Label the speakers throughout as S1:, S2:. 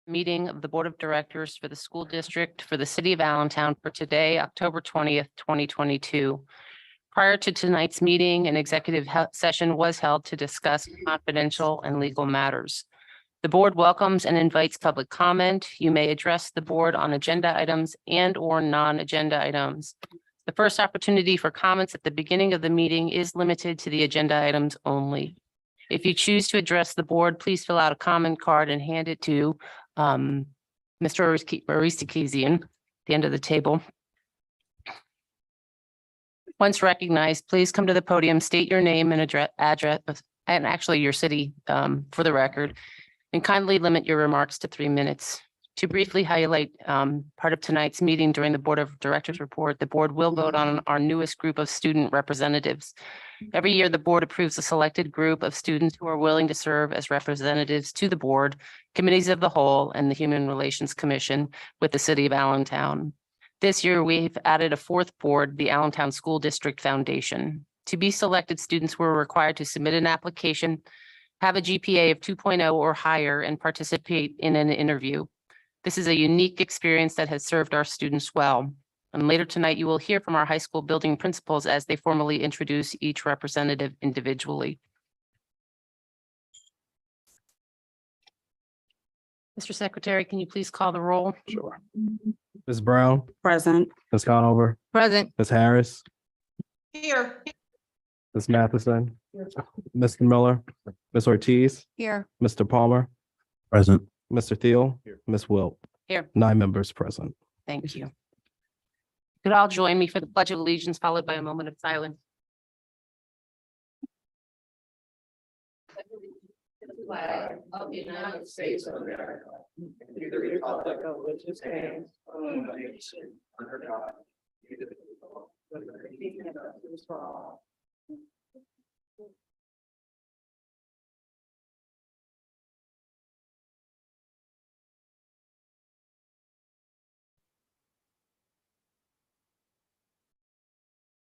S1: meeting of the Board of Directors for the School District for the City of Allentown for today, October 20th, 2022. Prior to tonight's meeting, an executive session was held to discuss confidential and legal matters. The board welcomes and invites public comment. You may address the board on agenda items and/or non-agenda items. The first opportunity for comments at the beginning of the meeting is limited to the agenda items only. If you choose to address the board, please fill out a comment card and hand it to Mr. Aristikizian at the end of the table. Once recognized, please come to the podium, state your name and address, and actually your city for the record, and kindly limit your remarks to 3 minutes. To briefly highlight part of tonight's meeting during the Board of Directors report, the board will vote on our newest group of student representatives. Every year, the board approves a selected group of students who are willing to serve as representatives to the board, committees of the whole, and the Human Relations Commission with the City of Allentown. This year, we've added a fourth board, the Allentown School District Foundation. To be selected, students were required to submit an application, have a GPA of 2.0 or higher, and participate in an interview. This is a unique experience that has served our students well. And later tonight, you will hear from our high school building principals as they formally introduce each representative individually. Mr. Secretary, can you please call the roll?
S2: Sure. Ms. Brown,
S3: Present.
S2: Ms. Conover,
S1: Present.
S2: Ms. Harris,
S3: Here.
S2: Ms. Matheson, Mr. Miller, Ms. Ortiz,
S3: Here.
S2: Mr. Palmer,
S4: Present.
S2: Mr. Thiel, Ms. Wilt.
S1: Here.
S2: 9 members present.
S1: Thank you. Could all join me for the Pledge of Allegiance, followed by a moment of silence. Flag of the United States of America, to the republic of which it stands, one nation, under God, indivisible, with liberty and justice for all.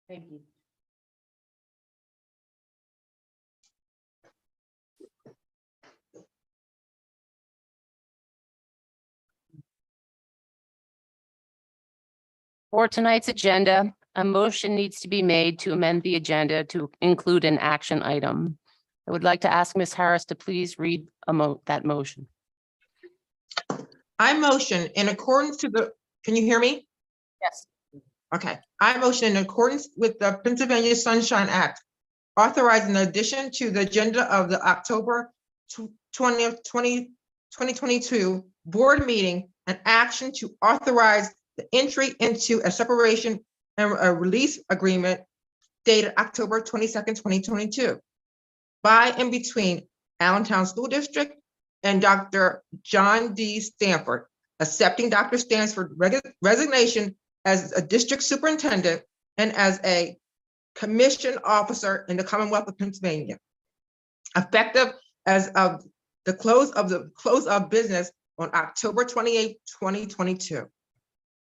S1: Thank you. For tonight's agenda, a motion needs to be made to amend the agenda to include an action item. I would like to ask Ms. Harris to please read that motion.
S3: I motion in accordance to the, can you hear me?
S1: Yes.
S3: Okay. I motion in accordance with the Pennsylvania Sunshine Act, authorizing the addition to the agenda of the October 20th, 2022 board meeting, an action to authorize the entry into a separation and a release agreement dated October 22nd, 2022 by and between Allentown School District and Dr. John D. Stanford, accepting Dr. Stanford's resignation as a district superintendent and as a commission officer in the Commonwealth of Pennsylvania, effective as of the close of business on October 28, 2022.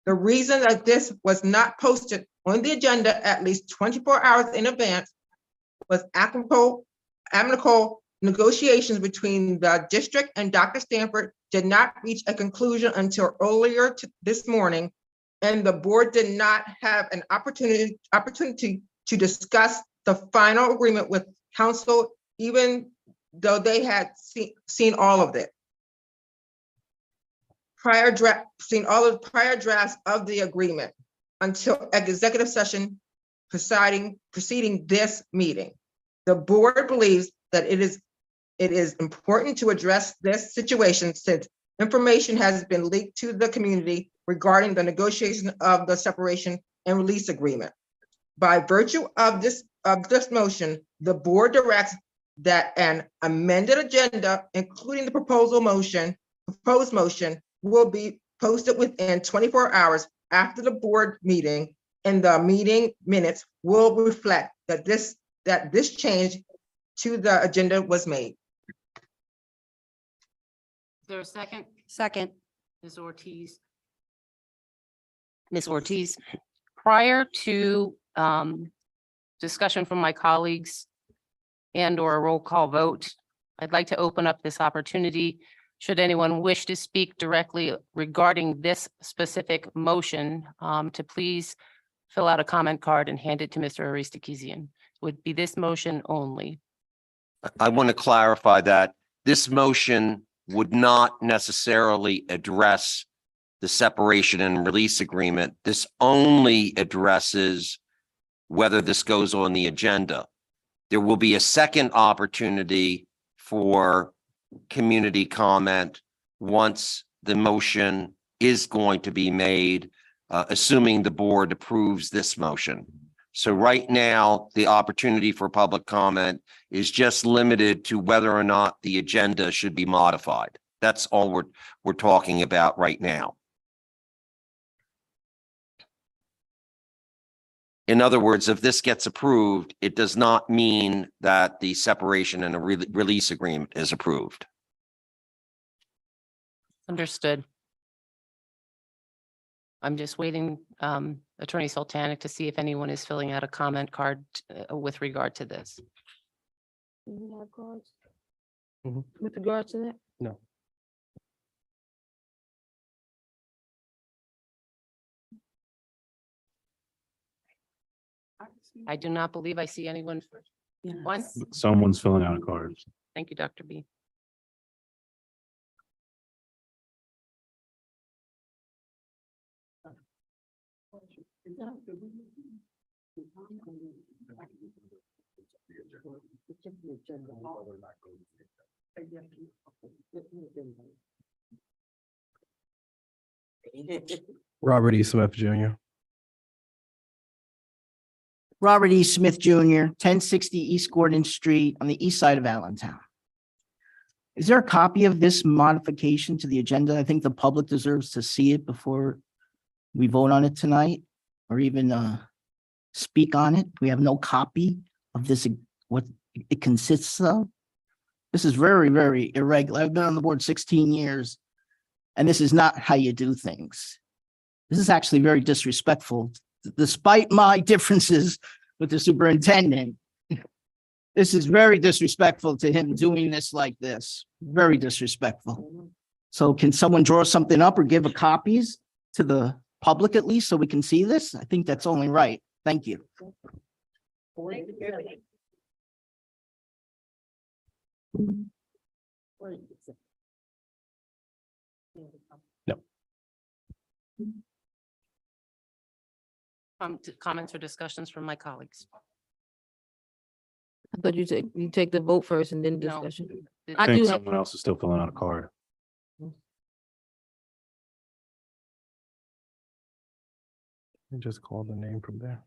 S3: The reason that this was not posted on the agenda at least 24 hours in advance was amicable negotiations between the district and Dr. Stanford did not reach a conclusion until earlier this morning, and the board did not have an opportunity to discuss the final agreement with council, even though they had seen all of it. Seen all of the prior drafts of the agreement until executive session preceding this meeting. The board believes that it is important to address this situation since information has been leaked to the community regarding the negotiation of the separation and release agreement. By virtue of this motion, the board directs that an amended agenda, including the proposed motion, will be posted within 24 hours after the board meeting, and the meeting minutes will reflect that this change to the agenda was made.
S1: Is there a second?
S3: Second.
S1: Ms. Ortiz. Ms. Ortiz, prior to discussion from my colleagues and/or a roll call vote, I'd like to open up this opportunity Should anyone wish to speak directly regarding this specific motion, to please fill out a comment card and hand it to Mr. Aristikizian. Would be this motion only.
S4: I want to clarify that this motion would not necessarily address the separation and release agreement. This only addresses whether this goes on the agenda. There will be a second opportunity for community comment once the motion is going to be made, assuming the board approves this motion. So right now, the opportunity for public comment is just limited to whether or not the agenda should be modified. That's all we're talking about right now. In other words, if this gets approved, it does not mean that the separation and a release agreement is approved.
S1: Understood. I'm just waiting, Attorney Sultanic, to see if anyone is filling out a comment card with regard to this.
S5: You have cards?
S2: Mhm.
S5: With regards to that?
S2: No.
S1: I do not believe I see anyone. One,
S6: Someone's filling out a card.
S1: thank you, Dr. B.
S2: Robert E. Smith Jr.
S7: Robert E. Smith Jr., 1060 East Gordon Street on the east side of Allentown. Is there a copy of this modification to the agenda? I think the public deserves to see it before we vote on it tonight, or even speak on it. We have no copy of this, what it consists of. This is very, very irregular. I've been on the board 16 years, and this is not how you do things. This is actually very disrespectful. Despite my differences with the superintendent, this is very disrespectful to him doing this like this. Very disrespectful. So can someone draw something up or give copies to the public at least so we can see this? I think that's only right. Thank you.
S1: Comments or discussions from my colleagues?
S5: I thought you take the vote first and then
S1: No.
S5: discussion.
S6: I
S5: I
S6: think
S5: do have,
S6: someone else is still filling out a card.
S2: And just call the name from there.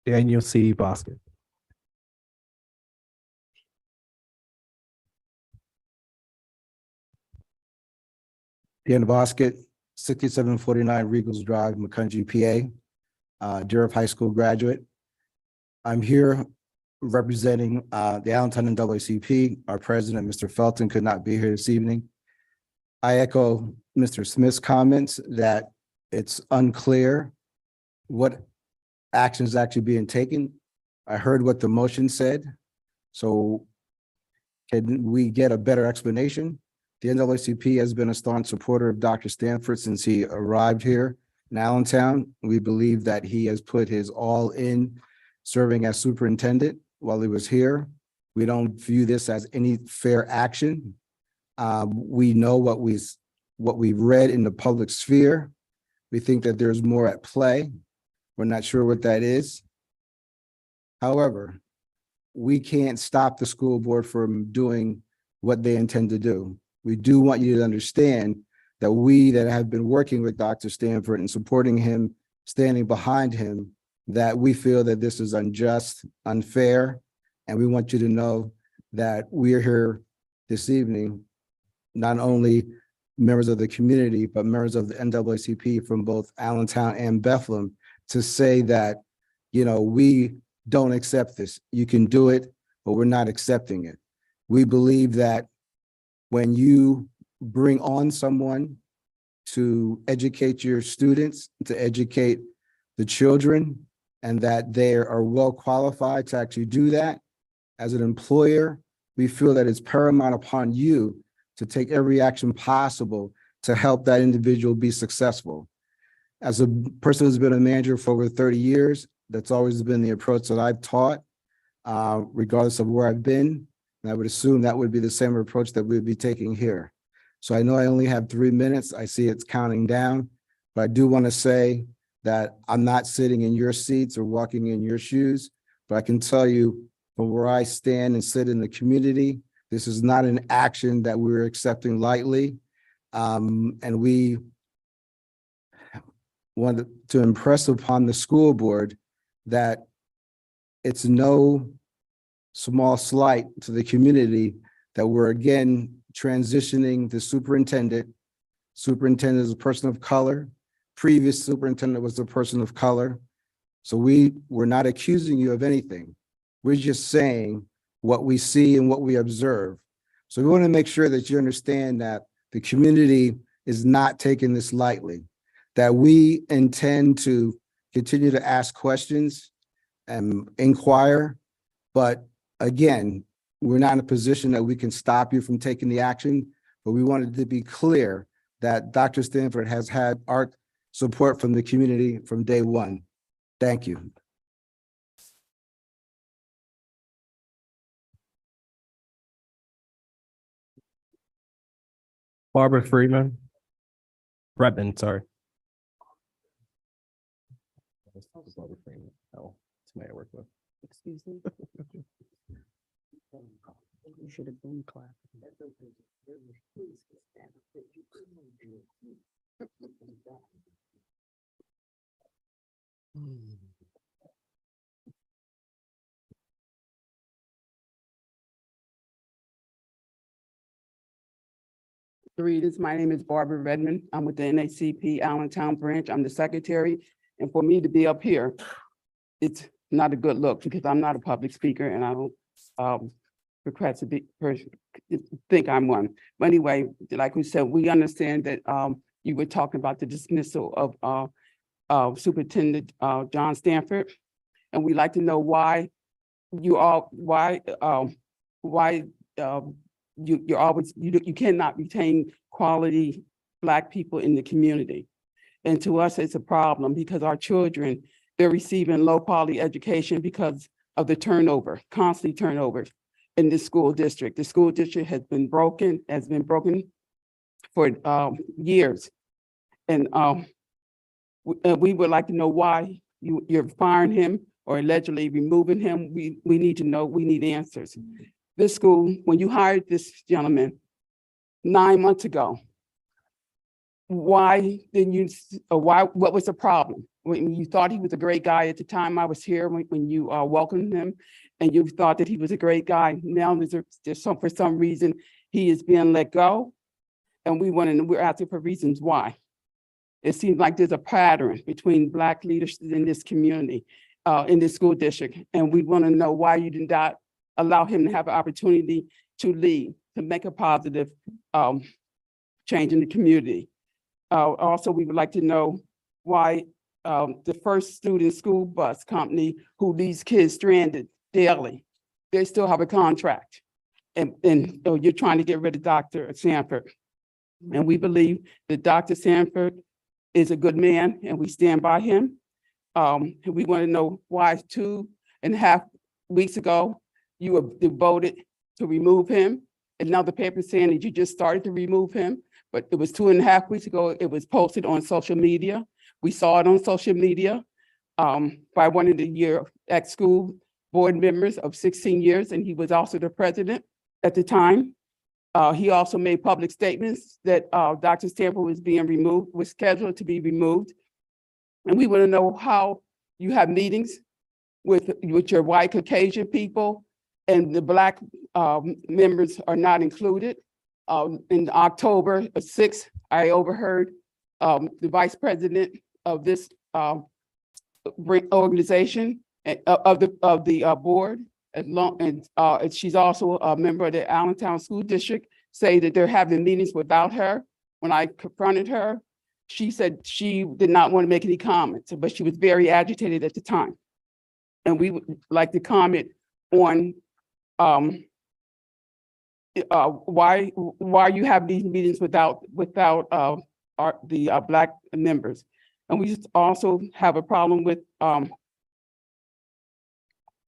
S2: Daniel C. Bosket.
S8: Dan Bosket, 6749 Regals Drive, Macungie, PA, Durham High School graduate. I'm here representing the Allentown NAACP. Our president, Mr. Felton, could not be here this evening. I echo Mr. Smith's comments that it's unclear what action is actually being taken. I heard what the motion said. So can we get a better explanation? The NAACP has been a staunch supporter of Dr. Stanford since he arrived here in Allentown. We believe that he has put his all in serving as superintendent while he was here. We don't view this as any fair action. We know what we've read in the public sphere. We think that there's more at play. We're not sure what that is. However, we can't stop the school board from doing what they intend to do. We do want you to understand that we that have been working with Dr. Stanford and supporting him standing behind him that we feel that this is unjust, unfair, and we want you to know that we are here this evening, not only members of the community, but members of the NAACP from both Allentown and Bethlehem, to say that, we don't accept this. You can do it, but we're not accepting it. We believe that when you bring on someone to educate your students, to educate the children, and that they are well qualified to actually do that, as an employer, we feel that it's paramount upon you to take every action possible to help that individual be successful. As a person who's been a manager for over 30 years, that's always been the approach that I've taught, regardless of where I've been. And I would assume that would be the same approach that we'd be taking here. So I know I only have 3 minutes. I see it's counting down, but I do want to say that I'm not sitting in your seats or walking in your shoes, but I can tell you from where I stand and sit in the community, this is not an action that we're accepting lightly. And we wanted to impress upon the school board that it's no small slight to the community that we're again transitioning the superintendent. Superintendent is a person of color. Previous superintendent was a person of color. So we're not accusing you of anything. We're just saying what we see and what we observe. So we want to make sure that you understand that the community is not taking this lightly, that we intend to continue to ask questions and inquire. But again, we're not in a position that we can stop you from taking the action, but we wanted to be clear that Dr. Stanford has had our support from the community from day one. Thank you.
S2: Barbara Redmond, sorry. Barbara Freeman. Oh, somebody I work with.
S5: Excuse me. You should have been clapping.
S9: Greetings, my name is Barbara Redmond. I'm with the NAACP Allentown branch. I'm the secretary. And for me to be up here, it's not a good look because I'm not a public speaker and I don't request to be think I'm one. But anyway, like we said, we understand that you were talking about the dismissal of Superintendent John Stanford. And we'd like to know why you cannot retain quality Black people in the community. And to us, it's a problem because our children, they're receiving low quality education because of the turnover, constant turnover in the school district. The school district has been broken for years. And we would like to know why you're firing him or allegedly removing him. We need to know, we need answers. This school, when you hired this gentleman 9 months ago, why didn't you, what was the problem? When you thought he was a great guy at the time I was here, when you welcomed him and you thought that he was a great guy, now for some reason, he is being let go. And we're asking for reasons why. It seems like there's a pattern between Black leaders in this community, in this school district. And we want to know why you did not allow him to have an opportunity to lead, to make a positive change in the community. Also, we would like to know why the First Student School Bus Company, who leaves kids stranded daily, they still have a contract. And you're trying to get rid of Dr. Sanford. And we believe that Dr. Sanford is a good man and we stand by him. And we want to know why 2.5 weeks ago, you were devoted to remove him. And now the paper is saying that you just started to remove him, but it was 2.5 weeks ago, it was posted on social media. We saw it on social media by one of the ex-school board members of 16 years, and he was also the president at the time. He also made public statements that Dr. Stanford was being removed, was scheduled to be removed. And we want to know how you have meetings with your white Caucasian people and the Black members are not included. In October 6th, I overheard the vice president of this organization of the board, and she's also a member of the Allentown School District, say that they're having meetings without her. When I confronted her, she said she did not want to make any comments, but she was very agitated at the time. And we would like to comment on why you have these meetings without the Black members. And we just also have a problem with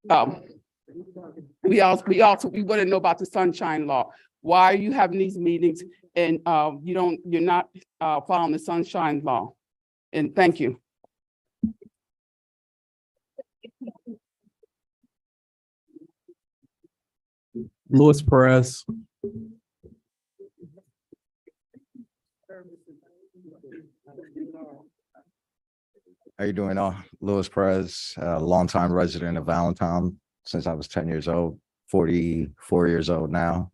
S9: we want to know about the Sunshine Law. Why are you having these meetings and you're not following the Sunshine Law? And thank you.
S2: Luis Perez.
S10: How you doing? Luis Perez, longtime resident of Allentown since I was 10 years old, 44 years old now.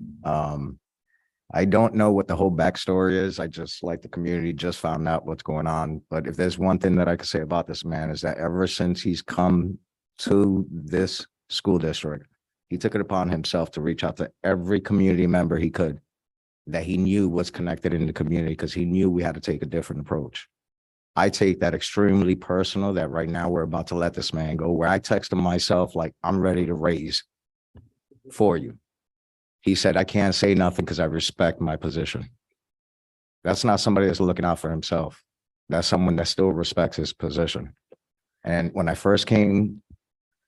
S10: I don't know what the whole backstory is. I just, like the community, just found out what's going on. But if there's one thing that I could say about this man is that ever since he's come to this school district, he took it upon himself to reach out to every community member he could that he knew was connected in the community, because he knew we had to take a different approach. I take that extremely personal, that right now we're about to let this man go, where I texted myself like, I'm ready to raise for you. He said, I can't say nothing because I respect my position. That's not somebody that's looking out for himself. That's someone that still respects his position. And when I first came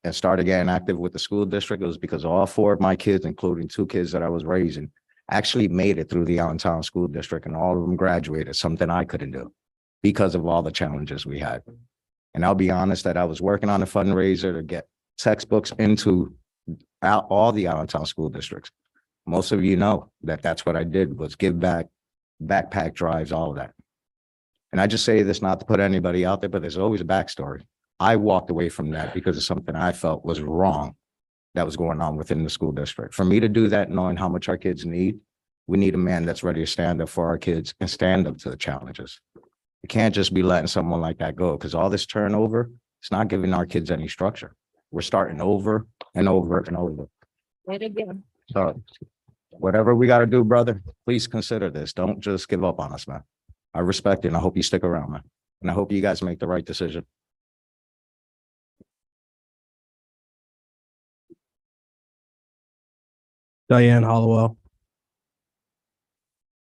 S10: and started getting active with the school district, it was because all 4 of my kids, including 2 kids that I was raising, actually made it through the Allentown School District, and all of them graduated, something I couldn't do because of all the challenges we had. And I'll be honest that I was working on a fundraiser to get textbooks into all the Allentown school districts. Most of you know that that's what I did, was give back, backpack drives, all of that. And I just say this not to put anybody out there, but there's always a backstory. I walked away from that because of something I felt was wrong that was going on within the school district. For me to do that, knowing how much our kids need, we need a man that's ready to stand up for our kids and stand up to the challenges. You can't just be letting someone like that go, because all this turnover, it's not giving our kids any structure. We're starting over and over and over. So whatever we got to do, brother, please consider this. Don't just give up on us, man. I respect it, and I hope you stick around, man. And I hope you guys make the right decision.
S2: Diane Hollowell.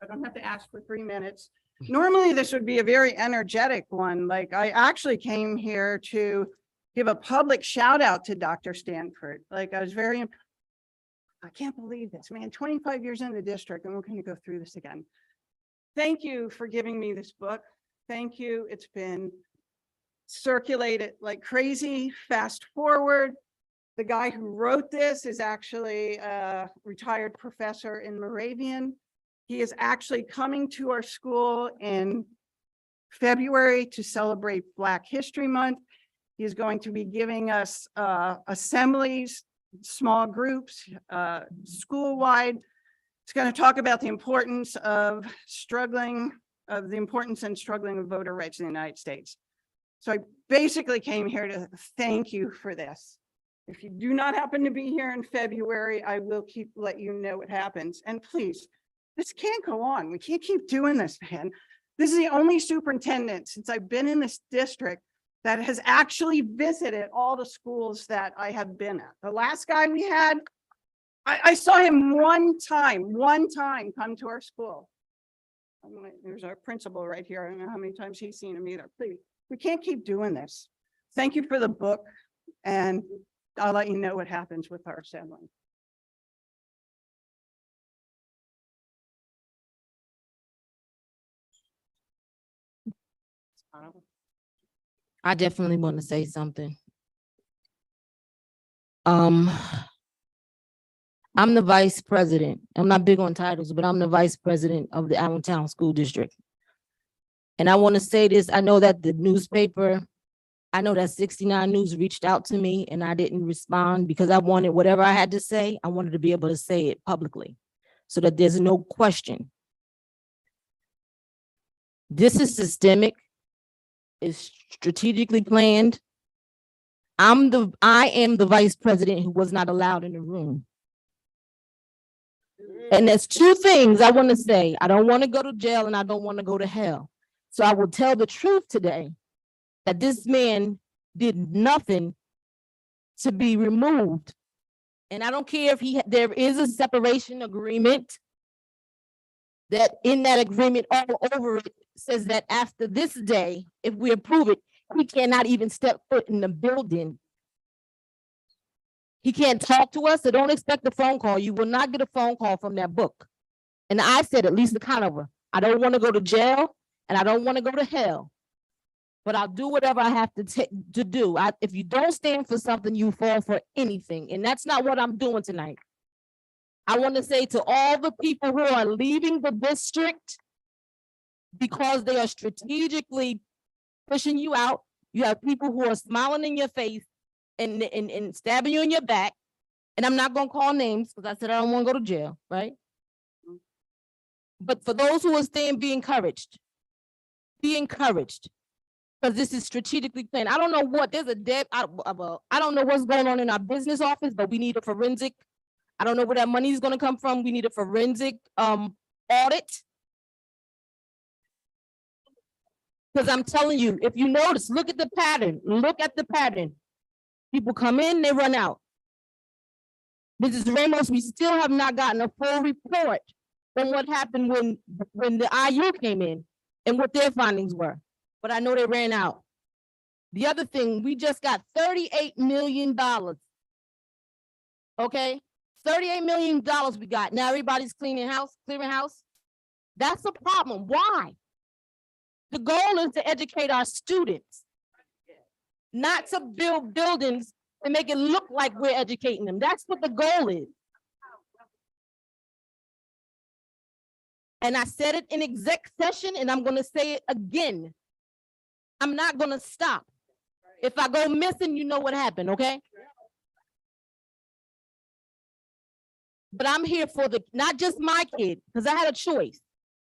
S5: I don't have to ask for 3 minutes. Normally, this would be a very energetic one. Like, I actually came here to give a public shout out to Dr. Stanford. Like, I was very, I can't believe this, man, 25 years in the district, and we're going to go through this again. Thank you for giving me this book. Thank you. It's been circulated like crazy. Fast forward. The guy who wrote this is actually a retired professor in Moravian. He is actually coming to our school in February to celebrate Black History Month. He is going to be giving us assemblies, small groups, school-wide. He's going to talk about the importance of the importance and struggling of voter rights in the United States. So I basically came here to thank you for this. If you do not happen to be here in February, I will let you know what happens. And please, this can't go on. We can't keep doing this, man. This is the only superintendent since I've been in this district that has actually visited all the schools that I have been at. The last guy we had, I saw him one time come to our school. There's our principal right here. I don't know how many times he's seen him either. Please, we can't keep doing this. Thank you for the book, and I'll let you know what happens with our assembly.
S11: I definitely want to say something. I'm the vice president. I'm not big on titles, but I'm the vice president of the Allentown School District. And I want to say this. I know that the newspaper I know that 69 News reached out to me and I didn't respond because I wanted whatever I had to say, I wanted to be able to say it publicly so that there's no question. This is systemic, it's strategically planned. I am the vice president who was not allowed in the room. And there's two things I want to say. I don't want to go to jail and I don't want to go to hell. So I will tell the truth today that this man did nothing to be removed. And I don't care if there is a separation agreement that in that agreement all over it says that after this day, if we approve it, he cannot even step foot in the building. He can't talk to us, so don't expect a phone call. You will not get a phone call from that book. And I said, at least the Conover, I don't want to go to jail and I don't want to go to hell. But I'll do whatever I have to do. If you don't stand for something, you fall for anything. And that's not what I'm doing tonight. I want to say to all the people who are leaving the district because they are strategically pushing you out. You have people who are smiling in your face and stabbing you in your back. And I'm not going to call names because I said I don't want to go to jail, right? But for those who are staying, be encouraged. Be encouraged. Because this is strategically planned. I don't know what, there's a I don't know what's going on in our business office, but we need a forensic. I don't know where that money is going to come from. We need a forensic audit. Because I'm telling you, if you notice, look at the pattern. Look at the pattern. People come in, they run out. Mrs. Ramos, we still have not gotten a full report on what happened when the IU came in and what their findings were. But I know they ran out. The other thing, we just got $38 million. Okay? $38 million we got. Now everybody's clearing house. That's a problem. Why? The goal is to educate our students, not to build buildings and make it look like we're educating them. That's what the goal is. And I said it in exec session and I'm going to say it again. I'm not going to stop. If I go missing, you know what happened, okay? But I'm here for not just my kid, because I had a choice.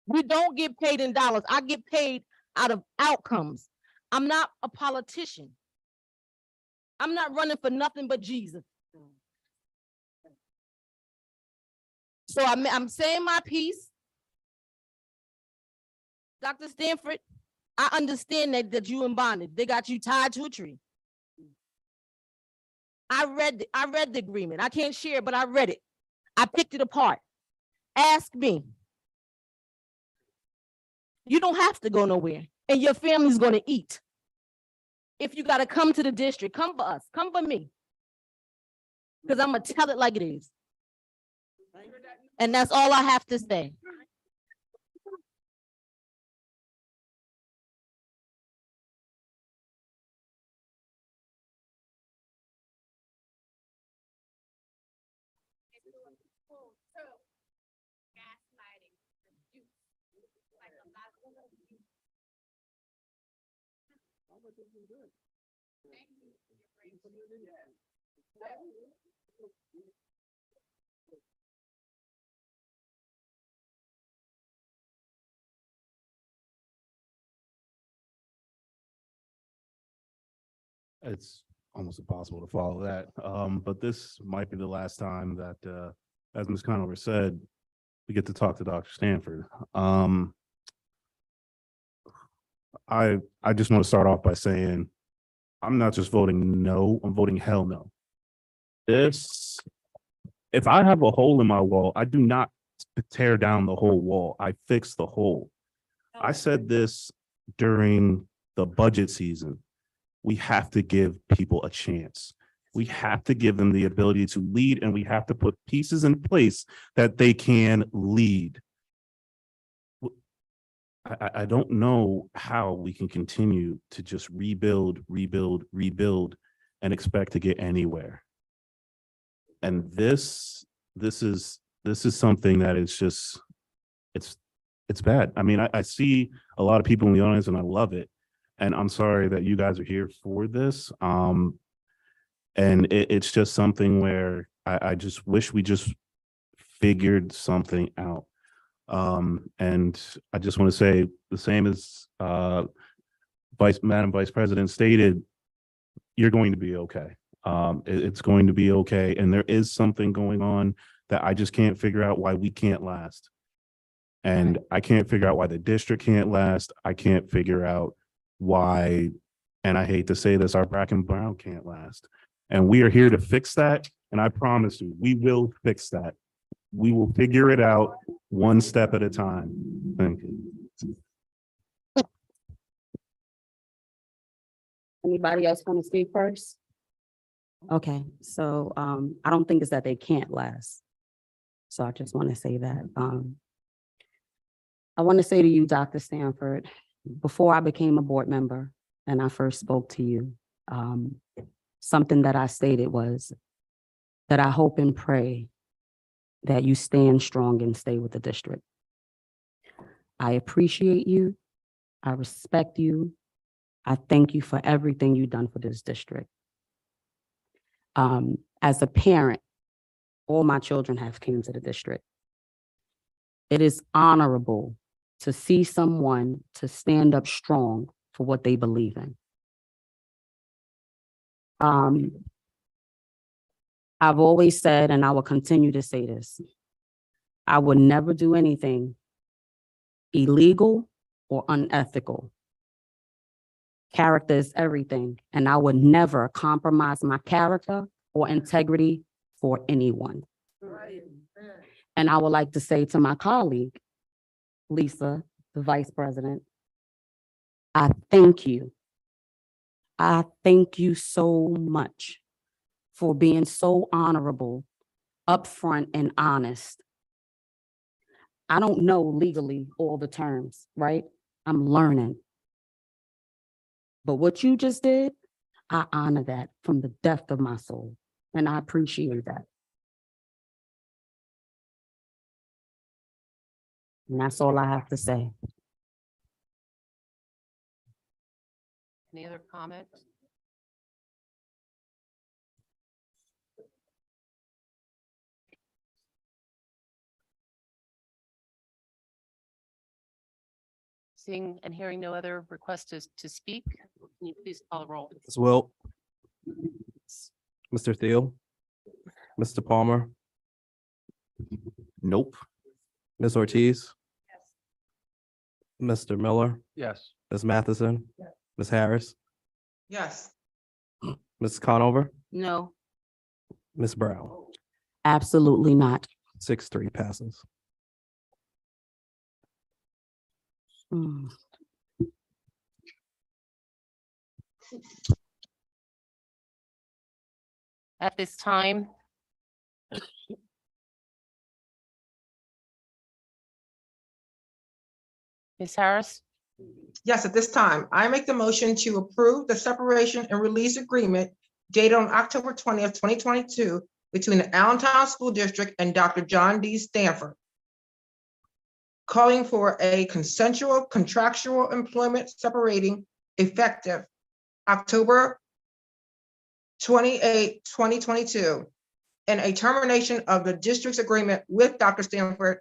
S11: We don't get paid in dollars. I get paid out of outcomes. I'm not a politician. I'm not running for nothing but Jesus. So I'm saying my piece. Dr. Stanford, I understand that you in bondage. They got you tied to a tree. I read the agreement. I can't share, but I read it. I picked it apart. Ask me. You don't have to go nowhere, and your family's going to eat. If you got to come to the district, come for us. Come for me. Because I'm going to tell it like it is. And that's all I have to say.
S6: It's almost impossible to follow that. But this might be the last time that, as Ms. Conover said, we get to talk to Dr. Stanford. I just want to start off by saying, I'm not just voting no, I'm voting hell no. If I have a hole in my wall, I do not tear down the whole wall. I fix the hole. I said this during the budget season. We have to give people a chance. We have to give them the ability to lead, and we have to put pieces in place that they can lead. I don't know how we can continue to just rebuild, and expect to get anywhere. And this is something that is just, it's bad. I mean, I see a lot of people in the audience and I love it, And I'm sorry that you guys are here for this. And it's just something where I just wish we just figured something out. And I just want to say the same as Madam Vice President stated, you're going to be okay. It's going to be okay. And there is something going on that I just can't figure out why we can't last. And I can't figure out why the district can't last. I can't figure out why, and I hate to say this, our Black and Brown can't last. And we are here to fix that. And I promise you, we will fix that. We will figure it out one step at a time. Thank you.
S12: Anybody else want to speak first? Okay, so I don't think it's that they can't last. So I just want to say that. I want to say to you, Dr. Stanford, before I became a board member and I first spoke to you, something that I stated was that I hope and pray that you stand strong and stay with the district. I appreciate you. I respect you. I thank you for everything you've done for this district. As a parent, all my children have came to the district. It is honorable to see someone to stand up strong for what they believe in. I've always said, and I will continue to say this, I would never do anything illegal or unethical. Character is everything, and I would never compromise my character or integrity for anyone. And I would like to say to my colleague, Lisa, the Vice President, I thank you. I thank you so much for being so honorable, upfront, and honest. I don't know legally all the terms, right? I'm learning. But what you just did, I honor that from the depth of my soul, and I appreciate that. And that's all I have to say.
S1: Any other comments? Seeing and hearing no other requests to speak, can you please call the roll?
S2: Ms. Wilt, Mr. Thiel, Mr. Palmer,
S6: Nope.
S2: Ms. Ortiz, Mr. Miller,
S6: Yes.
S2: Ms. Matheson, Ms. Harris,
S3: Yes.
S2: Ms. Conover,
S12: No.
S2: Ms. Brown.
S12: Absolutely not.
S2: 6-3 passes.
S12: Mm.
S1: At this time, Ms. Harris,
S3: Yes, at this time, I make the motion to approve the separation and release agreement dated on October 20th, 2022 between the Allentown School District and Dr. John D. Stanford, calling for a consensual contractual employment separating effective October 28, 2022, and a termination of the district's agreement with Dr. Stanford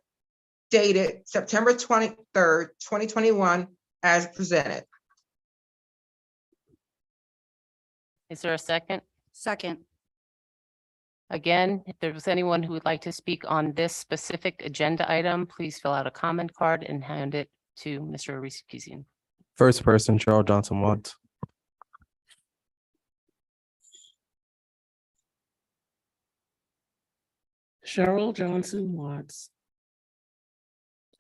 S3: dated September 23rd, 2021, as presented.
S1: is there a second?
S11: Second.
S1: Again, if there was anyone who would like to speak on this specific agenda item, please fill out a comment card and hand it to Mr. Ortiz.
S2: First person, Charles Johnson Watts.
S13: Cheryl Johnson Watts,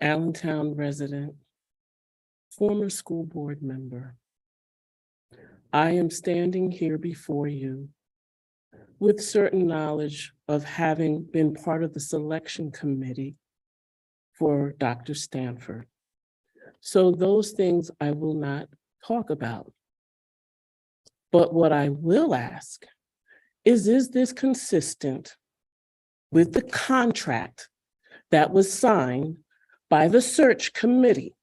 S13: Allentown resident, former school board member. I am standing here before you with certain knowledge of having been part of the selection committee for Dr. Stanford. So those things I will not talk about. But what I will ask is this consistent with the contract that was signed by the search committee?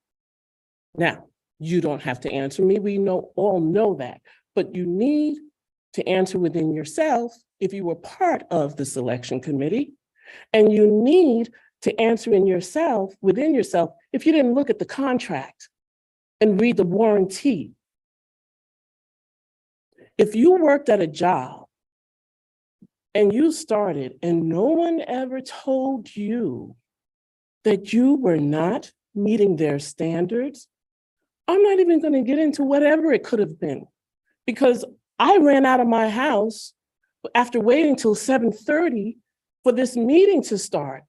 S13: Now, You don't have to answer me. We all know that, but you need to answer within yourself if you were part of the selection committee, and you need to answer within yourself if you didn't look at the contract and read the warranty. If you worked at a job and you started and no one ever told you that you were not meeting their standards, I'm not even going to get into whatever it could have been, because I ran out of my house after waiting till 7:30 for this meeting to start,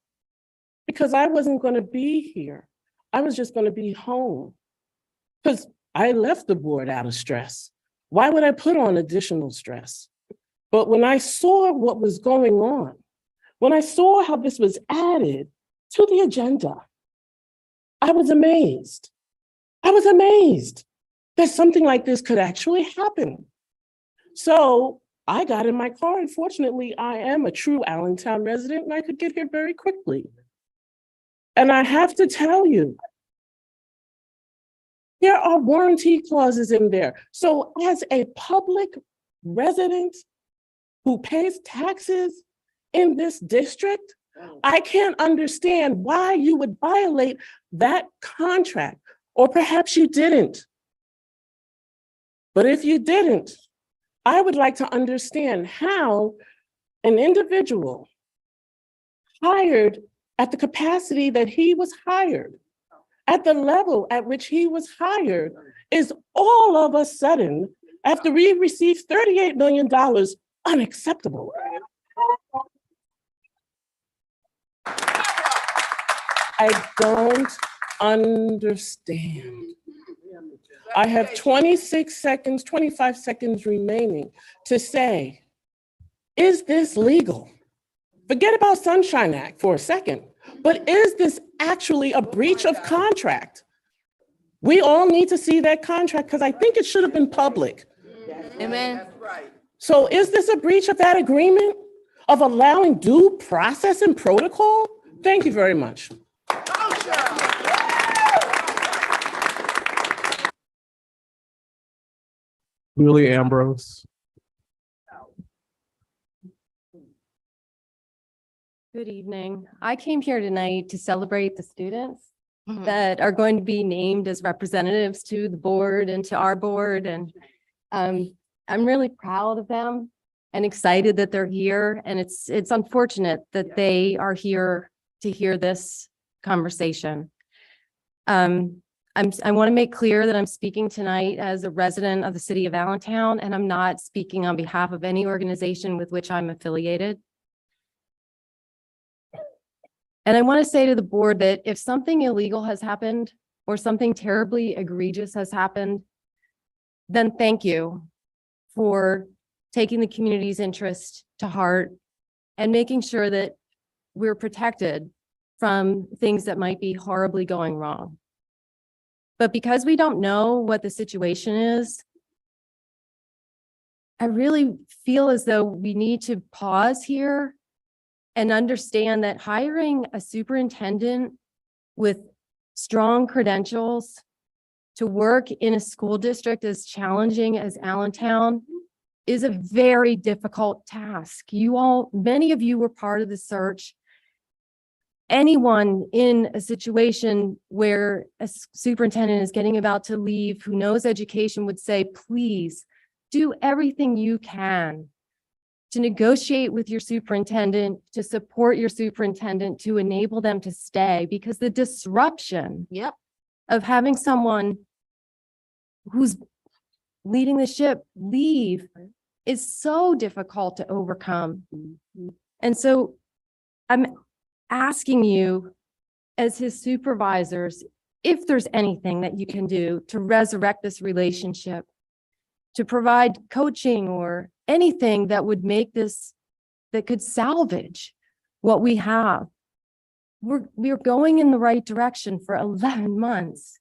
S13: because I wasn't going to be here. I was just going to be home because I left the board out of stress. Why would I put on additional stress? But when I saw what was going on, when I saw how this was added to the agenda, I was amazed. I was amazed that something like this could actually happen. So I got in my car, and fortunately, I am a true Allentown resident, and I could get here very quickly. And I have to tell you, there are warranty clauses in there. So as a public resident who pays taxes in this district, I can't understand why you would violate that contract. Or perhaps you didn't. But if you didn't, I would like to understand how an individual hired at the capacity that he was hired, at the level at which he was hired, is all of a sudden, after we received $38 million, unacceptable. I don't understand. I have 26 seconds, 25 seconds remaining to say, is this legal? Forget about Sunshine Act for a second, but is this actually a breach of contract? We all need to see that contract because I think it should have been public.
S1: Amen.
S13: So is this a breach of that agreement of allowing due process and protocol? Thank you very much.
S2: Julie Ambrose.
S14: Good evening. I came here tonight to celebrate the students that are going to be named as representatives to the board and to our board. And I'm really proud of them and excited that they're here. And it's unfortunate that they are here to hear this conversation. I want to make clear that I'm speaking tonight as a resident of the city of Allentown, and I'm not speaking on behalf of any organization with which I'm affiliated. And I want to say to the board that if something illegal has happened or something terribly egregious has happened, then thank you for taking the community's interest to heart and making sure that we're protected from things that might be horribly going wrong. But because we don't know what the situation is, I really feel as though we need to pause here and understand that hiring a superintendent with strong credentials to work in a school district as challenging as Allentown is a very difficult task. Many of you were part of the search. Anyone in a situation where a superintendent is getting about to leave who knows education would say, please do everything you can to negotiate with your superintendent, to support your superintendent, to enable them to stay, because the disruption of having someone who's leading the ship leave is so difficult to overcome. And so I'm asking you as his supervisors, if there's anything that you can do to resurrect this relationship, to provide coaching or anything that would make this, that could salvage what we have. We're going in the right direction for 11 months.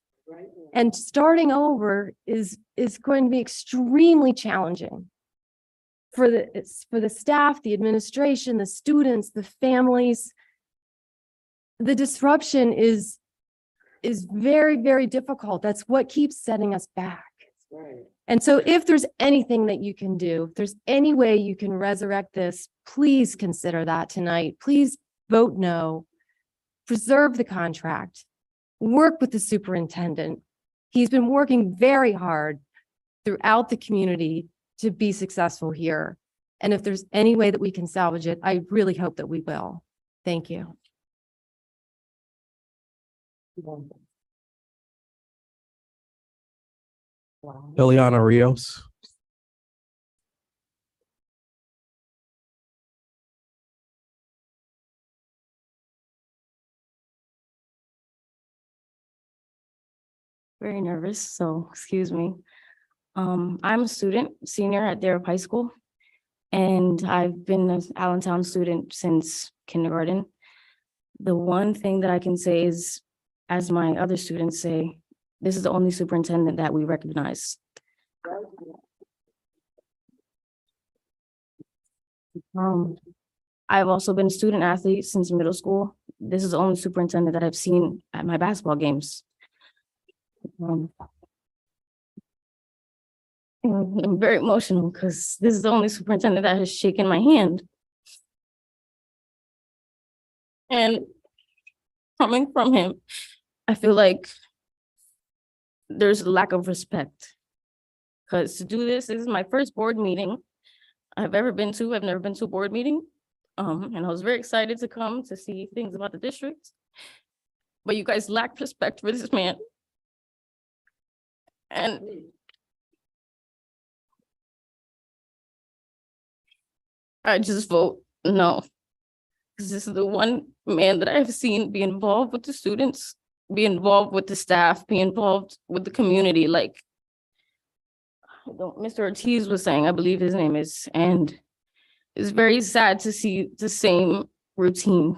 S14: And starting over is going to be extremely challenging for the staff, the administration, the students, the families. The disruption is is very, very difficult. That's what keeps setting us back. And so if there's anything that you can do, if there's any way you can resurrect this, please consider that tonight. Please vote no. Preserve the contract. Work with the superintendent. He's been working very hard throughout the community to be successful here. And if there's any way that we can salvage it, I really hope that we will. Thank you.
S2: Eliana Rios.
S15: Very nervous, so excuse me. I'm a student, senior at Darab High School, and I've been an Allentown student since kindergarten. The one thing that I can say is, as my other students say, this is the only superintendent that we recognize. I've also been a student athlete since middle school. This is the only superintendent that I've seen at my basketball games. I'm very emotional because this is the only superintendent that has shaken my hand. And coming from him, I feel like there's a lack of respect. Because to do this is my first board meeting I've ever been to. I've never been to a board meeting. And I was very excited to come to see things about the district. But you guys lack respect for this man. And I just vote no. Because this is the one man that I've seen be involved with the students, be involved with the staff, be involved with the community. Like Mr. Ortiz was saying, I believe his name is, and it's very sad to see the same routine.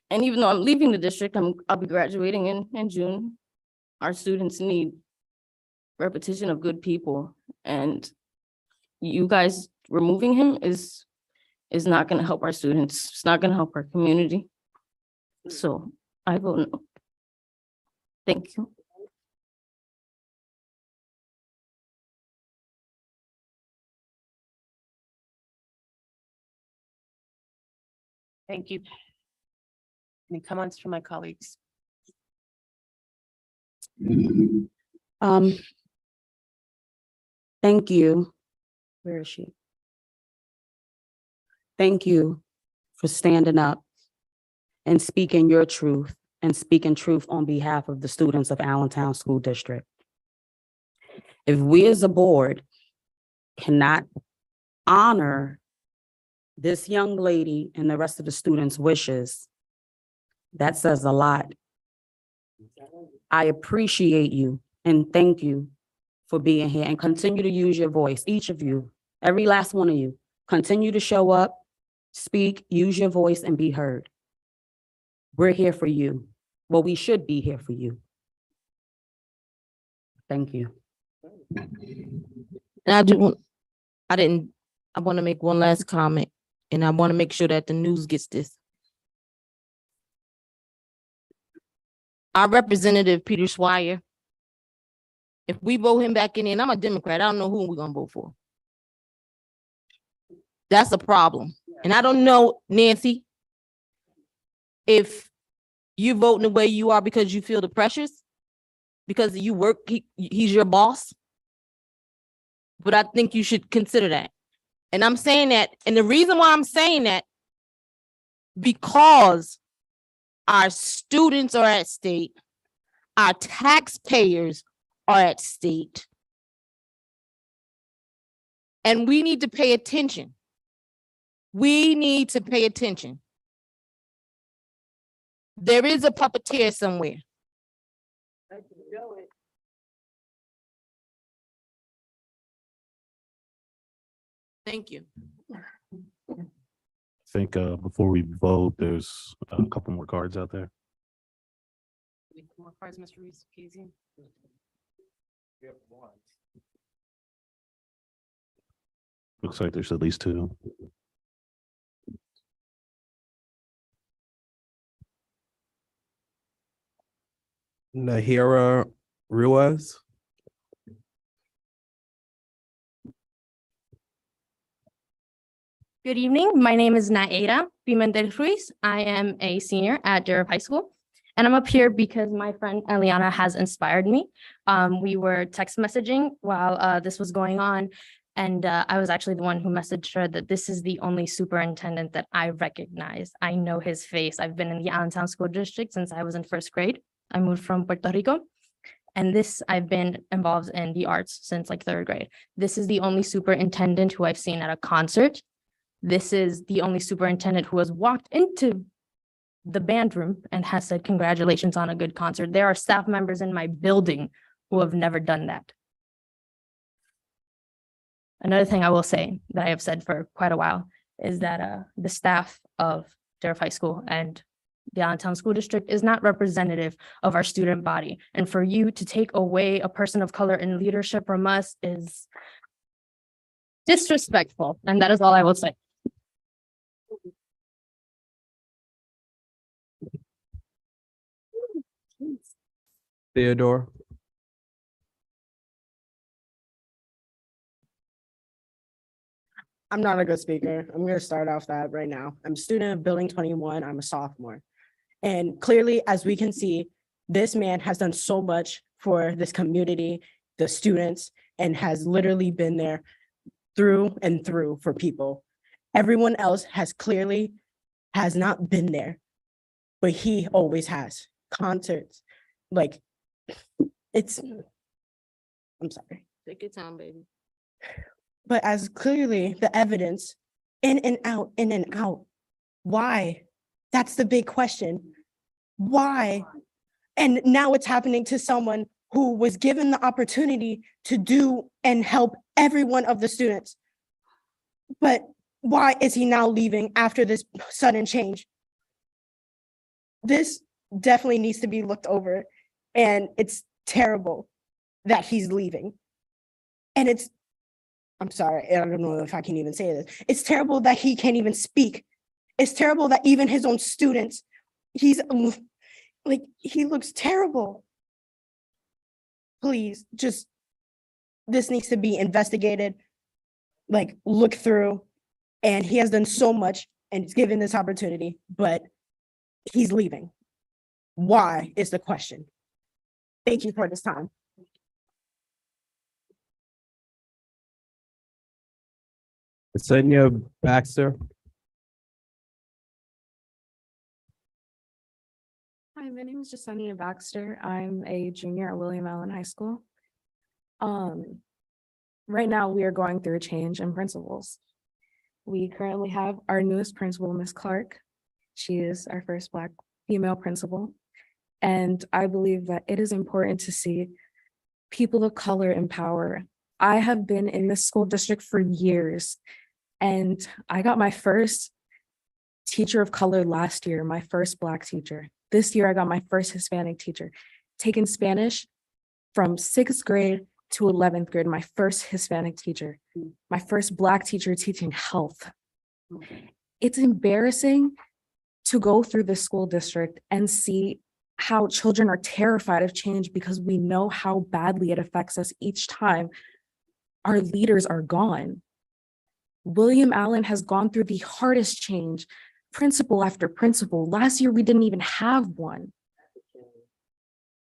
S15: And even though I'm leaving the district, I'll be graduating in June. Our students need repetition of good people, and you guys removing him is not going to help our students. It's not going to help our community. So I vote no. Thank you.
S1: Thank you. Any comments from my colleagues?
S12: Thank you. Where is she? Thank you for standing up and speaking your truth and speaking truth on behalf of the students of Allentown School District. If we as a board cannot honor this young lady and the rest of the students' wishes, that says a lot. I appreciate you and thank you for being here, and continue to use your voice, each of you, every last one of you. Continue to show up, speak, use your voice, and be heard. We're here for you. Well, we should be here for you. Thank you.
S11: And I want to make one last comment, and I want to make sure that the news gets this. Our representative, Peter Swire, if we vote him back in, and I'm a Democrat, I don't know who we're going to vote for. That's a problem. And I don't know, Nancy, if you're voting the way you are because you feel the pressures, because you work, he's your boss. But I think you should consider that. And I'm saying that, and the reason why I'm saying that, because our students are at stake, our taxpayers are at stake. And we need to pay attention. We need to pay attention. There is a puppeteer somewhere. Thank you.
S6: I think before we vote, there's a couple more cards out there.
S1: More cards, Mr. Reese, Casey.
S6: Looks like there's at least two.
S2: Nahira Ruiz.
S15: Good evening. My name is Naeda Pimentel Ruiz. I am a senior at Durham High School. And I'm up here because my friend Eliana has inspired me. We were text messaging while this was going on. And I was actually the one who messaged her that this is the only superintendent that I recognize. I know his face. I've been in the Allentown School District since I was in first grade. I moved from Puerto Rico. And I've been involved in the arts since like third grade. This is the only superintendent who I've seen at a concert. This is the only superintendent who has walked into the band room and has said, congratulations on a good concert. There are staff members in my building who have never done that. Another thing I will say that I have said for quite a while is that the staff of Durham High School and the Allentown School District is not representative of our student body. And for you to take away a person of color in leadership from us is disrespectful. And that is all I will say.
S2: Theodore.
S16: I'm not a good speaker. I'm going to start off that right now. I'm a student of Building 21. I'm a sophomore. And clearly, as we can see, this man has done so much for this community, the students, and has literally been there through and through for people. Everyone else has not been there, but he always has. Concerts, like, I'm sorry.
S12: Take your time, baby.
S16: But as clearly the evidence, in and out, in and out. Why? That's the big question. Why? And now it's happening to someone who was given the opportunity to do and help every one of the students. But why is he now leaving after this sudden change? This definitely needs to be looked over, and it's terrible that he's leaving. And I'm sorry, I don't know if I can even say this. It's terrible that he can't even speak. It's terrible that even his own students, he looks terrible. Please, this needs to be investigated, look through. And he has done so much and he's given this opportunity, but he's leaving. Why is the question? Thank you for this time.
S2: Yesenia Baxter.
S17: Hi, my name is Yesenia Baxter. I'm a junior at William Allen High School. Right now we are going through a change in principals. We currently have our newest principal, Ms. Clark. She is our first Black female principal. And I believe that it is important to see people of color in power. I have been in this school district for years, and I got my first teacher of color last year, my first Black teacher. This year, I got my first Hispanic teacher, taking Spanish from 6th grade to 11th grade, my first Hispanic teacher, my first Black teacher teaching health. It's embarrassing to go through the school district and see how children are terrified of change because we know how badly it affects us each time our leaders are gone. William Allen has gone through the hardest change, principal after principal. Last year, we didn't even have one.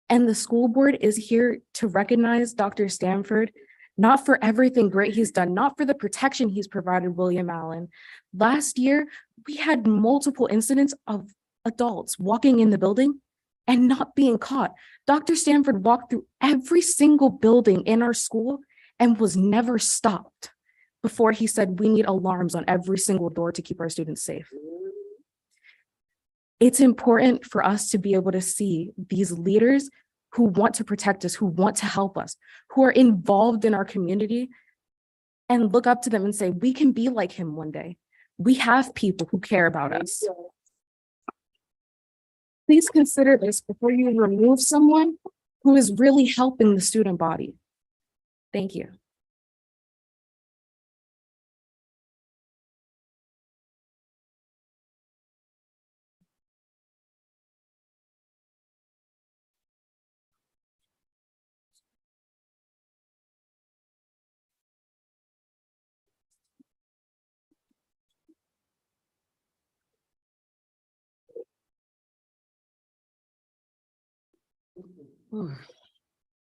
S17: And the school board is here to recognize Dr. Stanford, not for everything great he's done, not for the protection he's provided William Allen. Last year, we had multiple incidents of adults walking in the building and not being caught. Dr. Stanford walked through every single building in our school and was never stopped before he said, we need alarms on every single door to keep our students safe. It's important for us to be able to see these leaders who want to protect us, who want to help us, who are involved in our community, and look up to them and say, we can be like him one day. We have people who care about us. Please consider this before you remove someone who is really helping the student body. Thank you.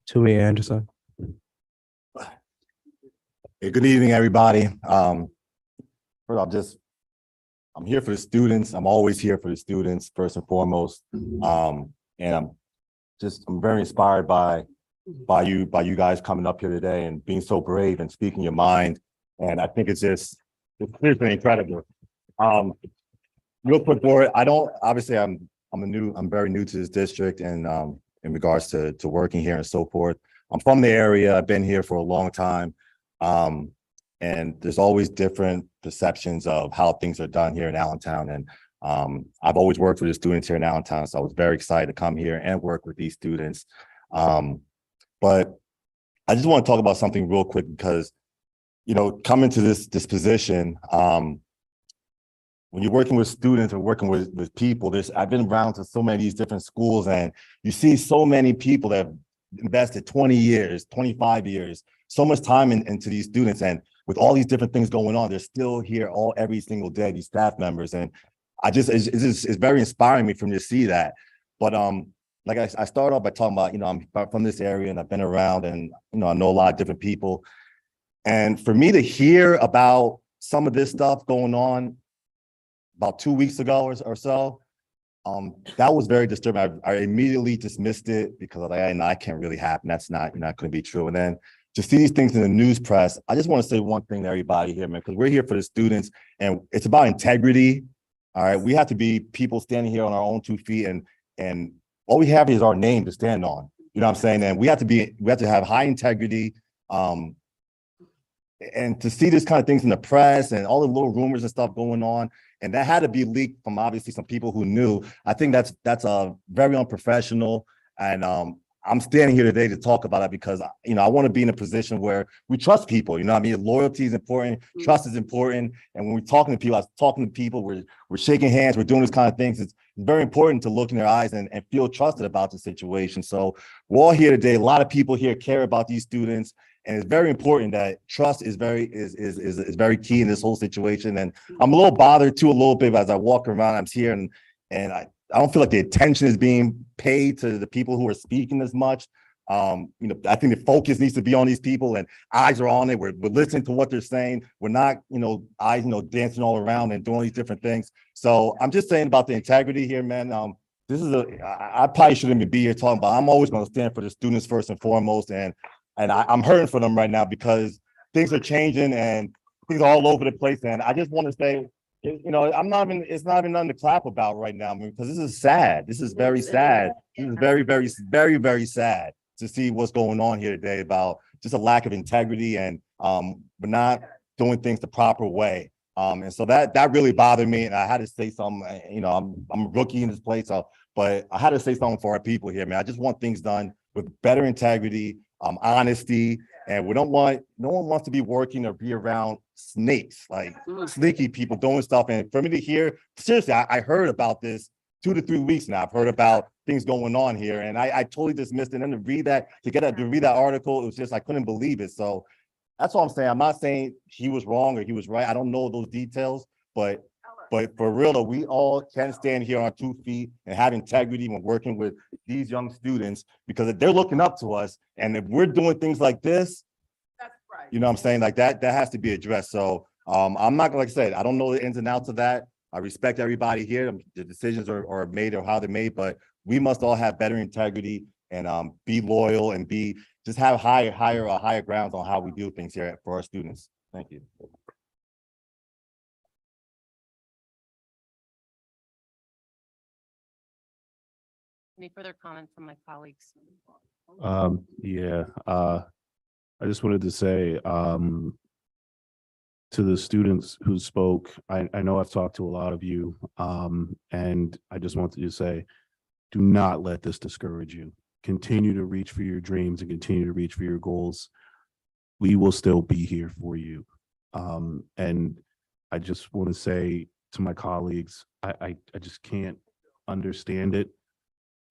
S2: Tui Anderson.
S18: Hey, good evening, everybody. First off, I'm here for the students. I'm always here for the students, first and foremost. And I'm very inspired by you guys coming up here today and being so brave and speaking your mind. And I think it's seriously incredible. Real quick, board, obviously I'm very new to this district and in regards to working here and so forth. I'm from the area. I've been here for a long time. And there's always different perceptions of how things are done here in Allentown. And I've always worked with the students here in Allentown, so I was very excited to come here and work with these students. But I just want to talk about something real quick because, coming to this position, when you're working with students or working with people, I've been around to so many of these different schools, and you see so many people that have invested 20 years, 25 years, so much time into these students. And with all these different things going on, they're still here every single day, these staff members. And it's very inspiring me from to see that. But like I start off by talking about, I'm from this area and I've been around and, I know a lot of different people. And for me to hear about some of this stuff going on about 2 weeks ago or so, that was very disturbing. I immediately dismissed it because I was like, that can't really happen. That's not going to be true. And then to see these things in the news press, I just want to say one thing to everybody here, man, because we're here for the students and it's about integrity. All right. We have to be people standing here on our own 2 feet and all we have is our name to stand on. You know what I'm saying? And we have to have high integrity. And to see this kind of things in the press and all the little rumors and stuff going on, and that had to be leaked from obviously some people who knew. I think that's very unprofessional. And I'm standing here today to talk about it because I want to be in a position where we trust people. You know what I mean? Loyalty is important, trust is important. And when we're talking to people, we're shaking hands, we're doing this kind of things. It's very important to look in their eyes and feel trusted about the situation. So we're all here today. A lot of people here care about these students. And it's very important that trust is very key in this whole situation. And I'm a little bothered too, a little bit as I walk around. I'm here and I don't feel like the attention is being paid to the people who are speaking as much. I think the focus needs to be on these people and eyes are on it. We're listening to what they're saying. We're not, eyes, dancing all around and doing these different things. So I'm just saying about the integrity here, man. I probably shouldn't even be here talking about. I'm always going to stand for the students first and foremost. And I'm hurting for them right now because things are changing and things are all over the place. And I just want to say, it's not even nothing to clap about right now, because this is sad. This is very sad. This is very, very, very, very sad to see what's going on here today about just a lack of integrity and we're not doing things the proper way. And so that really bothered me. And I had to say something, I'm a rookie in this place, but I had to say something for our people here, man. I just want things done with better integrity, honesty, and no one wants to be working or be around snakes, like sneaky people doing stuff. And for me to hear, seriously, I heard about this 2 to 3 weeks now. I've heard about things going on here, and I totally dismissed it. And then to read that article, it was just, I couldn't believe it. So that's all I'm saying. I'm not saying he was wrong or he was right. I don't know those details, but for real though, we all can stand here on 2 feet and have integrity when working with these young students, because they're looking up to us. And if we're doing things like this, that's right. You know what I'm saying? Like that has to be addressed. So I'm not, like I said, I don't know the ins and outs of that. I respect everybody here. The decisions are made or how they're made, but we must all have better integrity and be loyal and just have higher grounds on how we do things here for our students. Thank you.
S1: Any further comment from my colleagues?
S6: I just wanted to say to the students who spoke, I know I've talked to a lot of you, and I just wanted to say, do not let this discourage you. Continue to reach for your dreams and continue to reach for your goals. We will still be here for you. And I just want to say to my colleagues, I just can't understand it.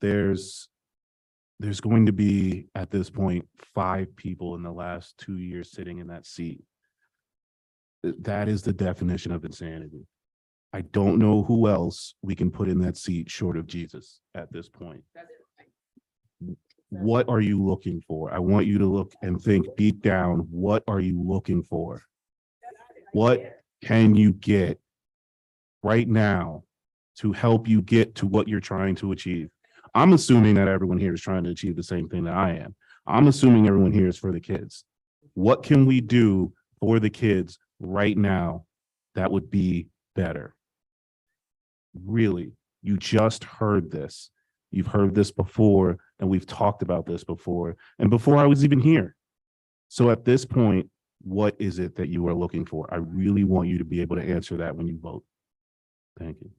S6: There's going to be, at this point, 5 people in the last 2 years sitting in that seat. That is the definition of insanity. I don't know who else we can put in that seat short of Jesus at this point. What are you looking for? I want you to look and think deep down, what are you looking for? What can you get right now to help you get to what you're trying to achieve? I'm assuming that everyone here is trying to achieve the same thing that I am. I'm assuming everyone here is for the kids. What can we do for the kids right now that would be better? Really, you just heard this. You've heard this before, and we've talked about this before, and before I was even here. So at this point, what is it that you are looking for? I really want you to be able to answer that when you vote. Thank you.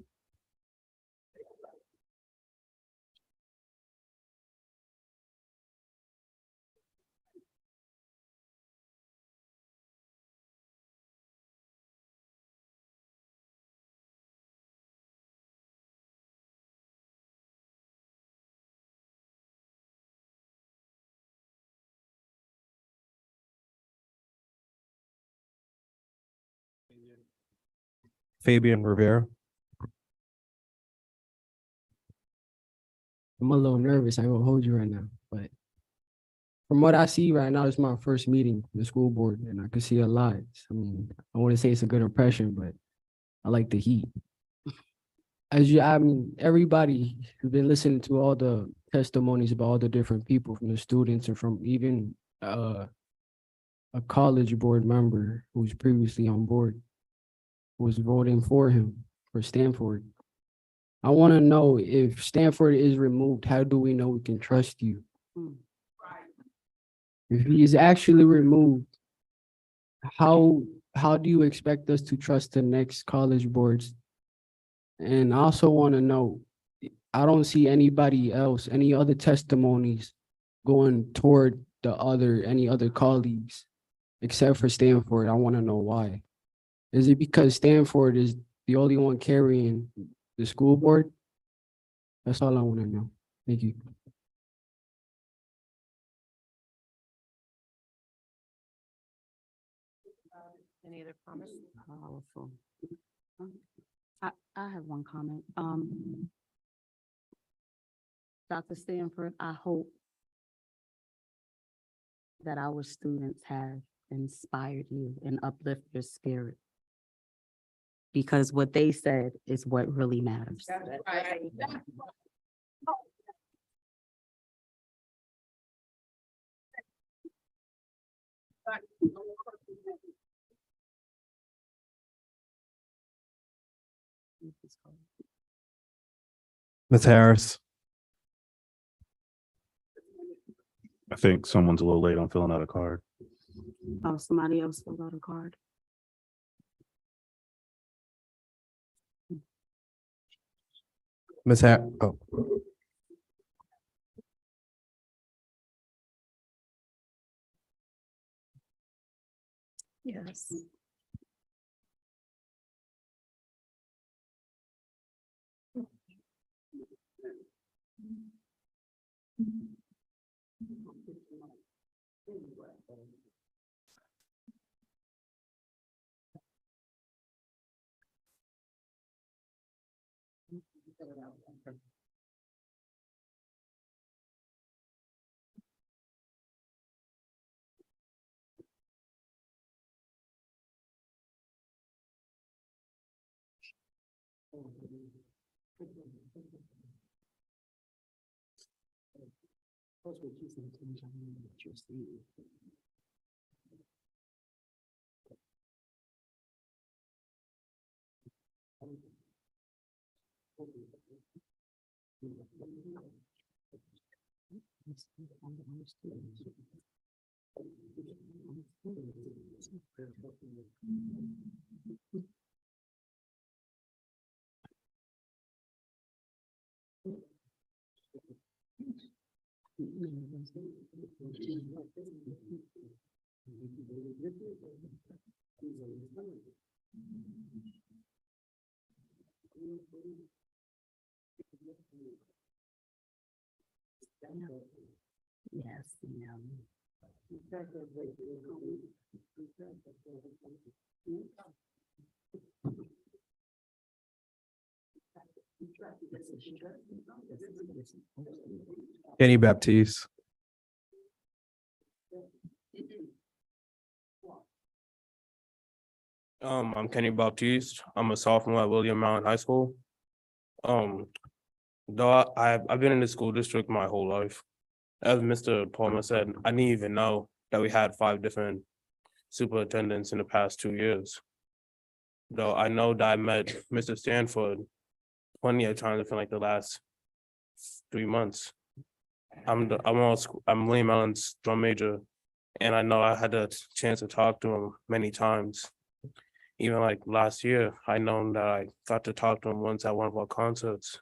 S2: Fabian Rivera.
S19: I'm a little nervous. I ain't gonna hold you right now, but from what I see right now, it's my first meeting with the school board, and I can see a lot. I mean, I want to say it's a good impression, but I like the heat. I mean, everybody who's been listening to all the testimonies about all the different people, from the students and from even a college board member who was previously on board, was voting for him, for Stanford. I want to know, if Stanford is removed, how do we know we can trust you? If he is actually removed, how do you expect us to trust the next college boards? And I also want to know, I don't see anybody else, any other testimonies going toward any other colleagues except for Stanford. I want to know why. Is it because Stanford is the only one carrying the school board? That's all I want to know. Thank you.
S1: Any other comments?
S12: Powerful. I have one comment. Dr. Stanford, I hope that our students have inspired you and uplift your spirit, because what they said is what really matters.
S2: Ms. Harris.
S6: I think someone's a little late on filling out a card.
S12: Oh, somebody else filled out a card.
S2: Ms. Harris. Oh.
S14: Yes.
S12: Yes,
S2: Kenny Baptiste. I'm Kenny Baptiste. I'm a sophomore at William Mountain High School. Though I've been in the school district my whole life. As Mr. Palmer said, I didn't even know that we had 5 different superintendents in the past 2 years. Though I know that I met Mr. Stanford plenty of times within like the last 3 months. I'm William Allen's drum major, and I know I had the chance to talk to him many times. Even like last year, I know that I got to talk to him once at one of our concerts.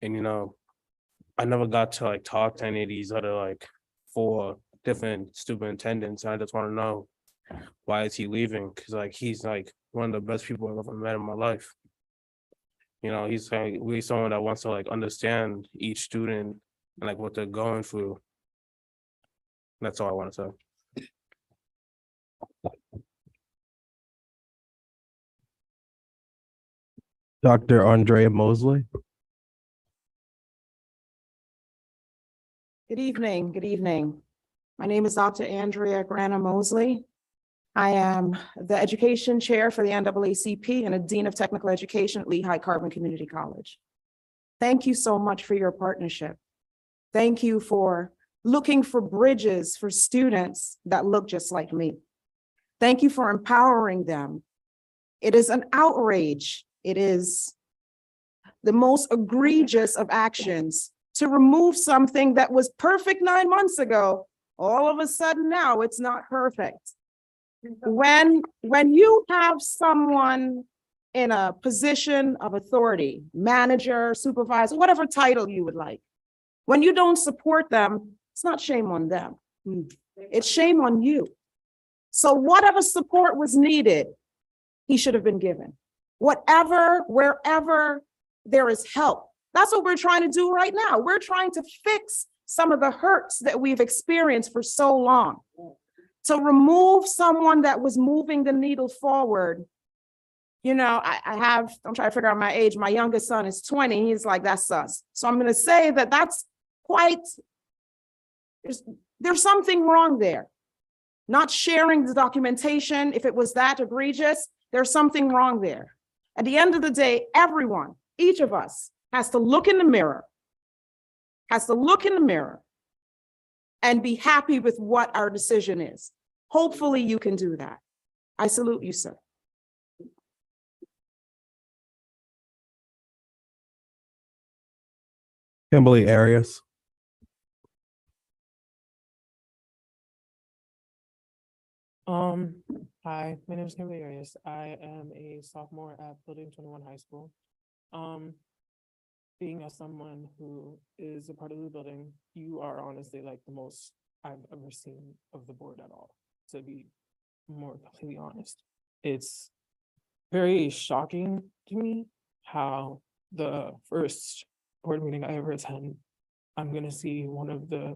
S2: And I never got to like talk to any of these other like 4 different superintendents. I just want to know, why is he leaving? Because like he's like one of the best people I've ever met in my life. He's like really someone that wants to like understand each student and like what they're going through. That's all I want to say. Dr. Andrea Mosley.
S20: Good evening. Good evening. My name is Dr. Andrea Grana Mosley. I am the education chair for the NAACP and a dean of technical education at Lehigh Carbon Community College. Thank you so much for your partnership. Thank you for looking for bridges for students that look just like me. Thank you for empowering them. It is an outrage. It is the most egregious of actions to remove something that was perfect 9 months ago. All of a sudden now it's not perfect. When you have someone in a position of authority, manager, supervisor, whatever title you would like, when you don't support them, it's not shame on them. It's shame on you. So whatever support was needed, he should have been given. Whatever, wherever there is help. That's what we're trying to do right now. We're trying to fix some of the hurts that we've experienced for so long. To remove someone that was moving the needle forward. I'm trying to figure out my age. My youngest son is 20. He's like, that's us. So I'm going to say that that's there's something wrong there. Not sharing the documentation, if it was that egregious, there's something wrong there. At the end of the day, everyone, each of us has to look in the mirror, and be happy with what our decision is. Hopefully you can do that. I salute you, sir.
S2: Kimberly Arias.
S21: Hi, my name is Kimberly Arias. I am a sophomore at Building 21 High School. Being as someone who is a part of the building, you are honestly like the most I've ever seen of the board at all, to be more completely honest. It's very shocking to me how the first board meeting I ever attend, I'm gonna see one of the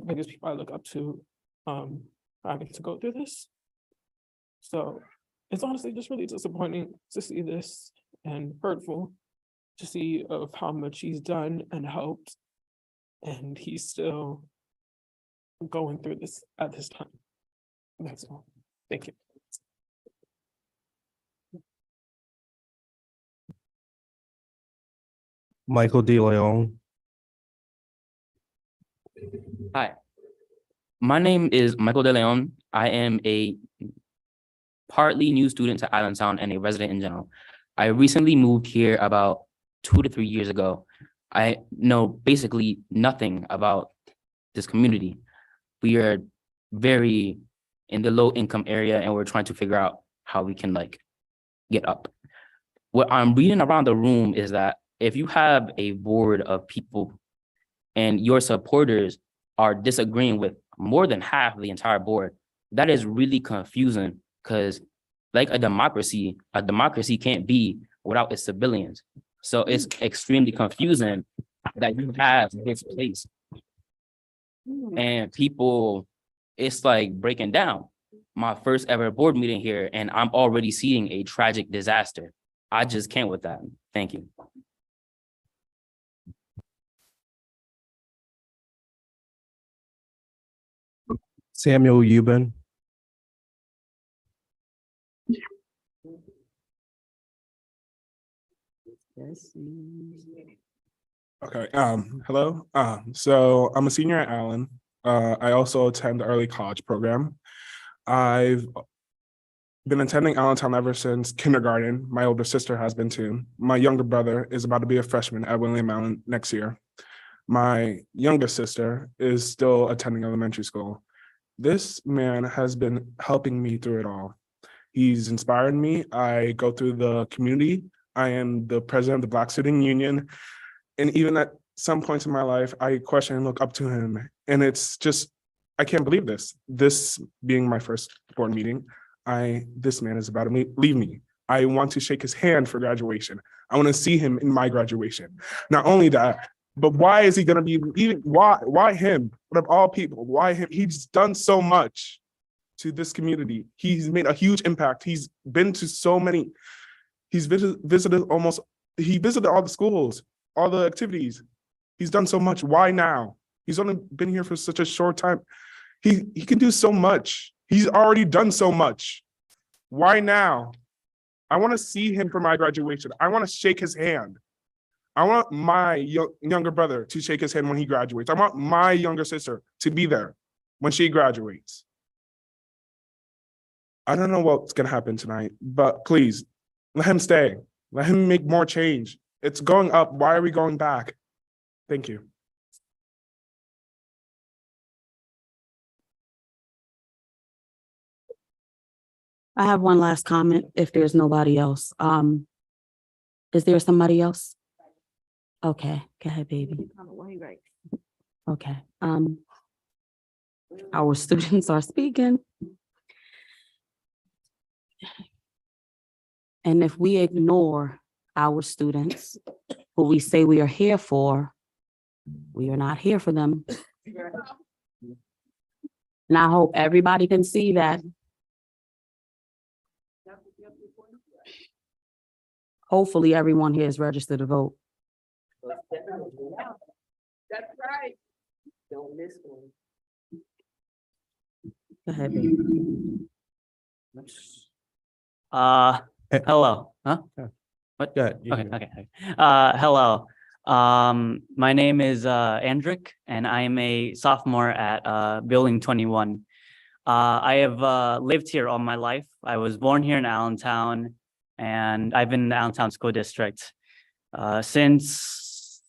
S21: biggest people I look up to having to go through this. So it's honestly just really disappointing to see this and hurtful to see of how much he's done and helped, and he's still going through this at this time. That's all. Thank you.
S2: Michael De Leon.
S22: Hi, my name is Michael De Leon. I am a partly new student to Allentown and a resident in general. I recently moved here about 2 to 3 years ago. I know basically nothing about this community. We are very in the low income area and we're trying to figure out how we can like get up. What I'm reading around the room is that if you have a board of people and your supporters are disagreeing with more than half of the entire board, that is really confusing because like a democracy can't be without its civilians. So it's extremely confusing that you have this place and people, it's like breaking down. My first ever board meeting here and I'm already seeing a tragic disaster. I just can't with that. Thank you.
S2: Samuel Euban.
S4: Okay, hello. So I'm a senior at Allen. I also attend the early college program. I've been attending Allentown ever since kindergarten. My older sister has been too. My younger brother is about to be a freshman at William Allen next year. My youngest sister is still attending elementary school. This man has been helping me through it all. He's inspired me. I go through the community. I am the president of the Black Student Union. And even at some points in my life, I question and look up to him. And it's just, I can't believe this. This being my first board meeting, this man is about to leave me. I want to shake his hand for graduation. I want to see him in my graduation. Not only that, but why is he going to be leaving? Why him? But of all people, why him? He's done so much to this community. He's made a huge impact. He's been to so many, he's visited all the schools, all the activities. He's done so much. Why now? He's only been here for such a short time. He can do so much. He's already done so much. Why now? I want to see him for my graduation. I want to shake his hand. I want my younger brother to shake his hand when he graduates. I want my younger sister to be there when she graduates. I don't know what's going to happen tonight, but please let him stay. Let him make more change. It's going up. Why are we going back? Thank you.
S12: I have one last comment if there's nobody else. Is there somebody else? Okay, go ahead, baby. Okay, our students are speaking. And if we ignore our students, who we say we are here for, we are not here for them. And I hope everybody can see that. Hopefully everyone here is registered to vote.
S9: That's right. Don't miss one.
S12: Go ahead, baby.
S7: Hello, huh? What?
S2: Yeah.
S7: Okay. Hello. My name is Andrick, and I am a sophomore at Building 21. I have lived here all my life. I was born here in Allentown, and I've been in the Allentown School District since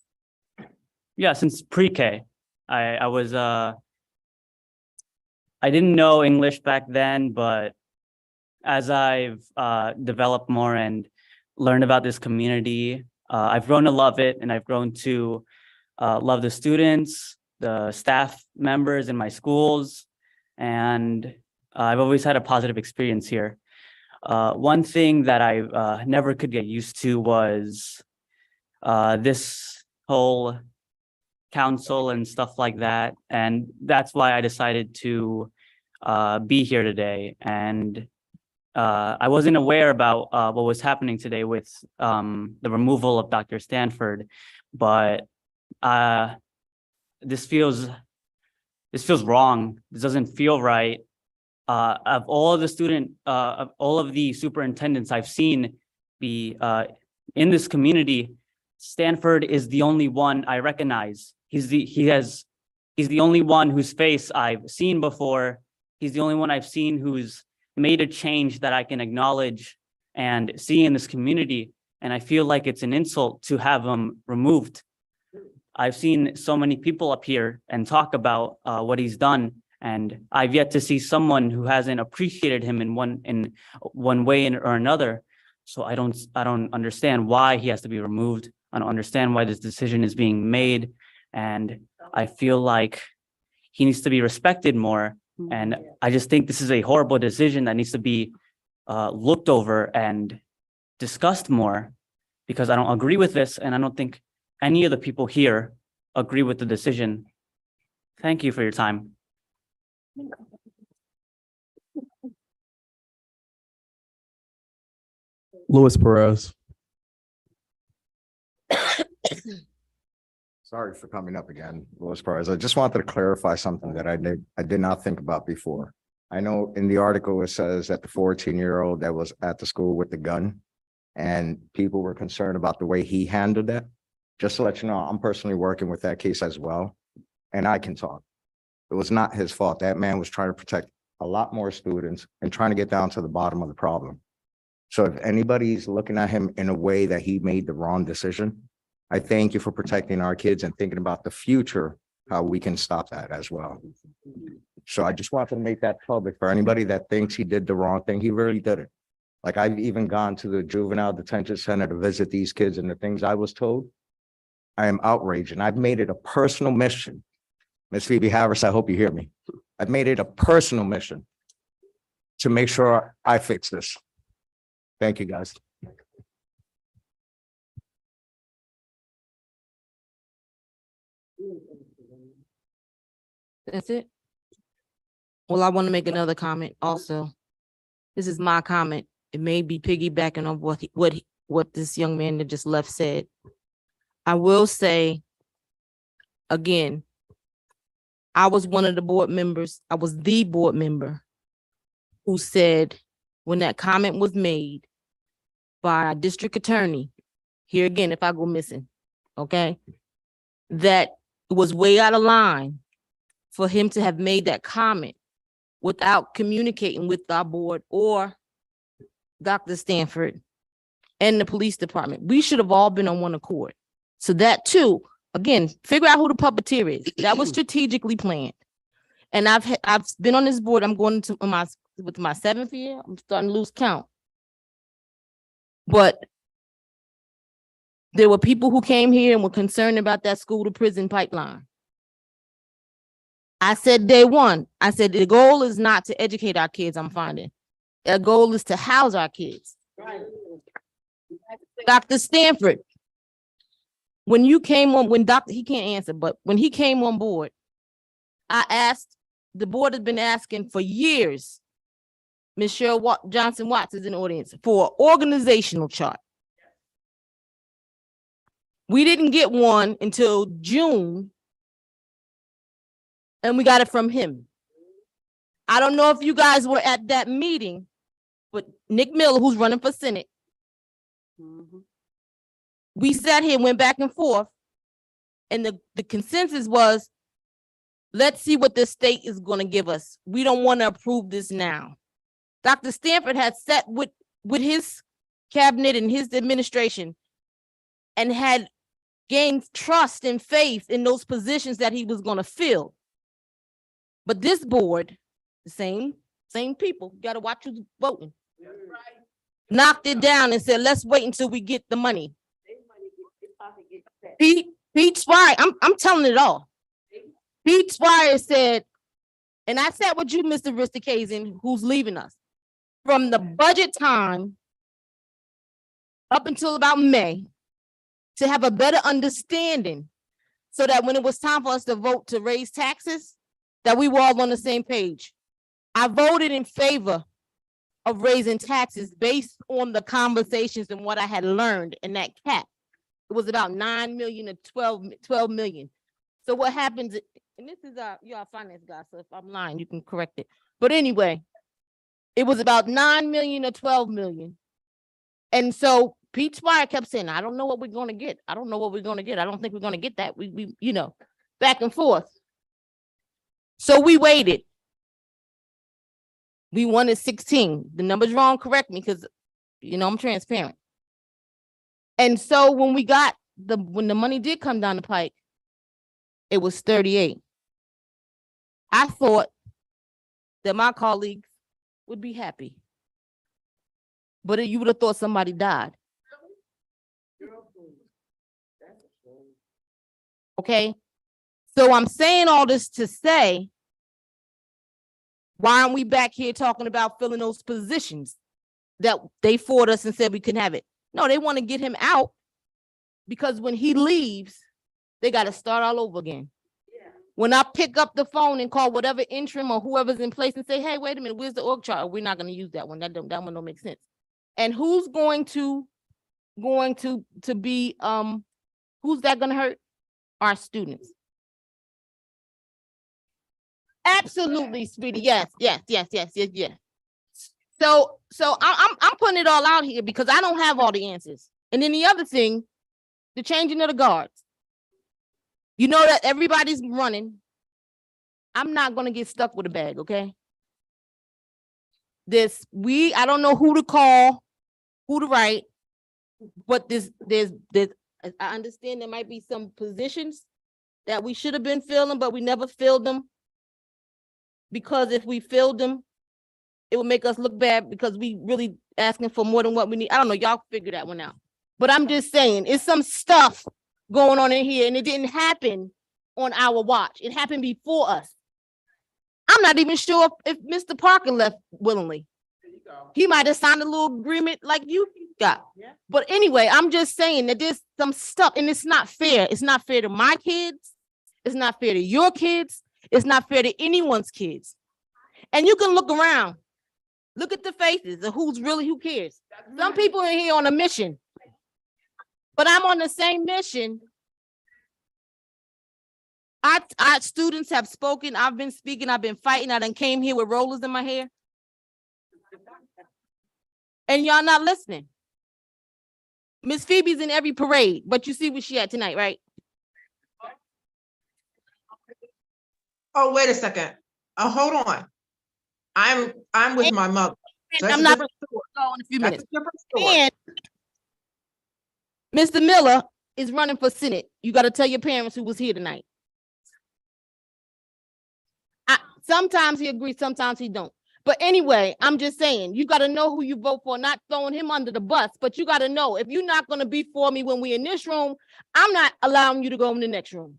S7: pre-K. I didn't know English back then, but as I've developed more and learned about this community, I've grown to love it, and I've grown to love the students, the staff members in my schools, and I've always had a positive experience here. One thing that I never could get used to was this whole council and stuff like that, and that's why I decided to be here today. And I wasn't aware about what was happening today with the removal of Dr. Stanford, but this feels wrong. This doesn't feel right. Of all of the superintendents I've seen be in this community, Stanford is the only one I recognize. He's the only one whose face I've seen before. He's the only one I've seen who's made a change that I can acknowledge and see in this community. And I feel like it's an insult to have him removed. I've seen so many people up here and talk about what he's done, and I've yet to see someone who hasn't appreciated him in one way or another. So I don't understand why he has to be removed. I don't understand why this decision is being made, and I feel like he needs to be respected more. And I just think this is a horrible decision that needs to be looked over and discussed more, because I don't agree with this, and I don't think any of the people here agree with the decision. Thank you for your time.
S4: Luis Perez.
S10: Sorry for coming up again, Louis Perez. I just wanted to clarify something that I did not think about before. I know in the article it says that the 14-year-old that was at the school with the gun, And people were concerned about the way he handled that. Just to let you know, I'm personally working with that case as well, and I can talk. It was not his fault. That man was trying to protect a lot more students and trying to get down to the bottom of the problem. So if anybody's looking at him in a way that he made the wrong decision, I thank you for protecting our kids and thinking about the future, how we can stop that as well. So I just wanted to make that public for anybody that thinks he did the wrong thing. He really didn't. Like, I've even gone to the juvenile detention center to visit these kids, and the things I was told, I am outraged, and I've made it a personal mission. Ms. Phoebe Harris, I hope you hear me. I've made it a personal mission to make sure I fix this. Thank you, guys.
S11: That's it? Well, I want to make another comment also. This is my comment. It may be piggybacking on what this young man that just left said. I will say, again, I was one of the board members. I was the board member who said when that comment was made by a district attorney, here again, if I go missing, okay, that it was way out of line for him to have made that comment without communicating with our board or Dr. Stanford and the police department. We should have all been on one accord. So that too, again, figure out who the puppeteer is. That was strategically planned. And I've been on this board. I'm going to my 7th year. I'm starting to lose count. But there were people who came here and were concerned about that school to prison pipeline. I said day one, I said the goal is not to educate our kids, I'm finding. The goal is to house our kids. Right. Dr. Stanford, when you came on, he can't answer, but when he came on board, I asked, the board has been asking for years, Michelle Johnson Watts is in the audience, for an organizational chart. We didn't get one until June, and we got it from him. I don't know if you guys were at that meeting, but Nick Miller, who's running for Senate, we sat here, went back and forth, and the consensus was, let's see what the state is going to give us. We don't want to approve this now. Dr. Stanford had sat with his cabinet and his administration and had gained trust and faith in those positions that he was going to fill. But this board, the same people, you got to watch who's voting, knocked it down and said, let's wait until we get the money. Pete Swire, I'm telling it all. Pete Swire said, and I sat with you, Mr. Ristikazin, who's leaving us. From the budget time up until about May, to have a better understanding so that when it was time for us to vote to raise taxes, that we were all on the same page. I voted in favor of raising taxes based on the conversations and what I had learned in that cap. It was about 9 million to 12 million. So what happens, and this is your finance guy, so if I'm lying, you can correct it. But anyway, it was about 9 million to 12 million. And so Pete Swire kept saying, I don't know what we're going to get. I don't know what we're going to get. I don't think we're going to get that. We back and forth. So we waited. We wanted 16. The number's wrong, correct me, because I'm transparent. And so when when the money did come down the pike, it was 38. I thought that my colleagues would be happy. But you would have thought somebody died. Okay? So I'm saying all this to say, why aren't we back here talking about filling those positions that they fought us and said we couldn't have it? No, they want to get him out because when he leaves, they got to start all over again. Yeah. When I pick up the phone and call whatever interim or whoever's in place and say, hey, wait a minute, where's the org chart? We're not going to use that one. That one don't make sense. And who's going to be, who's that going to hurt? Our students. Absolutely, sweetie. Yes. So I'm putting it all out here because I don't have all the answers. And then the other thing, the changing of the guards. You know that everybody's running. I'm not gonna get stuck with a bag, okay? I don't know who to call, who to write, but there's, I understand there might be some positions that we should have been filling, but we never filled them. Because if we filled them, it would make us look bad because we really asking for more than what we need. I don't know, y'all figure that one out. But I'm just saying, it's some stuff going on in here and it didn't happen on our watch. It happened before us. I'm not even sure if Mr. Parker left willingly. He might have signed a little agreement like you got. But anyway, I'm just saying that there's some stuff and it's not fair. It's not fair to my kids. It's not fair to your kids. It's not fair to anyone's kids. And you can look around. Look at the faces of who cares. Some people in here on a mission. But I'm on the same mission. Our students have spoken. I've been speaking. I've been fighting. I done came here with rollers in my hair. And y'all not listening. Miss Phoebe's in every parade, but you see what she had tonight, right?
S3: Oh, wait a second. Hold on. I'm with my mother. So
S11: I'm not in a few minutes. And Mr. Miller is running for Senate. You got to tell your parents who was here tonight. Sometimes he agrees, sometimes he don't. But anyway, I'm just saying, you got to know who you vote for, not throwing him under the bus. But you got to know, if you're not going to be for me when we're in this room, I'm not allowing you to go in the next room.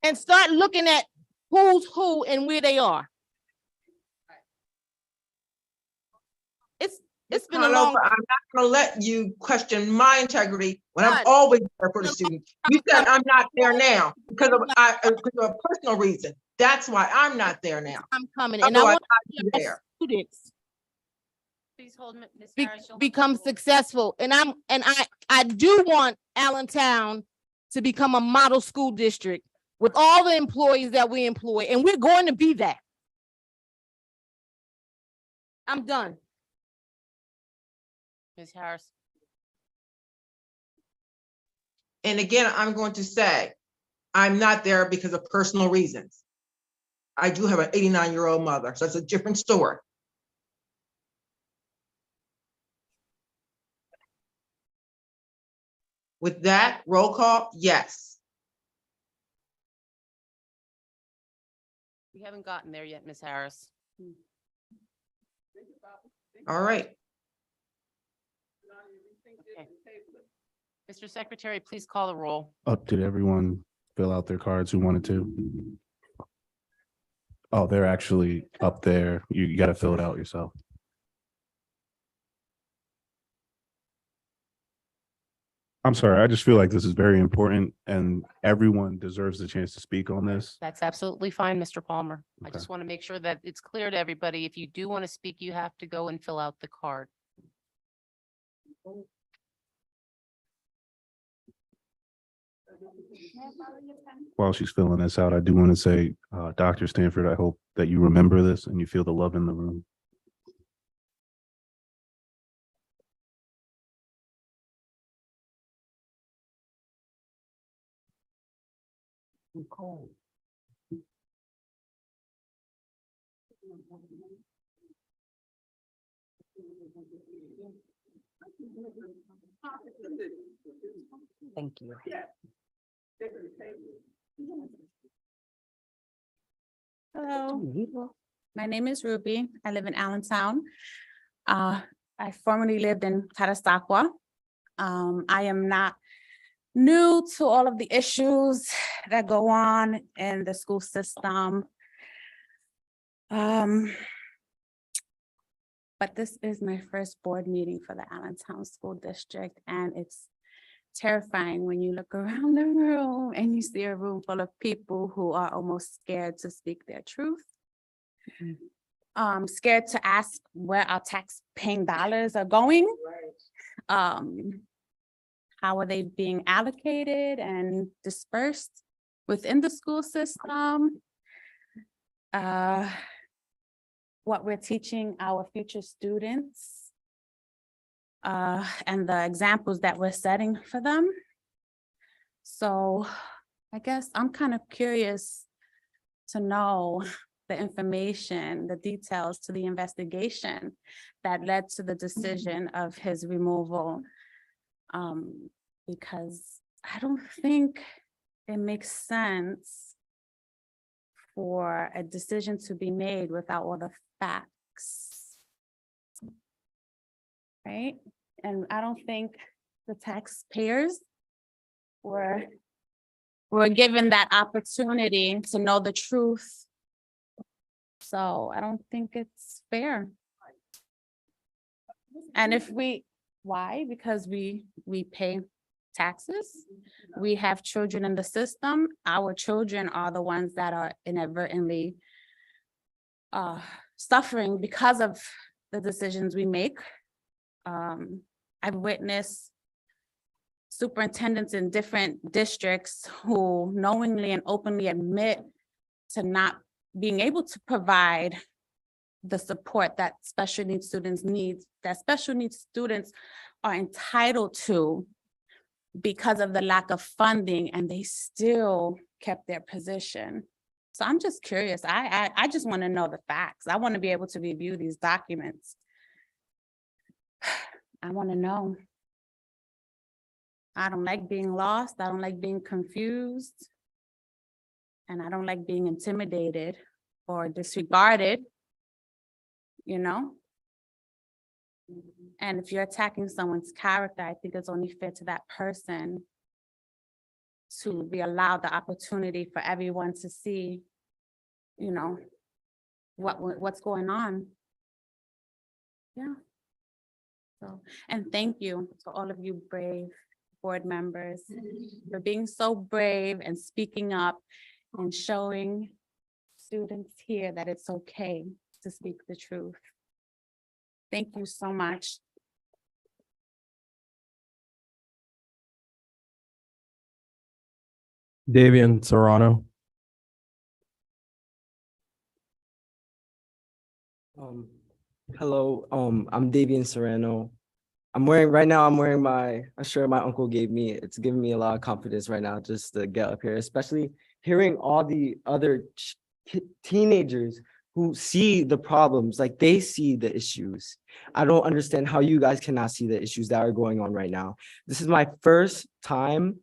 S11: And start looking at who's who and where they are. It's been a long.
S3: I'm not gonna let you question my integrity when I'm always there for the students. You said I'm not there now because of a personal reason. That's why I'm not there now.
S11: I'm coming, and I want students
S1: Please hold, Ms.
S11: become successful. And I do want Allentown to become a model school district with all the employees that we employ, and we're going to be that. I'm done.
S1: Ms. Harris.
S3: And again, I'm going to say, I'm not there because of personal reasons. I do have an 89-year-old mother, so it's a different story. With that, roll call, yes.
S1: We haven't gotten there yet, Ms. Harris.
S3: All right.
S1: Okay. Mr. Secretary, please call the roll.
S6: Did everyone fill out their cards who wanted to? Oh, they're actually up there. You got to fill it out yourself. I'm sorry. I just feel like this is very important and everyone deserves the chance to speak on this.
S1: That's absolutely fine, Mr. Palmer. I
S6: Okay.
S1: just want to make sure that it's clear to everybody. If you do want to speak, you have to go and fill out the card.
S6: While she's filling this out, I do want to say, Dr. Stanford, I hope that you remember this and you feel the love in the room.
S12: Thank you.
S5: Hello, my name is Ruby. I live in Allentown. I formerly lived in Catasauqua. I am not new to all of the issues that go on in the school system. But this is my first board meeting for the Allentown School District, and it's terrifying when you look around the room and you see a room full of people who are almost scared to speak their truth. Scared to ask where our tax-paying dollars are going. How are they being allocated and dispersed within the school system? what we're teaching our future students, and the examples that we're setting for them. So I guess I'm kind of curious to know the information, the details to the investigation that led to the decision of his removal. Because I don't think it makes sense for a decision to be made without all the facts. Right? And I don't think the taxpayers were given that opportunity to know the truth. So I don't think it's fair. And why? Because we pay taxes. We have children in the system. Our children are the ones that are inadvertently suffering because of the decisions we make. I've witnessed superintendents in different districts who knowingly and openly admit to not being able to provide the support that special needs students need, that special needs students are entitled to because of the lack of funding, and they still kept their position. So I'm just curious. I just want to know the facts. I want to be able to review these documents. I want to know. I don't like being lost. I don't like being confused. And I don't like being intimidated or disregarded, you know? And if you're attacking someone's character, I think it's only fair to that person to be allowed the opportunity for everyone to see, you know, what's going on. Yeah. So, and thank you to all of you brave board members for being so brave and speaking up and showing students here that it's okay to speak the truth. Thank you so much.
S8: Davian Serrano.
S19: Hello, I'm Davian Serrano. I'm wearing a shirt my uncle gave me. It's giving me a lot of confidence right now just to get up here, especially hearing all the other teenagers who see the problems, like they see the issues. I don't understand how you guys cannot see the issues that are going on right now. This is my first time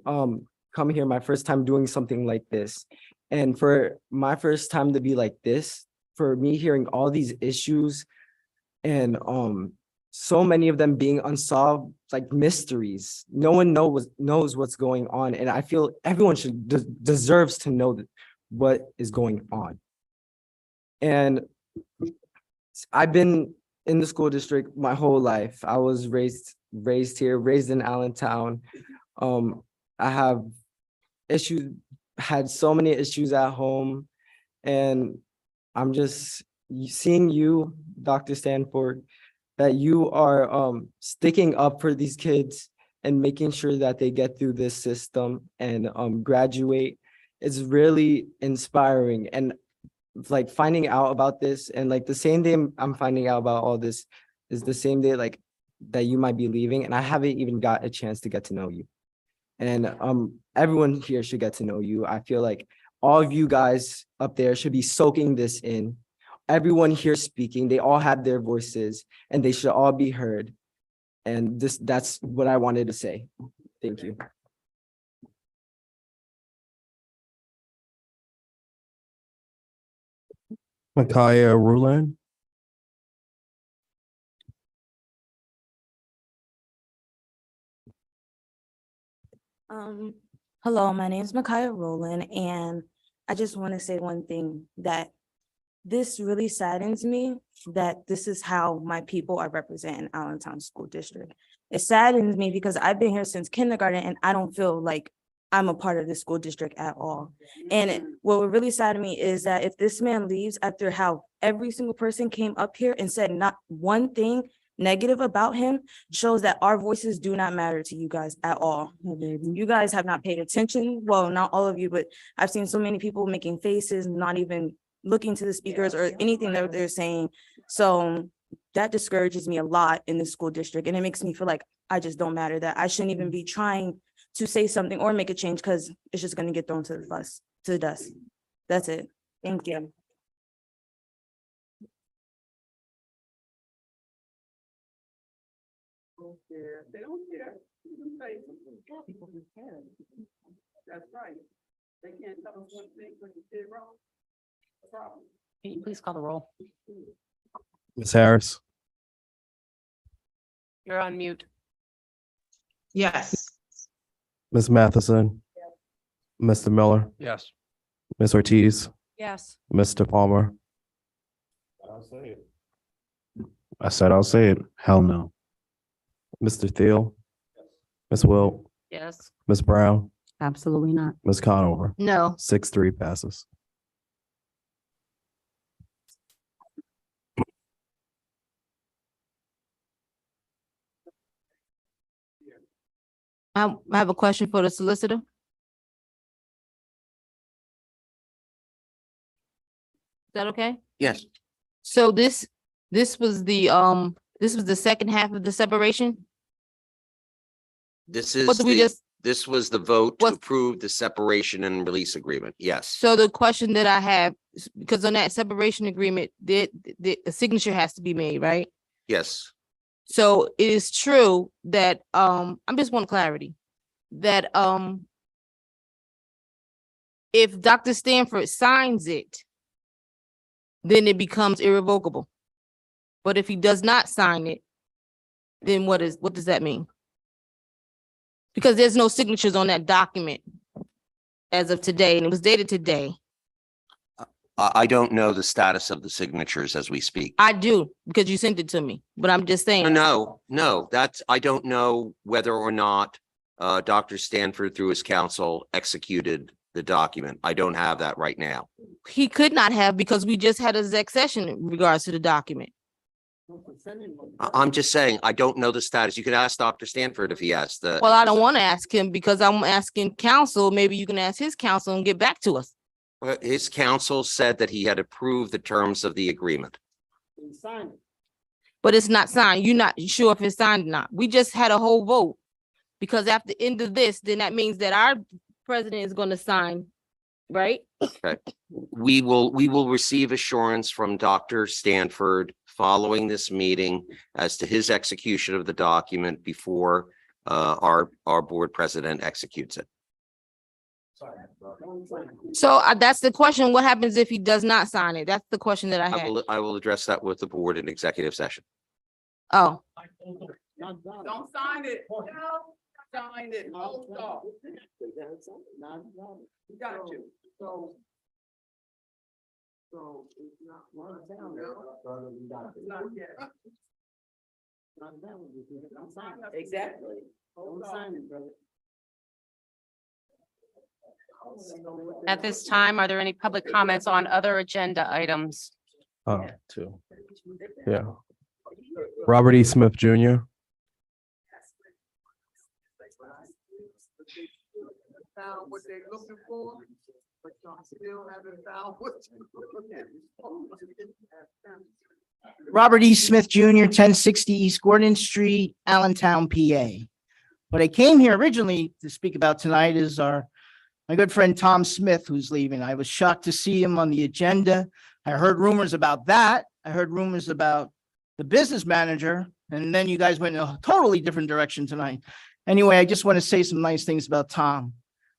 S19: coming here, my first time doing something like this. And for my first time to be like this, for me hearing all these issues and so many of them being unsolved, like mysteries. No one knows what's going on. And I feel everyone deserves to know what is going on. And I've been in the school district my whole life. I was raised here, raised in Allentown. I have had so many issues at home. And I'm just seeing you, Dr. Stanford, that you are sticking up for these kids and making sure that they get through this system and graduate. It's really inspiring. And like finding out about this, and like the same day I'm finding out about all this is the same day like that you might be leaving, and I haven't even got a chance to get to know you. And everyone here should get to know you. I feel like all of you guys up there should be soaking this in. Everyone here speaking, they all have their voices and they should all be heard. And that's what I wanted to say. Thank you.
S8: Micaiah Ruland.
S13: Hello, my name is Micaiah Rowland, and I just want to say one thing, that this really saddens me that this is how my people are represented in Allentown School District. It saddens me because I've been here since kindergarten and I don't feel like I'm a part of the school district at all. And what would really sadden me is that if this man leaves after how every single person came up here and said not one thing negative about him, shows that our voices do not matter to you guys at all. You guys have not paid attention. Well, not all of you, but I've seen so many people making faces, not even looking to the speakers or anything that they're saying. So that discourages me a lot in the school district, and it makes me feel like I just don't matter, that I shouldn't even be trying to say something or make a change because it's just gonna get thrown to the dust. That's it. Thank you.
S9: They don't care. People who care. That's right. They can't tell us one thing when you did wrong. Problem.
S1: Can you please call the roll?
S8: Ms. Harris,
S1: You're on mute.
S3: Yes.
S8: Ms. Matheson, Mr. Miller,
S2: Yes.
S8: Ms. Ortiz,
S12: Yes.
S8: Mr. Palmer,
S2: I'll say it.
S6: I said I'll say it. Hell no.
S8: Mr. Thiel, Ms. Wilt,
S1: Yes.
S8: Ms. Brown,
S12: Absolutely not.
S8: Ms. Conover.
S11: No.
S8: 6-3 passes.
S11: I have a question for the solicitor. Is that okay?
S15: Yes,
S11: So this was the second half of the separation?
S15: this
S11: What
S15: is
S11: did we
S15: the,
S11: just,
S15: this was the vote to
S11: What-
S15: approve the separation and release agreement. Yes.
S11: so the question that I have, because on that separation agreement, the signature has to be made, right?
S15: Yes.
S11: So it is true that, I just want clarity, that, if Dr. Stanford signs it, then it becomes irrevocable. But if he does not sign it, then what does that mean? Because there's no signatures on that document as of today, and it was dated today.
S15: I don't know the status of the signatures as we speak.
S11: I do, because you sent it to me, but I'm just saying.
S15: No, that's, I don't know whether or not Dr. Stanford through his counsel executed the document. I don't have that right now.
S11: He could not have, because we just had a exec session in regards to the document.
S15: I'm just saying, I don't know the status. You can ask Dr. Stanford if he has the.
S11: Well, I don't want to ask him because I'm asking counsel. Maybe you can ask his counsel and get back to us.
S15: His counsel said that he had approved the terms of the agreement.
S11: But it's not signed. You're not sure if it's signed or not. We just had a whole vote. Because after the end of this, then that means that our president is going to sign, right?
S15: Okay. We will receive assurance from Dr. Stanford following this meeting as to his execution of the document before our board president executes it.
S11: So that's the question. What happens if he does not sign it? That's the question that I had.
S15: I will address that with the board in executive session.
S11: Oh,
S9: Don't sign it. Sign it. Hold off. Got you. So it's not one down now. Exactly. Don't sign it, brother.
S1: At this time, are there any public comments on other agenda items?
S8: Two. Yeah. Robert E. Smith Jr.
S9: Found what they're looking for, but y'all still haven't found what you're looking for.
S16: Robert E. Smith Jr., 1060 East Gordon Street, Allentown, PA. What I came here originally to speak about tonight is my good friend Tom Smith, who's leaving. I was shocked to see him on the agenda. I heard rumors about that. I heard rumors about the business manager, and then you guys went in a totally different direction tonight. Anyway, I just want to say some nice things about Tom.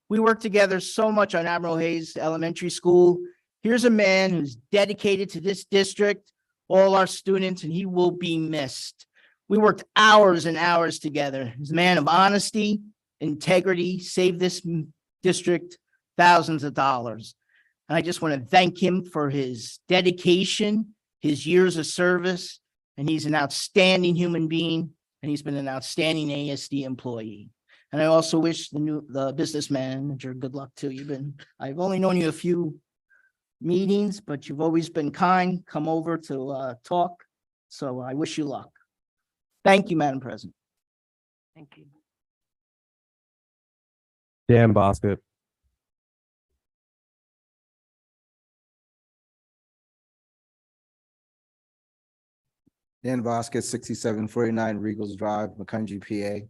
S16: We worked together so much on Admiral Hayes Elementary School. Here's a man who's dedicated to this district, all our students, and he will be missed. We worked hours and hours together. He's a man of honesty, integrity, saved this district thousands of dollars. And I just want to thank him for his dedication, his years of service, and he's an outstanding human being, and he's been an outstanding ASD employee. And I also wish the business manager good luck too. I've only known you a few meetings, but you've always been kind, come over to talk. So I wish you luck. Thank you, Madam President.
S1: Thank you.
S8: Dan Boscott.
S17: Dan Vasquez, 6749 Regals Drive, Macungie, PA.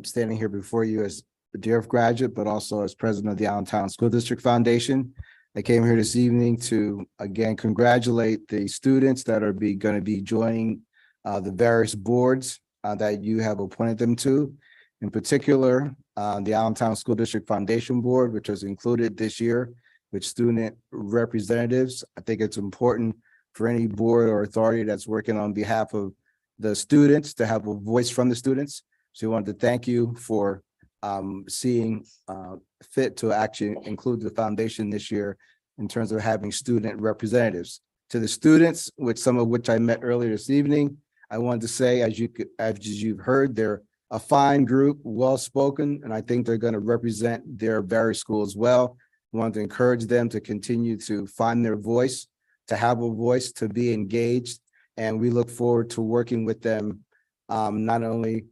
S17: Standing here before you as a DRF graduate, but also as president of the Allentown School District Foundation. I came here this evening to again congratulate the students that are going to be joining the various boards that you have appointed them to. In particular, the Allentown School District Foundation Board, which was included this year with student representatives. I think it's important for any board or authority that's working on behalf of the students to have a voice from the students. So we wanted to thank you for seeing fit to actually include the foundation this year in terms of having student representatives. To the students, with some of which I met earlier this evening, I wanted to say, as you've heard, they're a fine group, well-spoken, and I think they're going to represent their various schools well. I want to encourage them to continue to find their voice, to have a voice, to be engaged, and we look forward to working with them, not only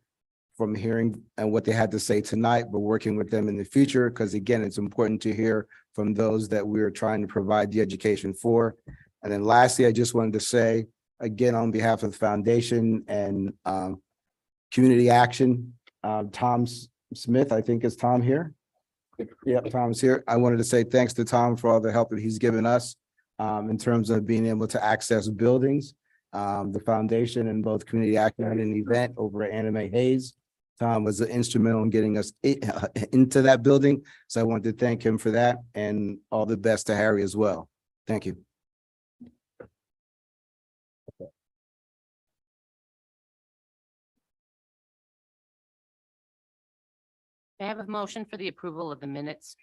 S17: from hearing and what they had to say tonight, but working with them in the future, because again, it's important to hear from those that we are trying to provide the education for. And then lastly, I just wanted to say, again, on behalf of the foundation and community action, Tom Smith, I think is Tom here? Yeah, Tom's here. I wanted to say thanks to Tom for all the help that he's given us in terms of being able to access buildings, the foundation and both community action and an event over at Anime Hayes. Tom was instrumental in getting us into that building. So I wanted to thank him for that, and all the best to Harry as well. Thank you.
S1: May I have a motion for the approval of the minutes?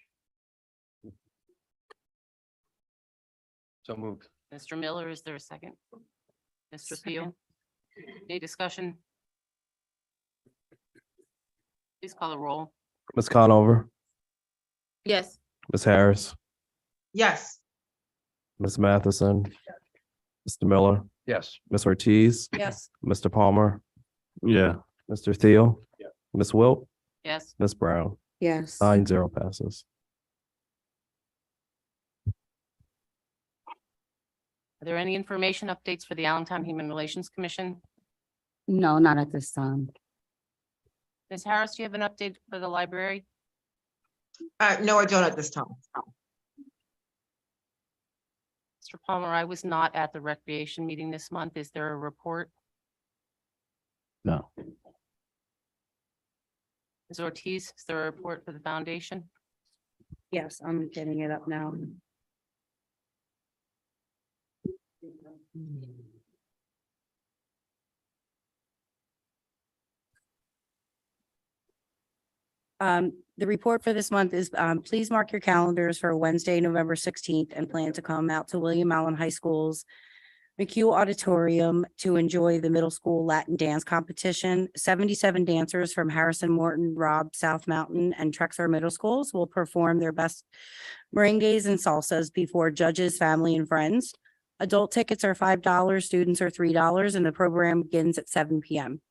S8: So moved.
S1: Mr. Miller, is there a second? Mr. Thiel? Any discussion? Please call the roll.
S8: Ms. Conover,
S1: Yes.
S8: Ms. Harris,
S3: Yes.
S8: Ms. Matheson, Mr. Miller,
S10: Yes.
S8: Ms. Ortiz,
S1: Yes.
S8: Mr. Palmer,
S6: Yeah.
S8: Mr. Thiel, Ms. Wilt,
S1: Yes.
S8: Ms. Brown.
S12: Yes.
S8: 9-0 passes.
S1: Are there any information updates for the Allentown Human Relations Commission?
S12: No, not at this time.
S1: Ms. Harris, do you have an update for the library?
S3: No, I don't at this time.
S1: Mr. Palmer, I was not at the recreation meeting this month. Is there a report?
S6: No.
S1: Ms. Ortiz, is there a report for the foundation?
S12: Yes, I'm getting it up now. The report for this month is, please mark your calendars for Wednesday, November 16th, and plan to come out to William Allen High School's McHugh Auditorium to enjoy the middle school Latin dance competition. 77 dancers from Harrison, Morton, Robb, South Mountain, and Trexler Middle Schools will perform their best merengues and salsas before judges, family, and friends. Adult tickets are $5, students are $3, and the program begins at 7 p.m.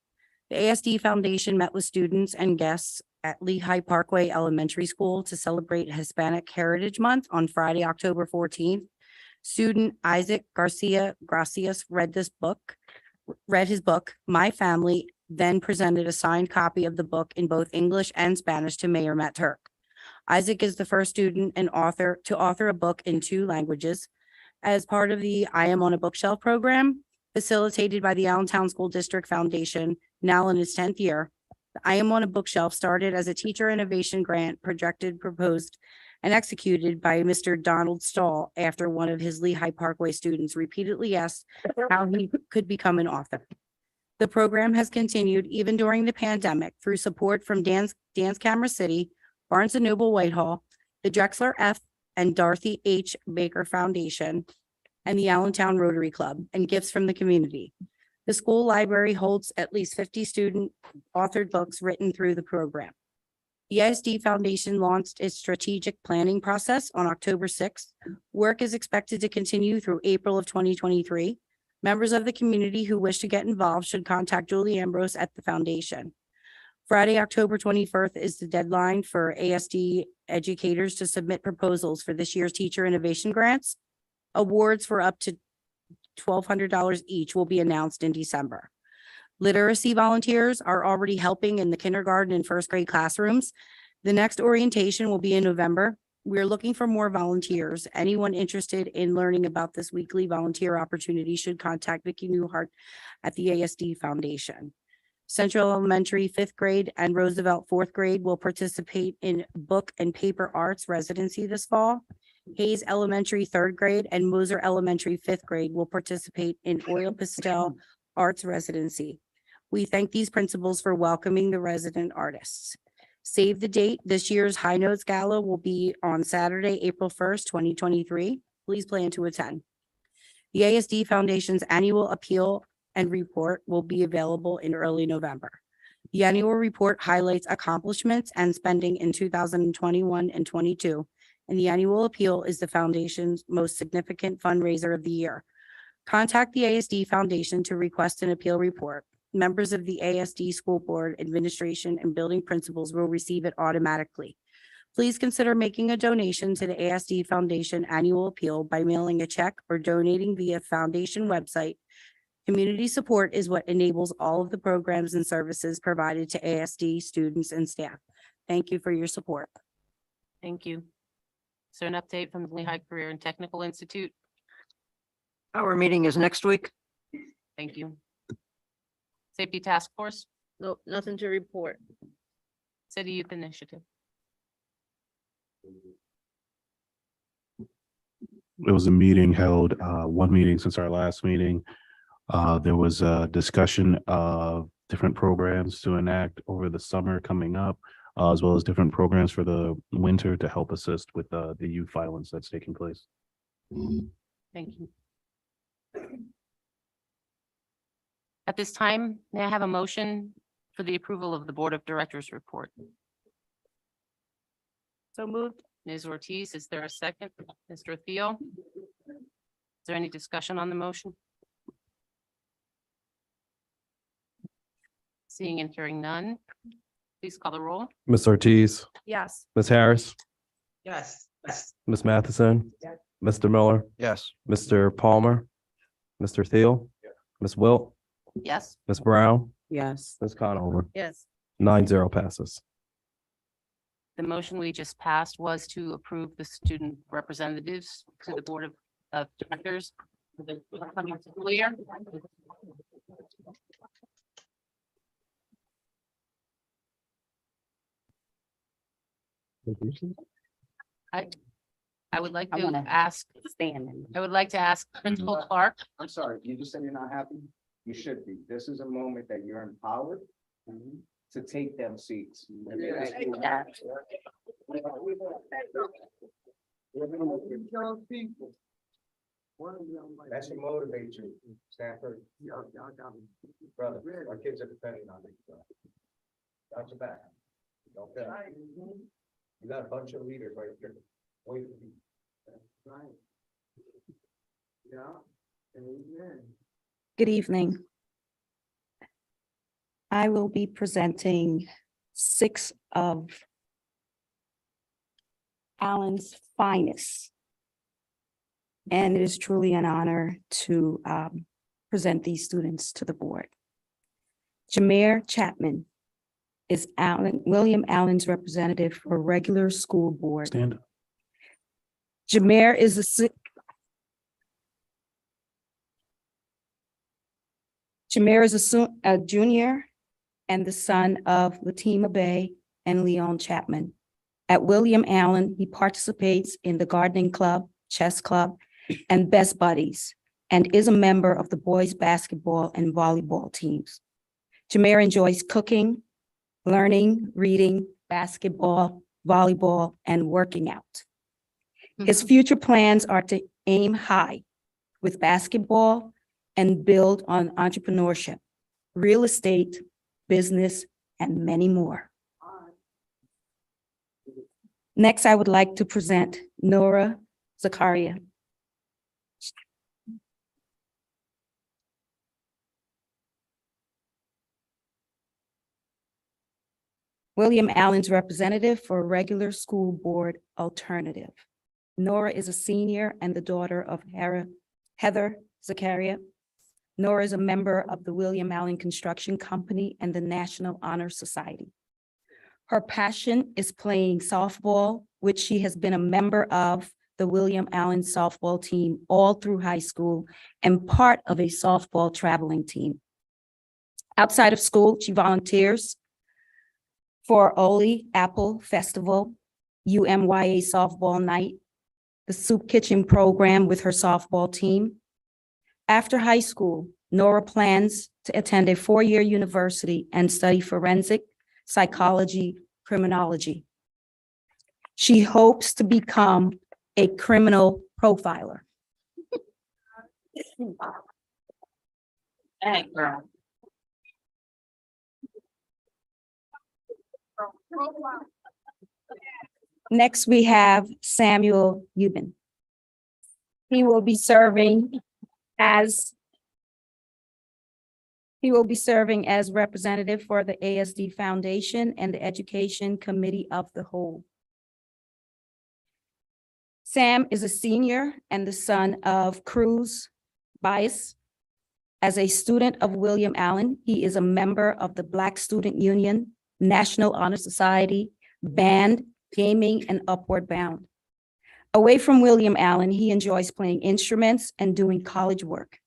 S12: The ASD Foundation met with students and guests at Lehigh Parkway Elementary School to celebrate Hispanic Heritage Month on Friday, October 14th. Student Isaac Gracias read his book, My Family, then presented a signed copy of the book in both English and Spanish to Mayor Matt Turk. Isaac is the first student and author to author a book in 2 languages. As part of the I Am on a Bookshelf program, facilitated by the Allentown School District Foundation, now in its 10th year, the I Am on a Bookshelf started as a teacher innovation grant proposed, and executed by Mr. Donald Stahl after one of his Lehigh Parkway students repeatedly asked how he could become an author. The program has continued even during the pandemic through support from Dance Camera City, Barnes and Noble Whitehall, the Drexler F. and Dorothy H. Baker Foundation, and the Allentown Rotary Club, and gifts from the community. The school library holds at least 50 student-authored books written through the program. The ASD Foundation launched its strategic planning process on October 6th. Work is expected to continue through April of 2023. Members of the community who wish to get involved should contact Julie Ambrose at the foundation. Friday, October 21st is the deadline for ASD educators to submit proposals for this year's teacher innovation grants. Awards for up to
S14: $1,200 each will be announced in December. Literacy volunteers are already helping in the kindergarten and first grade classrooms. The next orientation will be in November. We're looking for more volunteers. Anyone interested in learning about this weekly volunteer opportunity should contact Vicki Newhart at the ASD Foundation. Central Elementary fifth grade and Roosevelt fourth grade will participate in book and paper arts residency this fall. Hayes Elementary third grade and Moser Elementary fifth grade will participate in oil pastel arts residency. We thank these principals for welcoming the resident artists. Save the date. This year's High Notes Gala will be on Saturday, April 1st, 2023. Please plan to attend. The ASD Foundation's annual appeal and report will be available in early November. The annual report highlights accomplishments and spending in 2021 and 22, and the annual appeal is the foundation's most significant fundraiser of the year. Contact the ASD Foundation to request an appeal report. Members of the ASD School Board, Administration, and building principals will receive it automatically. Please consider making a donation to the ASD Foundation Annual Appeal by mailing a check or donating via Foundation website. Community support is what enables all of the programs and services provided to ASD students and staff. Thank you for your support.
S1: Thank you. Is there an update from the Lehigh Career and Technical Institute?
S18: Our meeting is next week.
S1: Thank you. Safety Task Force,
S11: No, nothing to report.
S1: City Youth Initiative.
S6: It was a meeting held, one meeting since our last meeting. There was a discussion of different programs to enact over the summer coming up, as well as different programs for the winter to help assist with the youth violence that's taking place.
S1: Thank you. At this time, may I have a motion for the approval of the Board of Directors report? So moved. Ms. Ortiz, is there a second? Mr. Thiel? Is there any discussion on the motion? Seeing and hearing none, please call the roll.
S8: Ms. Ortiz,
S14: Yes.
S8: Ms. Harris,
S3: Yes.
S8: Ms. Matheson, Mr. Miller,
S10: Yes.
S8: Mr. Palmer, Mr. Thiel, Ms. Wilt,
S1: Yes.
S8: Ms. Brown,
S12: Yes.
S8: Ms. Conover.
S1: Yes.
S8: 9-0 passes.
S1: The motion we just passed was to approve the student representatives to the Board of Directors for the upcoming school year. I would like
S12: I
S1: to
S12: wanna
S1: ask,
S12: stand.
S1: I would like to ask Principal Clark.
S23: I'm sorry, you just said you're not happy? You should be. This is a moment that you're empowered to take them seats. That should motivate you, Stanford. Brother, our kids are depending on you. Got your back. Okay. You got a bunch of leaders right here. Wait. Yeah. Amen.
S24: Good evening. I will be presenting 6 of Allen's finest. And it is truly an honor to present these students to the board. Jameer Chapman is William Allen's representative for regular school board.
S6: Stand up.
S24: Jameer is a junior and the son of Latima Bay and Leon Chapman. At William Allen, he participates in the gardening club, chess club, and Best Buddies, and is a member of the boys' basketball and volleyball teams. Jameer enjoys cooking, learning, reading, basketball, volleyball, and working out. His future plans are to aim high with basketball and build on entrepreneurship, real estate, business, and many more. Next, I would like to present Nora Zakaria. William Allen's representative for regular school board alternative. Nora is a senior and the daughter of Heather Zakaria. Nora is a member of the William Allen Construction Company and the National Honor Society. Her passion is playing softball, which she has been a member of the William Allen softball team all through high school and part of a softball traveling team. Outside of school, she volunteers for Oli Apple Festival, UMYA Softball Night, the Soup Kitchen program with her softball team. After high school, Nora plans to attend a four-year university and study forensic psychology, criminology. She hopes to become a criminal profiler. Hey, girl. Next, we have Samuel Euban. He will be serving as representative for the ASD Foundation and the Education Committee of the Whole. Sam is a senior and the son of Cruz Bias. As a student of William Allen, he is a member of the Black Student Union, National Honor Society, band, gaming, and Upward Bound. Away from William Allen, he enjoys playing instruments and doing college work.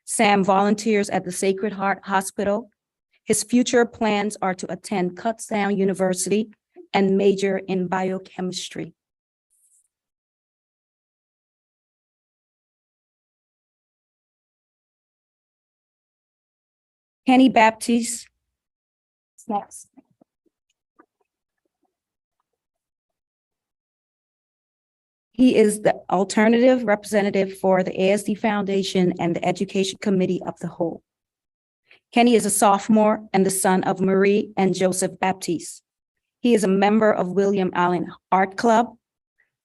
S24: Sam volunteers at the Sacred Heart Hospital. His future plans are to attend Kutztown University and major in biochemistry. Kenny Baptiste. Next. He is the alternative representative for the ASD Foundation and the Education Committee of the Whole. Kenny is a sophomore and the son of Marie and Joseph Baptiste. He is a member of William Allen Art Club,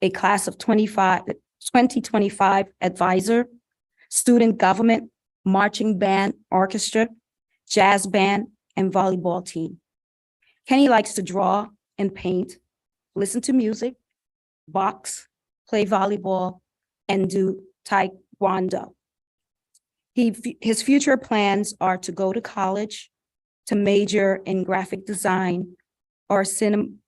S24: a class of 2025 advisor, student government, marching band, orchestra, jazz band, and volleyball team. Kenny likes to draw and paint, listen to music, box, play volleyball, and do taekwondo. His future plans are to go to college, to major in graphic design or cinematology.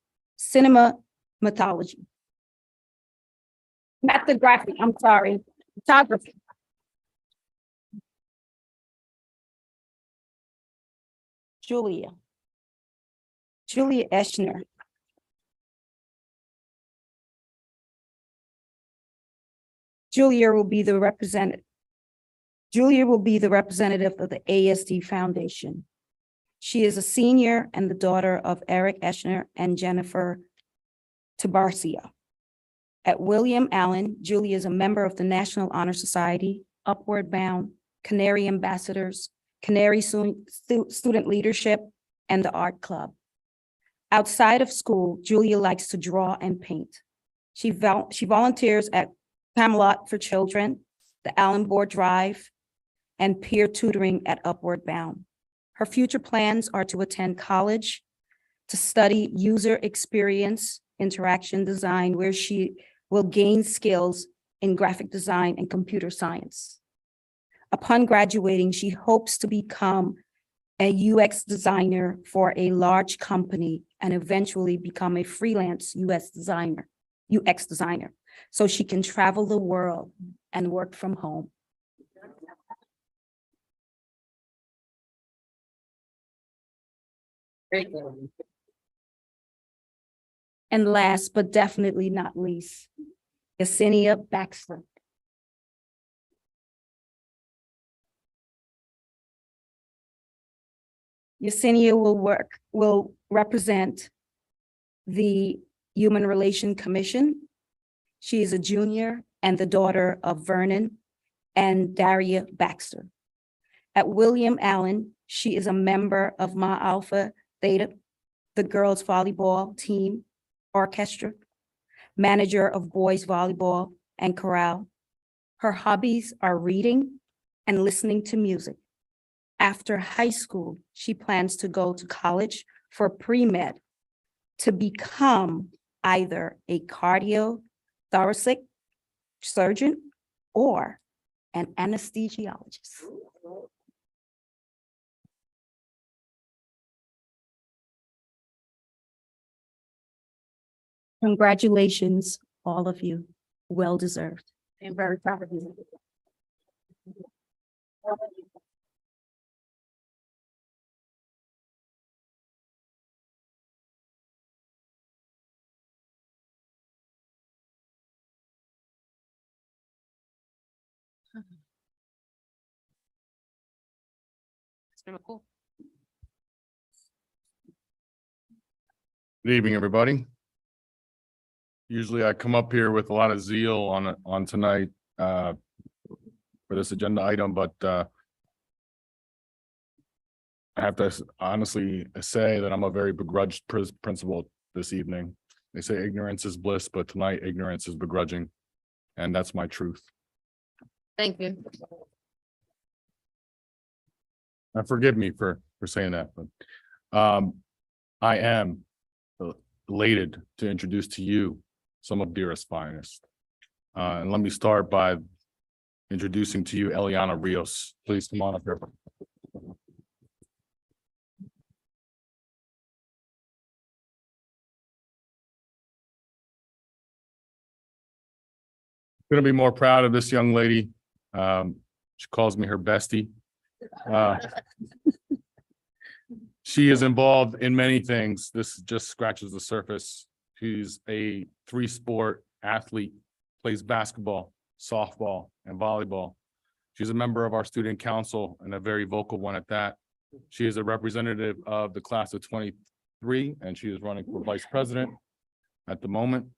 S24: Not the graphic, I'm sorry, photography. Julia Eschner. Julia will be the representative of the ASD Foundation. She is a senior and the daughter of Eric Eschner and Jennifer Tabarcia. At William Allen, Julia is a member of the National Honor Society, Upward Bound, Canary Ambassadors, Canary Student Leadership, and the Art Club. Outside of school, Julia likes to draw and paint. She volunteers at Camelot for Children, the Allen Board Drive, and peer tutoring at Upward Bound. Her future plans are to attend college, to study user experience, interaction design, where she will gain skills in graphic design and computer science. Upon graduating, she hopes to become a UX designer for a large company and eventually become a freelance UX designer, so she can travel the world and work from home. And last but definitely not least, Yesenia Baxter. Yesenia will represent the Human Relation Commission. She is a junior and the daughter of Vernon and Daria Baxter. At William Allen, she is a member of Ma Alpha Theta, the girls volleyball team, orchestra, manager of boys volleyball and chorale. Her hobbies are reading and listening to music. After high school, she plans to go to college for pre-med to become either a cardiothoracic surgeon or and anesthesiologist. Congratulations, all of you. Well deserved. I'm very proud of you.
S1: Mr. McCool.
S7: Good evening, everybody. Usually I come up here with a lot of zeal on tonight for this agenda item, but I have to honestly say that I'm a very begrudged principal this evening. They say ignorance is bliss, but tonight ignorance is begrudging, and that's my truth.
S1: Thank you.
S7: Now, forgive me for saying that, but I am elated to introduce to you some of Dearest finest. And let me start by introducing to you Eliana Rios. Please come on up here. Couldn't be more proud of this young lady. She calls me her bestie. She is involved in many things. This just scratches the surface. She's a 3-sport athlete, plays basketball, softball, and volleyball. She's a member of our student council and a very vocal one at that. She is a representative of the class of 23, and she is running for vice president at the moment.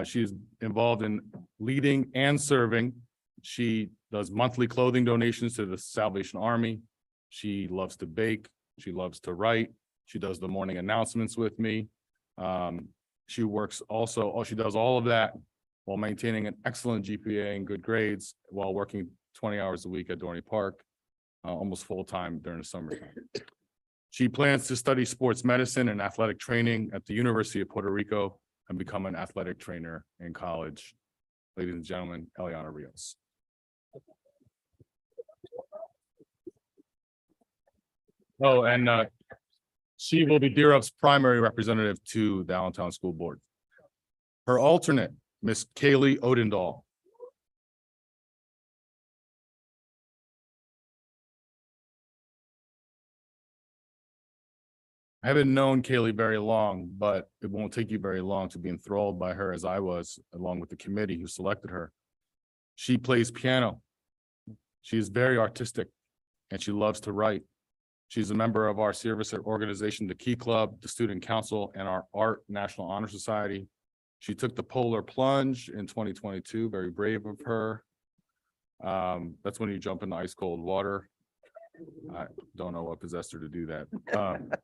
S7: She is involved in leading and serving. She does monthly clothing donations to the Salvation Army. She loves to bake. She loves to write. She does the morning announcements with me. She works also, she does all of that while maintaining an excellent GPA and good grades while working 20 hours a week at Dorney Park, almost full-time during the summer. She plans to study sports medicine and athletic training at the University of Puerto Rico and become an athletic trainer in college. Ladies and gentlemen, Eliana Rios. Oh, and she will be DRF's primary representative to the Allentown School Board. Her alternate, Miss Kaylee Odendahl. I haven't known Kaylee very long, but it won't take you very long to be enthralled by her as I was, along with the committee who selected her. She plays piano. She is very artistic and she loves to write. She's a member of our service organization, the Key Club, the Student Council, and our Art National Honor Society. She took the polar plunge in 2022, very brave of her. That's when you jump in the ice cold water. I don't know what possessed her to do that.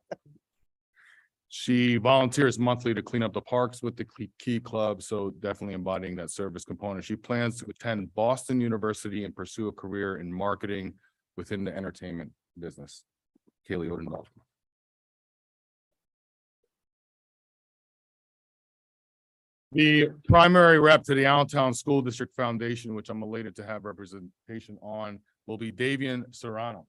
S7: She volunteers monthly to clean up the parks with the Key Club, so definitely embodying that service component. She plans to attend Boston University and pursue a career in marketing within the entertainment business. Kaylee Odendahl. The primary rep to the Allentown School District Foundation, which I'm elated to have representation on, will be Davian Serrano.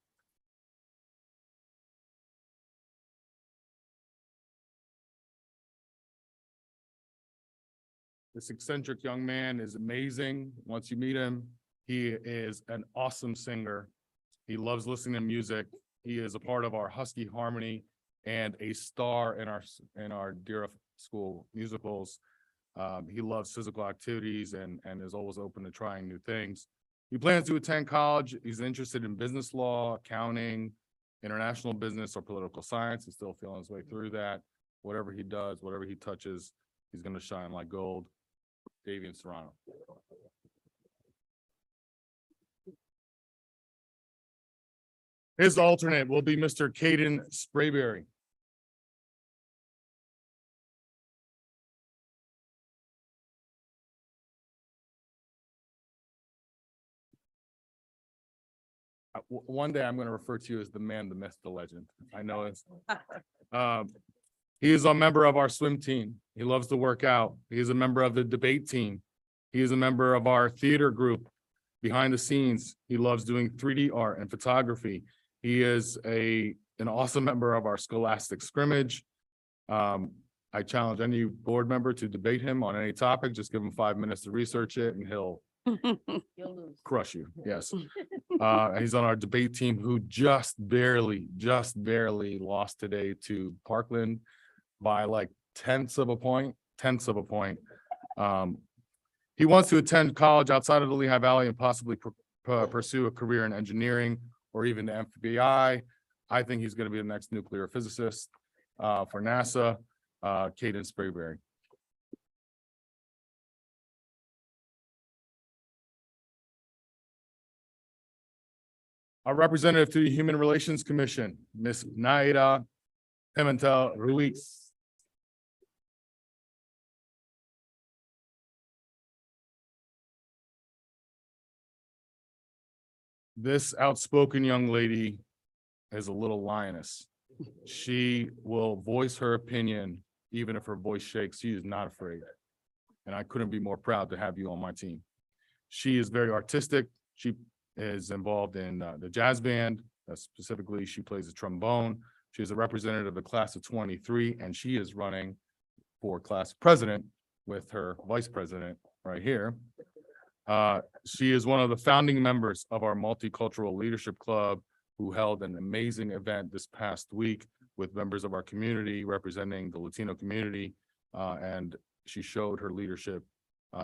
S7: This eccentric young man is amazing. Once you meet him, he is an awesome singer. He loves listening to music. He is a part of our Husky Harmony and a star in our DRF school musicals. He loves physical activities and is always open to trying new things. He plans to attend college. He's interested in business law, accounting, international business, or political science. He's still feeling his way through that. Whatever he does, whatever he touches, he's going to shine like gold. Davian Serrano. His alternate will be Mr. Caden Sprayberry. One day I'm going to refer to you as the man, the myth, the legend. I know it's. He is a member of our swim team. He loves to work out. He is a member of the debate team. He is a member of our theater group. Behind the scenes, he loves doing 3D art and photography. He is an awesome member of our Scholastic Scrimmage. I challenge any board member to debate him on any topic. Just give him 5 minutes to research it and he'll crush you. Yes. And he's on our debate team who just barely lost today to Parkland by like tenths of a point. He wants to attend college outside of the Lehigh Valley and possibly pursue a career in engineering or even the FBI. I think he's going to be the next nuclear physicist for NASA, Caden Sprayberry. Our representative to the Human Relations Commission, Ms. Naida Pimentel Ruiz. This outspoken young lady is a little lioness. She will voice her opinion, even if her voice shakes. She is not afraid. And I couldn't be more proud to have you on my team. She is very artistic. She is involved in the jazz band. Specifically, she plays the trombone. She is a representative of the class of 23, and she is running for class president with her vice president right here. She is one of the founding members of our Multicultural Leadership Club, who held an amazing event this past week with members of our community representing the Latino community. And she showed her leadership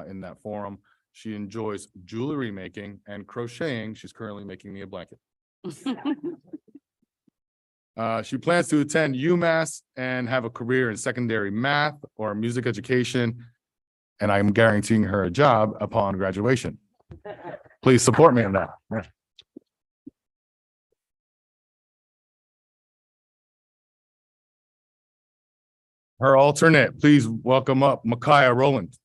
S7: in that forum. She enjoys jewelry making and crocheting. She's currently making me a blanket. She plans to attend UMass and have a career in secondary math or music education. And I'm guaranteeing her a job upon graduation. Please support me in that. Her alternate, please welcome up Micaiah Rowland.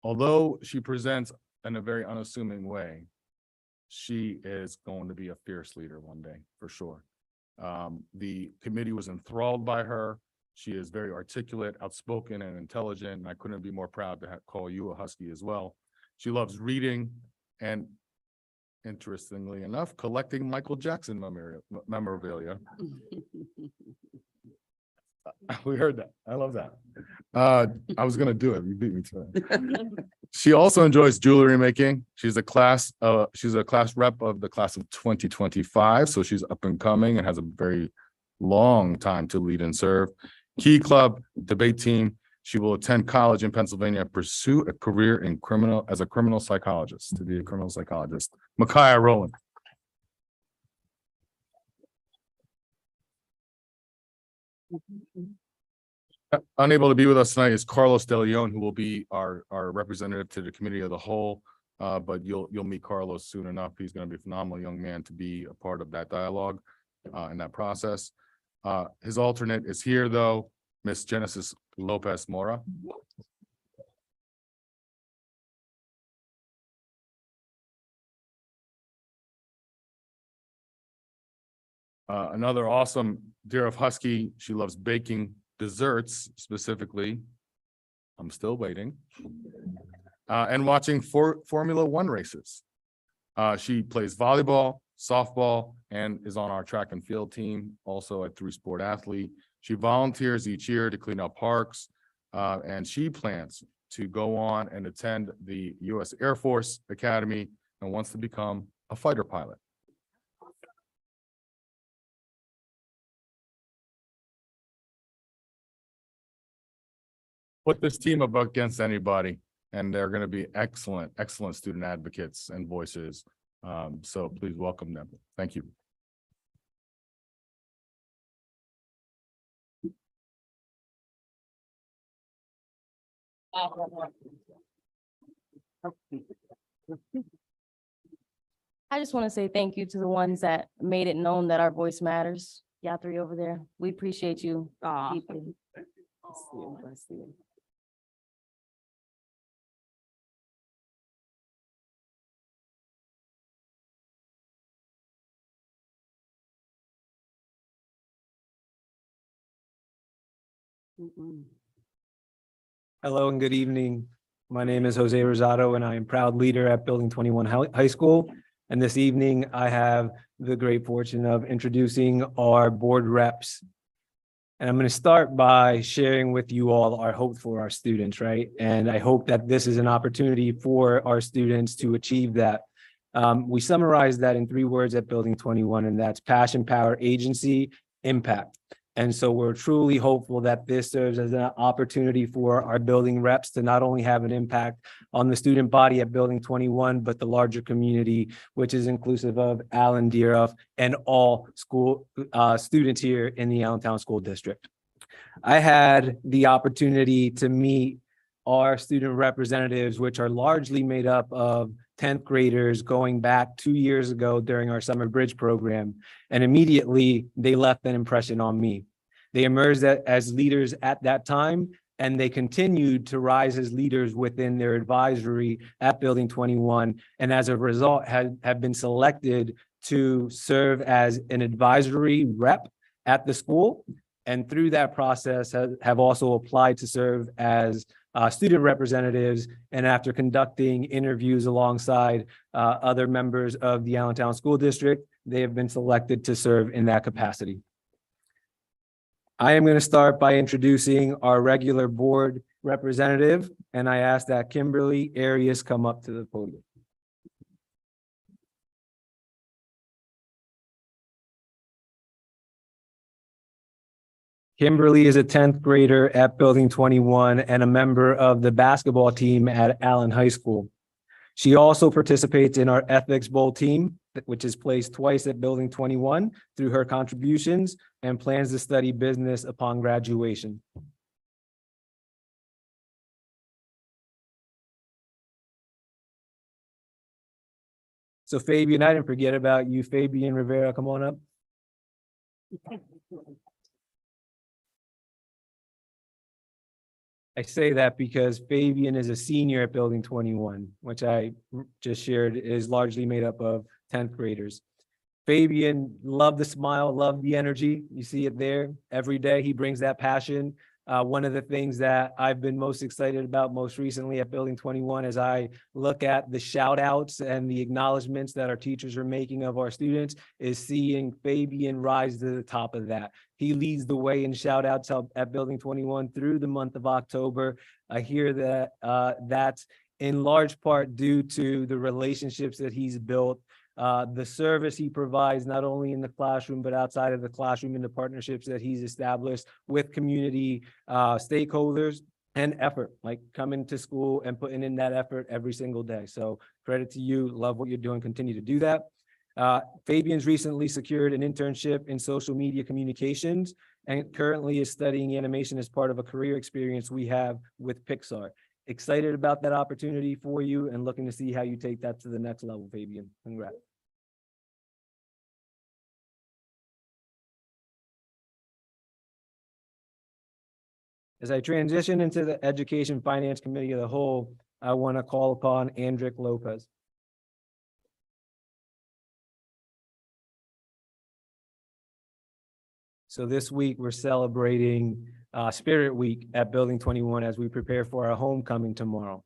S7: Although she presents in a very unassuming way, she is going to be a fierce leader one day, for sure. The committee was enthralled by her. She is very articulate, outspoken, and intelligent, and I couldn't be more proud to call you a Husky as well. She loves reading and, interestingly enough, collecting Michael Jackson memorabilia. We heard that. I love that. I was gonna do it. You beat me to it. She also enjoys jewelry making. She's a class rep of the class of 2025. So she's up and coming and has a very long time to lead and serve. Key Club debate team. She will attend college in Pennsylvania and pursue a career in as a criminal psychologist, to be a criminal psychologist. Micaiah Rowland. Unable to be with us tonight is Carlos De Leon, who will be our representative to the committee of the whole. But you'll meet Carlos soon enough. He's going to be a phenomenal young man to be a part of that dialogue in that process. His alternate is here, though, Miss Genesis Lopez Mora. Another awesome dear of Husky. She loves baking desserts specifically. I'm still waiting. And watching Formula One races. She plays volleyball, softball, and is on our track and field team, also a 3-sport athlete. She volunteers each year to clean up parks, and she plans to go on and attend the U.S. Air Force Academy and wants to become a fighter pilot. Put this team up against anybody, and they're going to be excellent student advocates and voices. So please welcome them. Thank you.
S4: I just want to say thank you to the ones that made it known that our voice matters. Y'all three over there. We appreciate you deeply. Bless you.
S23: Hello and good evening. My name is Jose Rosado and I am proud leader at Building 21 High School. And this evening I have the great fortune of introducing our board reps. And I'm going to start by sharing with you all our hope for our students, right? And I hope that this is an opportunity for our students to achieve that. We summarize that in 3 words at Building 21, and that's passion, power, agency, impact. And so we're truly hopeful that this serves as an opportunity for our building reps to not only have an impact on the student body at Building 21, but the larger community, which is inclusive of Allen, Deeruff, and all school students here in the Allentown School District. I had the opportunity to meet our student representatives, which are largely made up of 10th graders going back 2 years ago during our summer bridge program. And immediately they left an impression on me. They emerged as leaders at that time, and they continued to rise as leaders within their advisory at Building 21. And as a result, have been selected to serve as an advisory rep at the school. And through that process have also applied to serve as student representatives, and after conducting interviews alongside other members of the Allentown School District, they have been selected to serve in that capacity. I am going to start by introducing our regular board representative, and I ask that Kimberly Arias come up to the podium. Kimberly is a 10th grader at Building 21 and a member of the basketball team at Allen High School. She also participates in our Ethics Bowl team, which is placed twice at Building 21 through her contributions, and plans to study business upon graduation. So Fabian, I didn't forget about you. Fabian Rivera, come on up. I say that because Fabian is a senior at Building 21, which I just shared is largely made up of 10th graders. Fabian loved the smile, loved the energy. You see it there every day. He brings that passion. One of the things that I've been most excited about most recently at Building 21 as I look at the shout outs and the acknowledgements that our teachers are making of our students is seeing Fabian rise to the top of that. He leads the way in shout outs at Building 21 through the month of October. I hear that that's in large part due to the relationships that he's built, the service he provides, not only in the classroom, but outside of the classroom, and the partnerships that he's established with community stakeholders, and effort, like coming to school and putting in that effort every single day. So credit to you. Love what you're doing. Continue to do that. Fabian's recently secured an internship in social media communications and currently is studying animation as part of a career experience we have with Pixar. Excited about that opportunity for you and looking to see how you take that to the next level, Fabian. Congrats. As I transition into the Education Finance Committee of the whole, I want to call upon Andrick Lopez. So this week we're celebrating Spirit Week at Building 21 as we prepare for our homecoming tomorrow.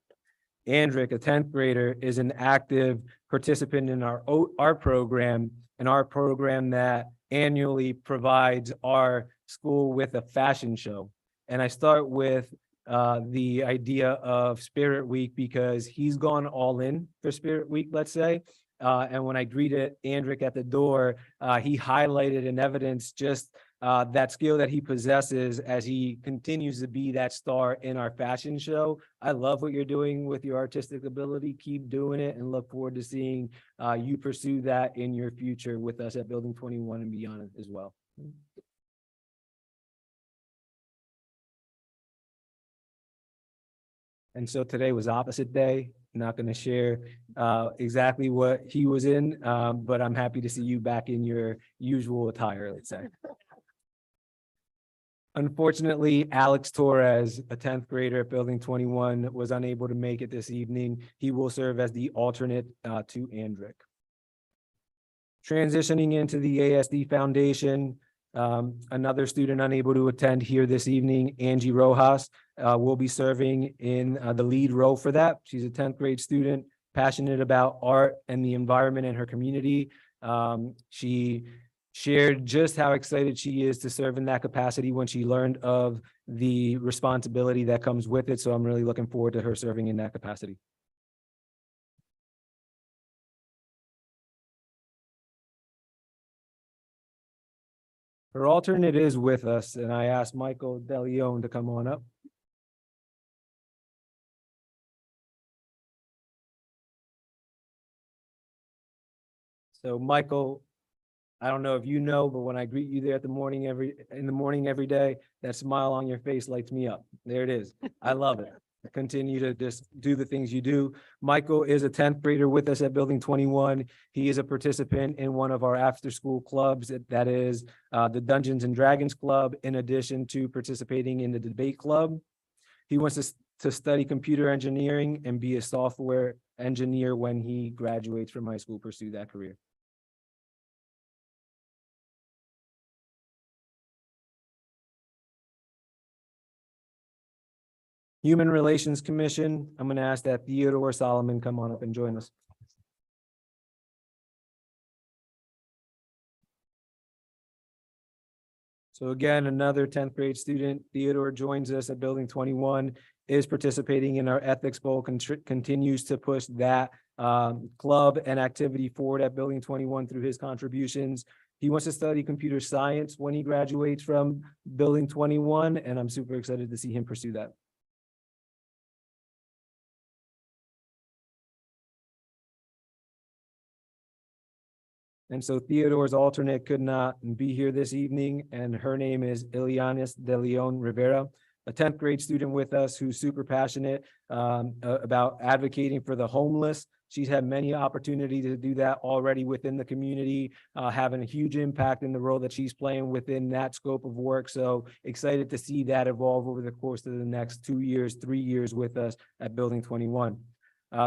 S23: Andrick, a 10th grader, is an active participant in our art program, and our program that annually provides our school with a fashion show. And I start with the idea of Spirit Week because he's gone all in for Spirit Week, let's say. And when I greeted Andrick at the door, he highlighted and evidenced just that skill that he possesses as he continues to be that star in our fashion show. I love what you're doing with your artistic ability. Keep doing it and look forward to seeing you pursue that in your future with us at Building 21 and beyond as well. And so today was opposite day. I'm not going to share exactly what he was in, but I'm happy to see you back in your usual attire, let's say. Unfortunately, Alex Torres, a 10th grader at Building 21, was unable to make it this evening. He will serve as the alternate to Andrick. Transitioning into the ASD Foundation,
S5: Another student unable to attend here this evening, Angie Rojas, will be serving in the lead role for that. She's a 10th grade student, passionate about art and the environment in her community. She shared just how excited she is to serve in that capacity when she learned of the responsibility that comes with it. So I'm really looking forward to her serving in that capacity. Her alternate is with us, and I asked Michael DeLeon to come on up. So Michael, I don't know if you know, but when I greet you there in the morning every day, that smile on your face lights me up. There it is. I love it. Continue to just do the things you do. Michael is a 10th grader with us at Building 21. He is a participant in one of our after-school clubs, that is the Dungeons and Dragons Club, in addition to participating in the debate club. He wants to study computer engineering and be a software engineer when he graduates from high school, pursue that career. Human Relations Commission, I'm going to ask that Theodore Solomon come on up and join us. So again, another 10th grade student, Theodore, joins us at Building 21, is participating in our Ethics Bowl, continues to push that club and activity forward at Building 21 through his contributions. He wants to study computer science when he graduates from Building 21, and I'm super excited to see him pursue that. And so Theodore's alternate could not be here this evening, and her name is Ilianis de Leon Rivera, a 10th grade student with us who's super passionate about advocating for the homeless. She's had many opportunities to do that already within the community, having a huge impact in the role that she's playing within that scope of work. So excited to see that evolve over the course of the next 2 years, 3 years with us at Building 21.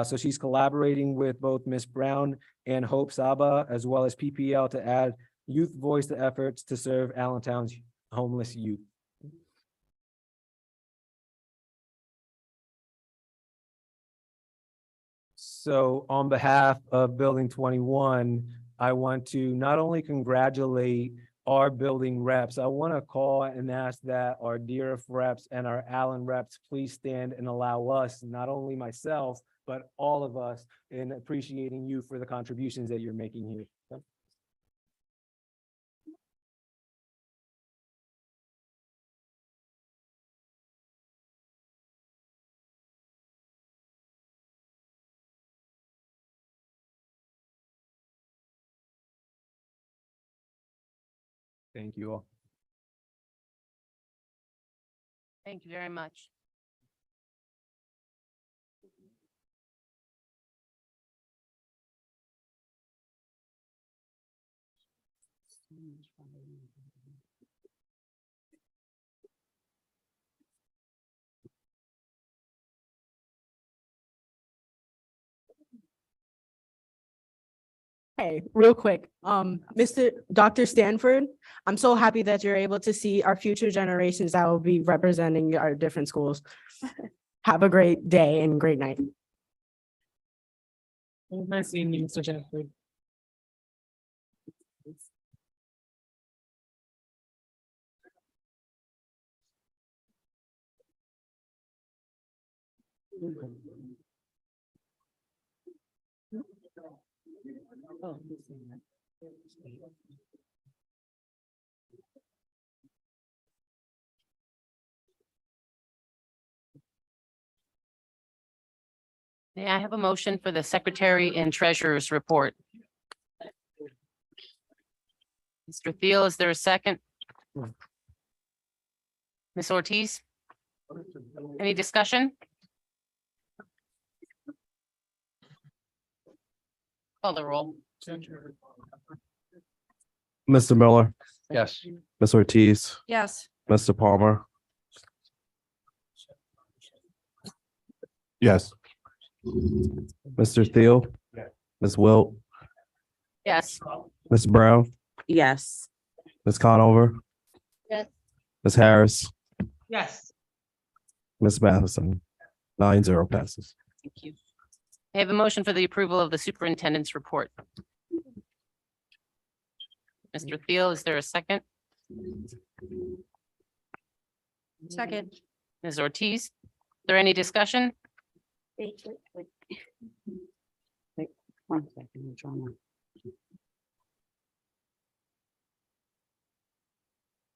S5: So she's collaborating with both Ms. Brown and Hope Saba, as well as PPL, to add youth voice to efforts to serve Allentown's homeless youth. So on behalf of Building 21, I want to not only congratulate our building reps, I want to call and ask that our DRF reps and our Allen reps please stand and allow us, not only myself, but all of us, in appreciating you for the contributions that you're making here. Thank you all.
S1: Thank you very much.
S20: Hey, real quick, Dr. Stanford, I'm so happy that you're able to see our future generations that will be representing our different schools. Have a great day and great night.
S5: Nice seeing you, Mr. Stanford.
S1: May I have a motion for the Secretary and Treasurer's report? Mr. Thiel, is there a second? Ms. Ortiz? Any discussion? Call the roll.
S8: Mr. Miller,
S17: Yes.
S8: Ms. Ortiz,
S14: Yes.
S8: Mr. Palmer. Yes. Mr. Thiel, Ms. Wilt,
S1: Yes.
S8: Ms. Brown,
S12: Yes.
S8: Ms. Conover,
S4: Yes.
S8: Ms. Harris,
S3: Yes.
S8: Ms. Matheson. 9-0 passes.
S1: Thank you. I have a motion for the approval of the superintendent's report. Mr. Thiel, is there a second?
S14: Second.
S1: Ms. Ortiz, is there any discussion?
S12: Wait, one second, I'm trying to.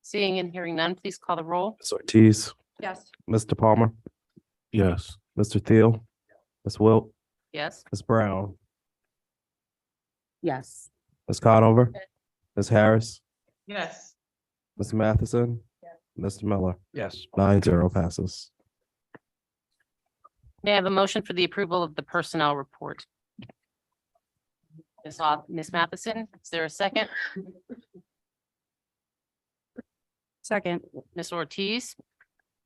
S1: Seeing and hearing none, please call the roll.
S8: Ms. Ortiz,
S14: Yes.
S8: Mr. Palmer,
S6: Yes.
S8: Mr. Thiel, Ms. Wilt,
S1: Yes.
S8: Ms. Brown,
S12: Yes.
S8: Ms. Conover, Ms. Harris,
S3: Yes.
S8: Ms. Matheson, Mr. Miller.
S17: Yes.
S8: 9-0 passes.
S1: May I have a motion for the approval of the personnel report? Ms. Matheson, is there a second?
S14: Second.
S1: Ms. Ortiz,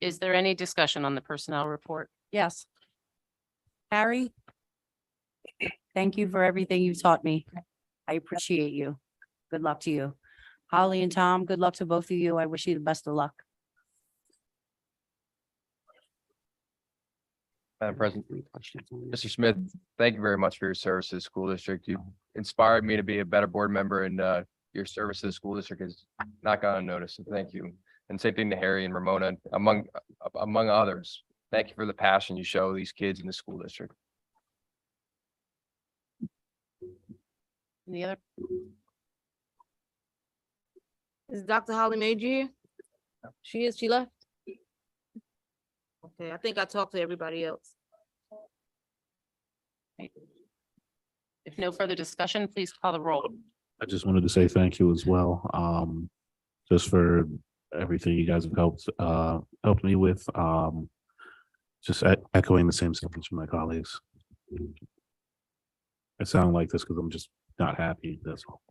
S1: is there any discussion on the personnel report?
S14: Yes. Harry, thank you for everything you taught me. I appreciate you. Good luck to you. Holly and Tom, good luck to both of you. I wish you the best of luck.
S13: Madam President, Mr. Smith, thank you very much for your service to the school district. You inspired me to be a better board member, and your service to the school district has not gone unnoticed. So thank you. And same thing to Harry and Ramona, among others. Thank you for the passion you show these kids in the school district.
S1: Any other?
S11: Is Dr. Holly Major here? She is, she left? Okay, I think I talked to everybody else.
S1: If no further discussion, please call the roll.
S6: I just wanted to say thank you as well. Just for everything you guys have helped me with. Just echoing the same sentiments from my colleagues. I sound like this because I'm just not happy. That's all.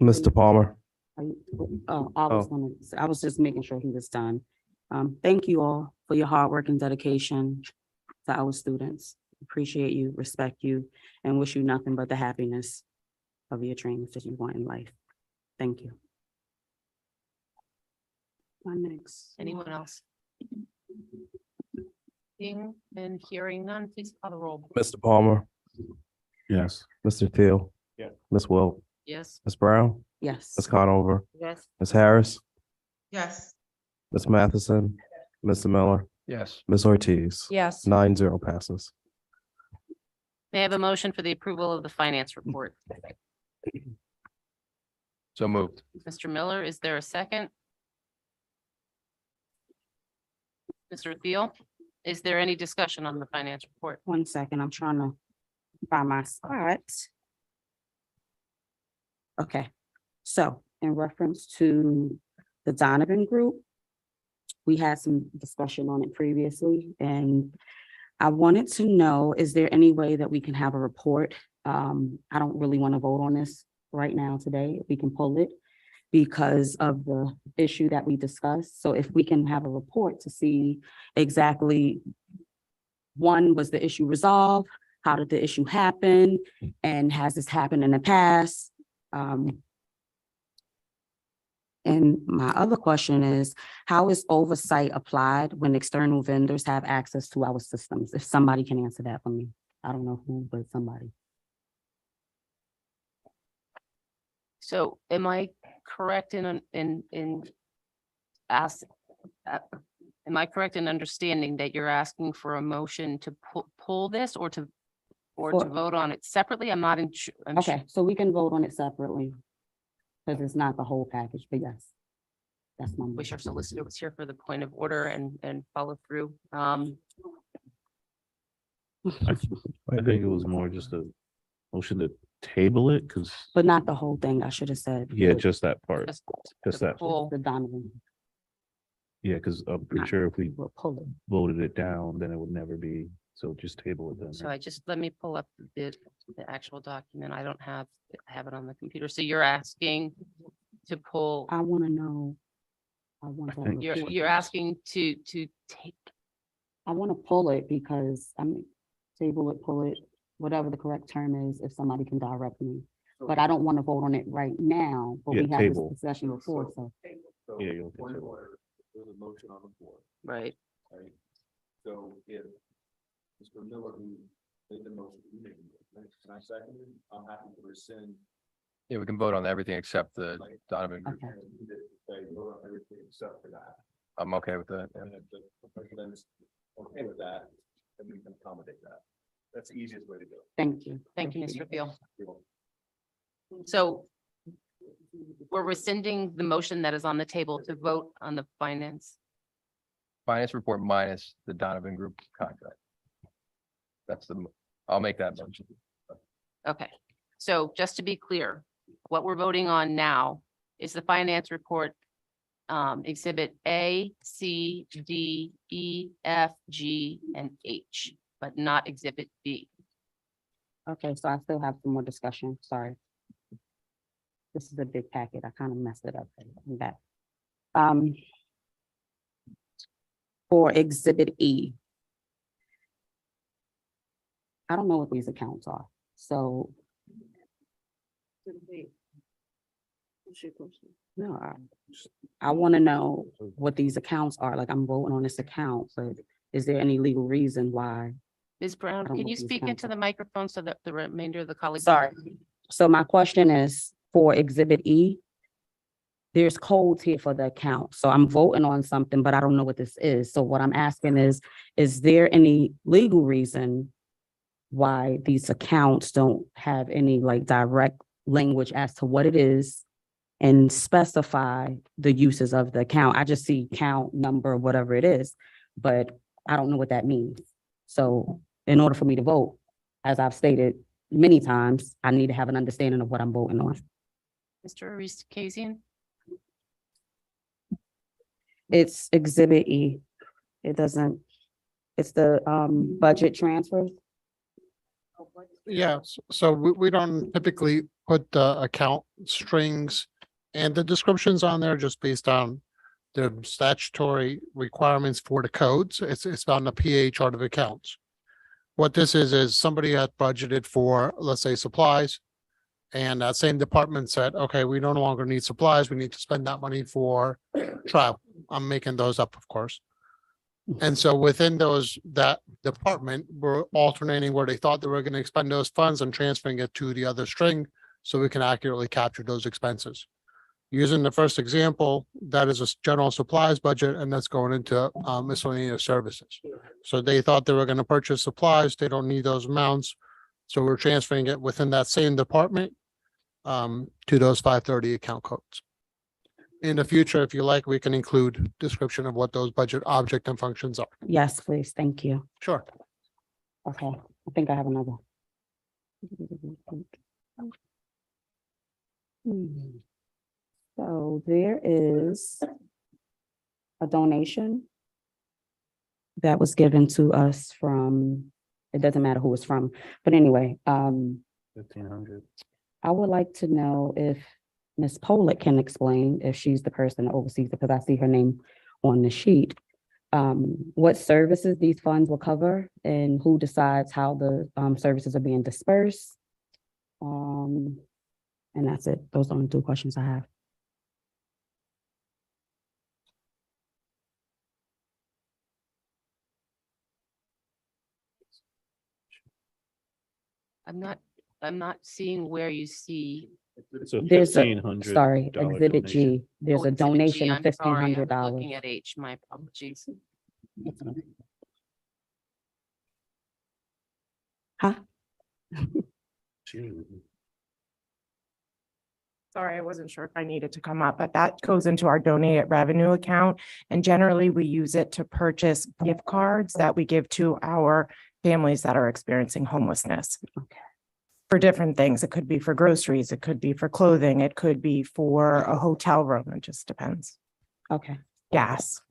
S8: Mr. Palmer.
S12: I was just making sure he was done. Thank you all for your hard work and dedication to our students. Appreciate you, respect you, and wish you nothing but the happiness of your dreams that you want in life. Thank you. My next.
S1: Anyone else? Seeing and hearing none, please call the roll.
S8: Mr. Palmer,
S6: Yes.
S8: Mr. Thiel.
S2: Yes.
S8: Ms. Wilt,
S1: Yes.
S8: Ms. Brown,
S12: Yes.
S8: Ms. Conover,
S1: Yes.
S8: Ms. Harris,
S3: Yes.
S8: Ms. Matheson, Mr. Miller,
S13: Yes.
S8: Ms. Ortiz.
S14: Yes.
S8: 9-0 passes.
S1: May I have a motion for the approval of the finance report?
S13: So moved.
S1: Mr. Miller, is there a second? Mr. Thiel, is there any discussion on the finance report?
S12: 1 second, I'm trying to find my spot. Okay, so in reference to the Donovan Group, we had some discussion on it previously, and I wanted to know, is there any way that we can have a report? I don't really want to vote on this right now today. We can pull it because of the issue that we discussed. So if we can have a report to see exactly, one, was the issue resolved? How did the issue happen? And has this happened in the past? And my other question is, how is oversight applied when external vendors have access to our systems? If somebody can answer that for me. I don't know who, but somebody.
S1: So am I correct in ask, am I correct in understanding that you're asking for a motion to pull this or to vote on it separately? I'm not in.
S12: Okay, so we can vote on it separately. Because it's not the whole package, but yes. That's my.
S1: Wish our solicitor was here for the point of order and follow through.
S6: I think it was more just a motion to table it because.
S12: But not the whole thing, I should have said.
S6: Yeah, just that part. Just that.
S12: The Donovan.
S6: Yeah, because I'm pretty sure if we
S12: We'll pull it.
S6: voted it down, then it would never be, so just table it then.
S1: So let me pull up the actual document. I don't have it on the computer. So you're asking to pull.
S12: I want to know. I want to.
S1: You're asking to take.
S12: I want to pull it because table it, pull it, whatever the correct term is, if somebody can direct me. but I don't want to vote on it right now, but
S6: Yeah,
S12: we had this
S6: table.
S12: discussion before, so.
S6: Yeah, you'll
S23: Point of
S6: table.
S23: order, there's a motion on the floor,
S1: Right.
S23: right? So if Mr. Miller, who made the motion, you made the motion, and I seconded, I'm happy to rescind.
S13: Yeah, we can vote on everything except the Donovan group.
S12: Okay.
S23: Say, vote on everything except for that.
S13: I'm okay with that. yeah.
S23: And if the president is okay with that, then we can accommodate that. That's the easiest way to do it.
S12: Thank you.
S1: Thank you, Mr. Beal. So we're rescinding the motion that is on the table to vote on the finance.
S13: Finance report minus the Donovan group contract. That's I'll make that motion.
S1: Okay, so just to be clear, what we're voting on now is the finance report, exhibit A, C, D, E, F, G, and H, but not exhibit B.
S12: Okay, so I still have some more discussion, sorry. This is a big packet, I kind of messed it up. I'm back. For exhibit E. I don't know what these accounts are, so. No, I want to know what these accounts are, like I'm voting on this account, but is there any legal reason why?
S1: Ms. Brown,
S12: I don't
S1: can
S12: know
S1: you
S12: if these
S1: speak
S12: accounts
S1: into the microphone so that the remainder of the colleagues?
S12: Sorry. So my question is for exhibit E. There's codes here for the account, so I'm voting on something, but I don't know what this is. So what I'm asking is there any legal reason why these accounts don't have any like direct language as to what it is and specify the uses of the account? I just see count, number, whatever it is, but I don't know what that means. So in order for me to vote, as I've stated many times, I need to have an understanding of what I'm voting on.
S1: Mr. Ortiz-Kasian?
S12: It's exhibit E. It doesn't, it's the budget transfers.
S15: Yes, so we don't typically put the account strings and the descriptions on there just based on the statutory requirements for the codes. It's on the PA chart of accounts. What this is somebody had budgeted for, let's say, supplies. And that same department said, okay, we no longer need supplies. We need to spend that money for travel. I'm making those up, of course. And so within that department, we're alternating where they thought they were going to expend those funds and transferring it to the other string so we can accurately capture those expenses. Using the first example, that is a general supplies budget, and that's going into miscellaneous services. So they thought they were going to purchase supplies. They don't need those amounts. So we're transferring it within that same department to those 530 account codes. In the future, if you like, we can include description of what those budget object and functions are.
S12: Yes, please. Thank you.
S15: Sure.
S12: Okay, I think I have another. So there is a donation that was given to us from, it doesn't matter who it's from, but anyway,
S6: 1,500.
S12: I would like to know if Ms. Pollitt can explain, if she's the person that oversees it, because I see her name on the sheet. What services these funds will cover and who decides how the services are being dispersed. And that's it. Those are the only two questions I have.
S1: I'm not seeing where you see.
S6: It's a
S12: There's a,
S6: $1,500.
S12: sorry, exhibit G,
S6: donation.
S12: there's
S1: Oh,
S12: a
S1: Exhibit G.
S12: donation of
S1: I'm sorry, I'm
S12: $1,500.
S1: Looking at H, my apologies.
S12: Huh?
S19: Sorry, I wasn't sure if I needed to come up, but that goes into our donated revenue account. And generally, we use it to purchase gift cards that we give to our families that are experiencing homelessness.
S12: Okay.
S19: For different things. It could be for groceries, it could be for clothing, it could be for a hotel room. It just depends.
S12: Okay.
S19: Gas.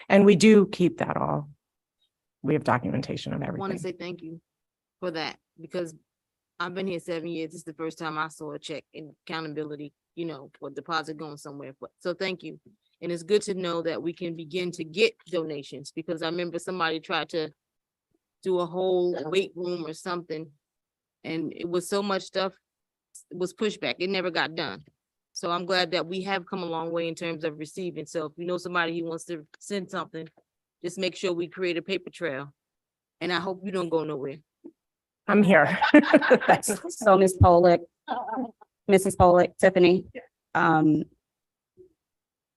S19: And we do keep that all. We have documentation of
S11: I want to
S19: everything.
S11: say thank you for that, because I've been here 7 years. This is the first time I saw a check in accountability, for deposit going somewhere. So thank you. And it's good to know that we can begin to get donations, because I remember somebody tried to do a whole weight room or something. And it was so much stuff was pushback. It never got done. So I'm glad that we have come a long way in terms of receiving. So if you know somebody who wants to send something, just make sure we create a paper trail. And I hope you don't go nowhere.
S19: I'm here.
S12: So Ms. Pollock, Mrs. Pollock, Tiffany, I'm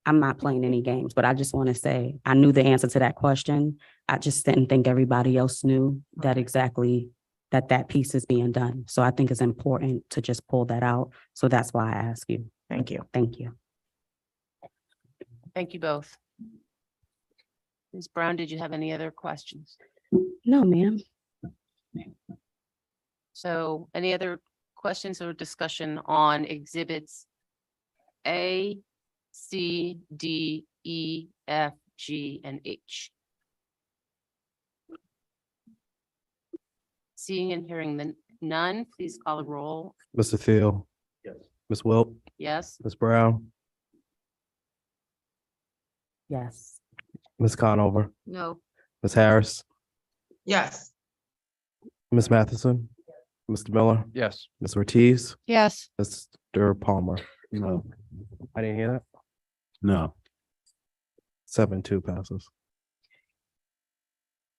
S12: not playing any games, but I just want to say, I knew the answer to that question. I just didn't think everybody else knew that exactly that piece is being done. So I think it's important to just pull that out. So that's why I ask you.
S19: Thank you.
S12: Thank you.
S1: Thank you both. Ms. Brown, did you have any other questions?
S12: No, ma'am.
S1: So any other questions or discussion on exhibits A, C, D, E, F, G, and H? Seeing and hearing none, please call a roll.
S8: Mr. Thiel.
S2: Yes.
S8: Ms. Wilt,
S1: Yes.
S8: Ms. Brown,
S12: Yes.
S8: Ms. Conover,
S11: No.
S8: Ms. Harris,
S3: Yes.
S8: Ms. Matheson, Mr. Miller,
S13: Yes.
S8: Ms. Ortiz,
S1: Yes.
S8: Mr. Palmer.
S6: No.
S8: I didn't hear that.
S6: No.
S8: 7-2 passes.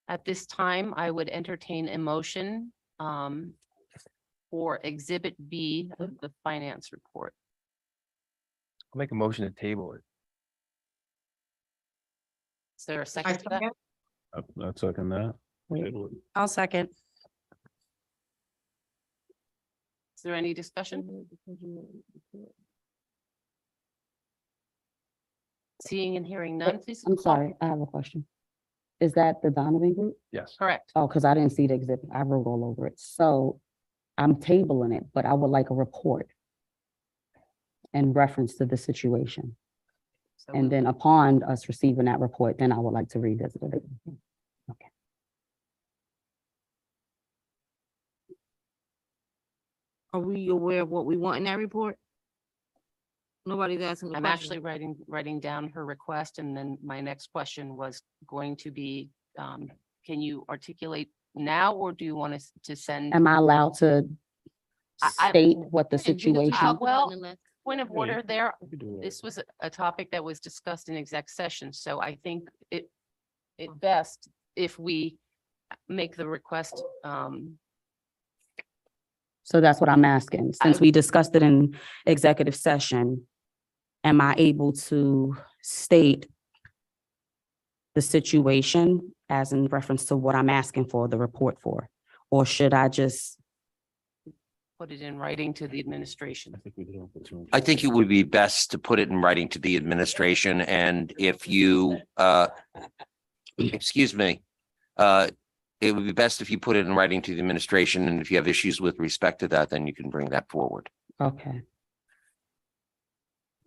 S1: At this time, I would entertain a motion for Exhibit B of the finance report.
S13: I'll make a motion to table it.
S1: Is there a
S3: I
S1: second to that?
S3: second.
S6: I'll second that.
S14: I'll second.
S1: Is there any discussion? Seeing and hearing none, please.
S12: I'm sorry, I have a question. Is that the Donovan group?
S13: Yes.
S1: Correct.
S12: Oh, because I didn't see the exhibit. I wrote all over it. So I'm tabling it, but I would like a report in reference to the situation.
S1: So
S12: And then upon us receiving that report, then I would like to revisit it. Okay.
S11: Are we aware of what we want in that report? Nobody's asking the
S1: I'm
S11: question.
S1: actually writing down her request, and then my next question was going to be, can you articulate now, or do you want us to send?
S12: Am I allowed to
S1: I-
S12: state what the situation?
S1: Well, point of order there, this was a topic that was discussed in exec session, so I think it best if we make the request.
S12: So that's what I'm asking. Since
S1: I-
S12: we discussed it in executive session, am I able to state the situation as in reference to what I'm asking for the report for? Or should I just,
S1: Put it in writing to the administration.
S9: I think it would be best to put it in writing to the administration, and if you, excuse me, it would be best if you put it in writing to the administration, and if you have issues with respect to that, then you can bring that forward.
S12: okay.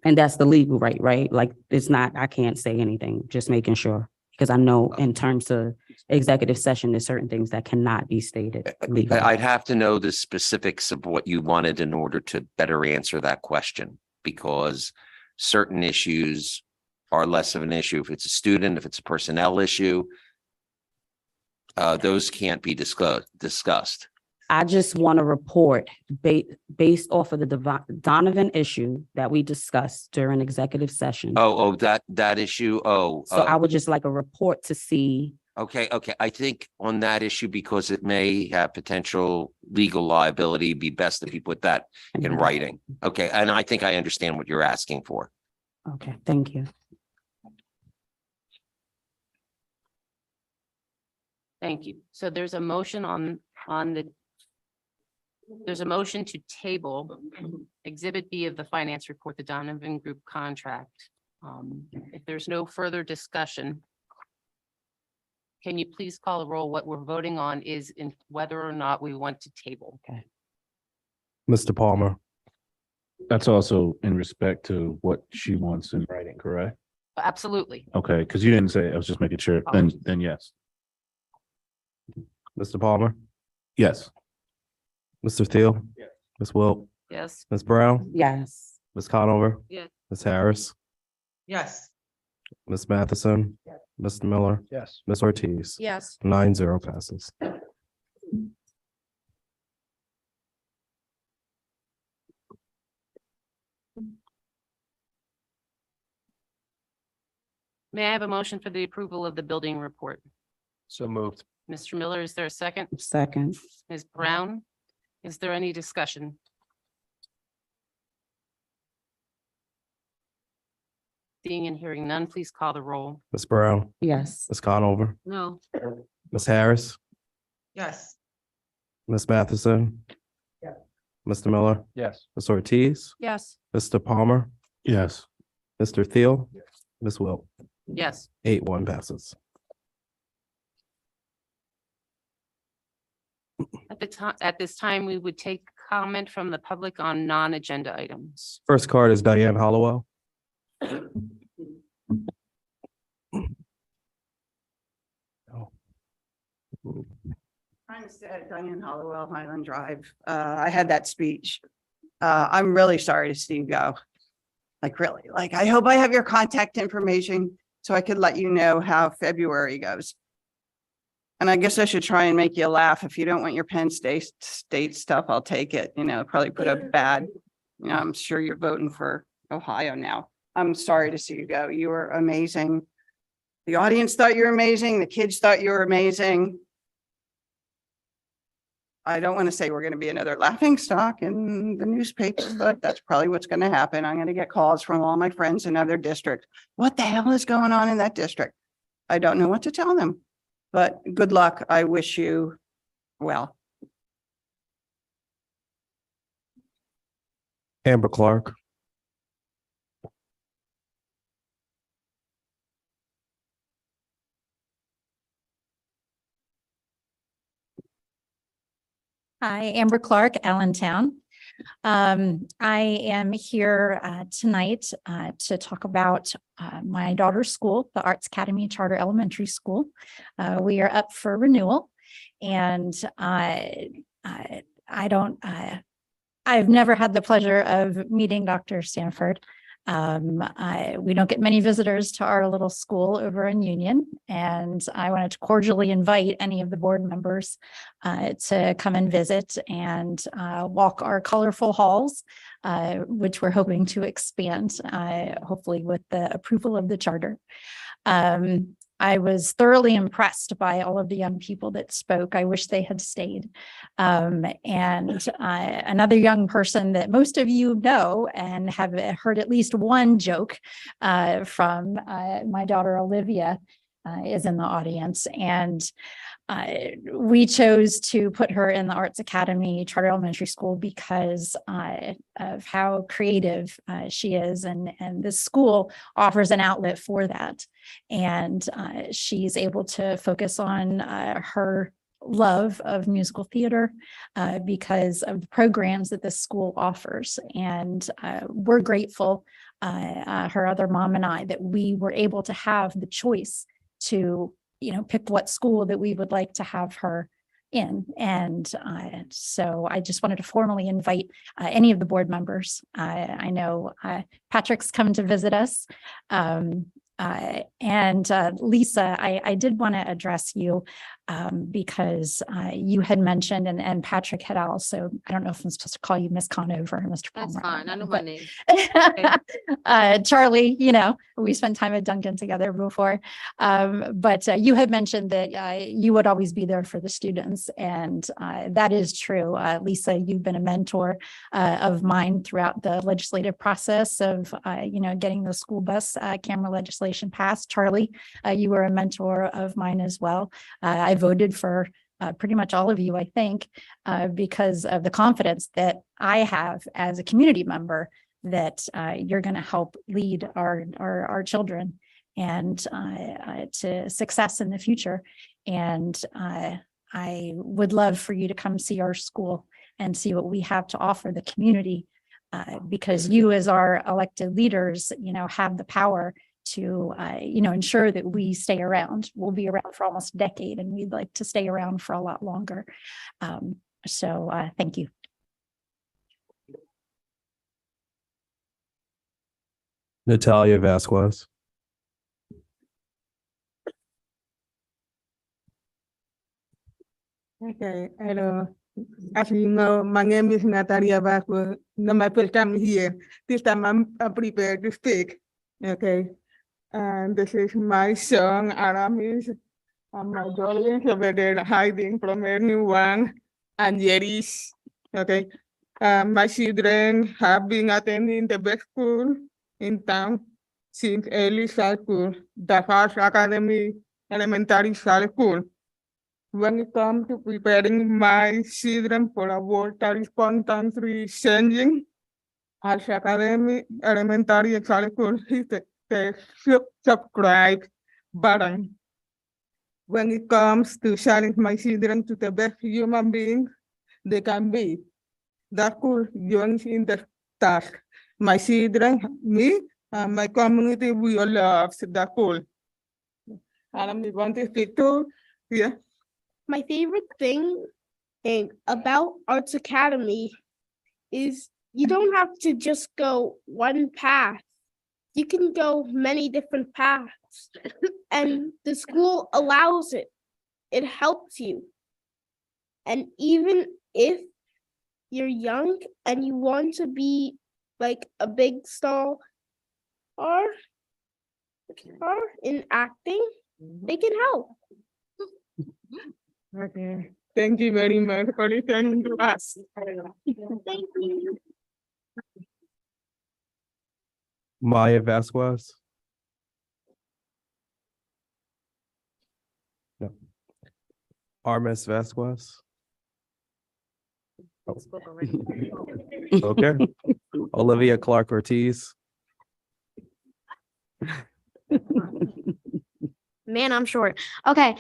S12: And that's the legal right? Like, it's not, I can't say anything, just making sure. Because I know in terms of executive session, there's certain things that cannot be stated legally.
S9: I'd have to know the specifics of what you wanted in order to better answer that question, because certain issues are less of an issue. If it's a student, if it's a personnel issue, those can't be discussed.
S12: I just want a report based off of the Donovan issue that we discussed during executive session.
S9: Oh, that issue. Oh,
S12: So I would just like a report to see.
S9: okay. I think on that issue, because it may have potential legal liability, be best if you put that in writing. Okay, and I think I understand what you're asking for.
S12: Okay, thank you.
S1: Thank you. So there's a motion there's a motion to table Exhibit B of the finance report, the Donovan Group contract. If there's no further discussion, can you please call a roll? What we're voting on is in whether or not we want to table.
S12: Okay.
S8: Mr. Palmer,
S6: That's also in respect to what she wants in writing, correct?
S1: Absolutely.
S6: Okay, because you didn't say it. I was just making sure. Then yes.
S8: Mr. Palmer,
S6: Yes.
S8: Mr. Thiel, Ms. Wilt,
S1: Yes.
S8: Ms. Brown,
S12: Yes.
S8: Ms. Conover,
S11: Yes.
S8: Ms. Harris,
S3: Yes.
S8: Ms. Matheson, Mr. Miller,
S15: Yes.
S8: Ms. Ortiz.
S14: Yes.
S8: 9-0 passes.
S1: May I have a motion for the approval of the building report?
S13: So moved.
S1: Mr. Miller, is there a second?
S12: Second.
S1: Ms. Brown, is there any discussion? Seeing and hearing none, please call the roll.
S8: Ms. Brown,
S12: Yes.
S8: Ms. Conover,
S1: No.
S8: Ms. Harris,
S3: Yes.
S8: Ms. Matheson.
S3: Yeah.
S8: Mr. Miller,
S13: Yes.
S8: Ms. Ortiz,
S14: Yes.
S8: Mr. Palmer,
S6: Yes.
S8: Mr. Thiel, Ms. Wilt,
S1: Yes.
S8: 8-1 passes.
S1: At this time, we would take comment from the public on non-agenda items.
S8: First card is Diane Hollowell.
S16: I'm Diane Hollowell, Highland Drive. I had that speech. I'm really sorry to see you go. Like really, like I hope I have your contact information so I could let you know how February goes. And I guess I should try and make you laugh. If you don't want your Penn State stuff, I'll take it. You know, probably put a bad, you know, I'm sure you're voting for Ohio now. I'm sorry to see you go. You were amazing. The audience thought you were amazing. The kids thought you were amazing. I don't want to say we're going to be another laughing stock in the newspapers, but that's probably what's going to happen. I'm going to get calls from all my friends in other districts. What the hell is going on in that district? I don't know what to tell them, but good luck. I wish you well.
S8: Amber Clark.
S18: Hi, Amber Clark, Allentown. I am here tonight to talk about my daughter's school, the Arts Academy Charter Elementary School. We are up for renewal, and I've never had the pleasure of meeting Dr. Stanford. We don't get many visitors to our little school over in Union, and I wanted to cordially invite any of the board members to come and visit and walk our colorful halls, which we're hoping to expand, hopefully with the approval of the charter. I was thoroughly impressed by all of the young people that spoke. I wish they had stayed. And another young person that most of you know and have heard at least one joke from my daughter Olivia is in the audience. And we chose to put her in the Arts Academy Charter Elementary School because of how creative she is. And this school offers an outlet for that. And she's able to focus on her love of musical theater because of the programs that this school offers. And we're grateful, her other mom and I, that we were able to have the choice to pick what school that we would like to have her in. And so I just wanted to formally invite any of the board members. I know Patrick's come to visit us. And Lisa, I did want to address you because you had mentioned, and Patrick had also, I don't know if I'm supposed to call you Miss Conover or Mr. Palmer.
S4: That's fine. I know my name.
S18: Charlie, we spent time at Duncan together before. But you had mentioned that you would always be there for the students. And that is true. Lisa, you've been a mentor of mine throughout the legislative process of, getting the school bus camera legislation passed. Charlie, you were a mentor of mine as well. I voted for pretty much all of you, I think, because of the confidence that I have as a community member that you're going to help lead our children and to success in the future. And I would love for you to come see our school and see what we have to offer the community, because you as our elected leaders, have the power to, ensure that we stay around. We'll be around for almost a decade, and we'd like to stay around for a lot longer. So thank you.
S8: Natalia Vasquez.
S20: Okay, hello, As you know, my name is Natalia Vasquez. No, my first time here. This time I'm prepared to speak. Okay. And this is my son, Aramis. And my daughter is over there hiding from anyone. And Yeris. Okay. My children have been attending the best school in town since early childhood, the first academy elementary school. When it comes to preparing my children for a world that is constantly changing, as academy elementary school hit the subscribe button. When it comes to challenge my children to the best human beings they can be, that school joins in the task. My children, me, and my community, we all love the school. And I'm going to speak to, yeah.
S10: My favorite thing about Arts Academy is you don't have to just go one path. You can go many different paths. And the school allows it. It helps you. And even if you're young and you want to be like a big star or in acting, they can help.
S20: Okay, thank you very much for listening to us.
S10: Thank you.
S8: Maya Vasquez. No. Armis Vasquez. Oh. Okay. Olivia Clark Ortiz.
S21: Man, I'm short. Okay.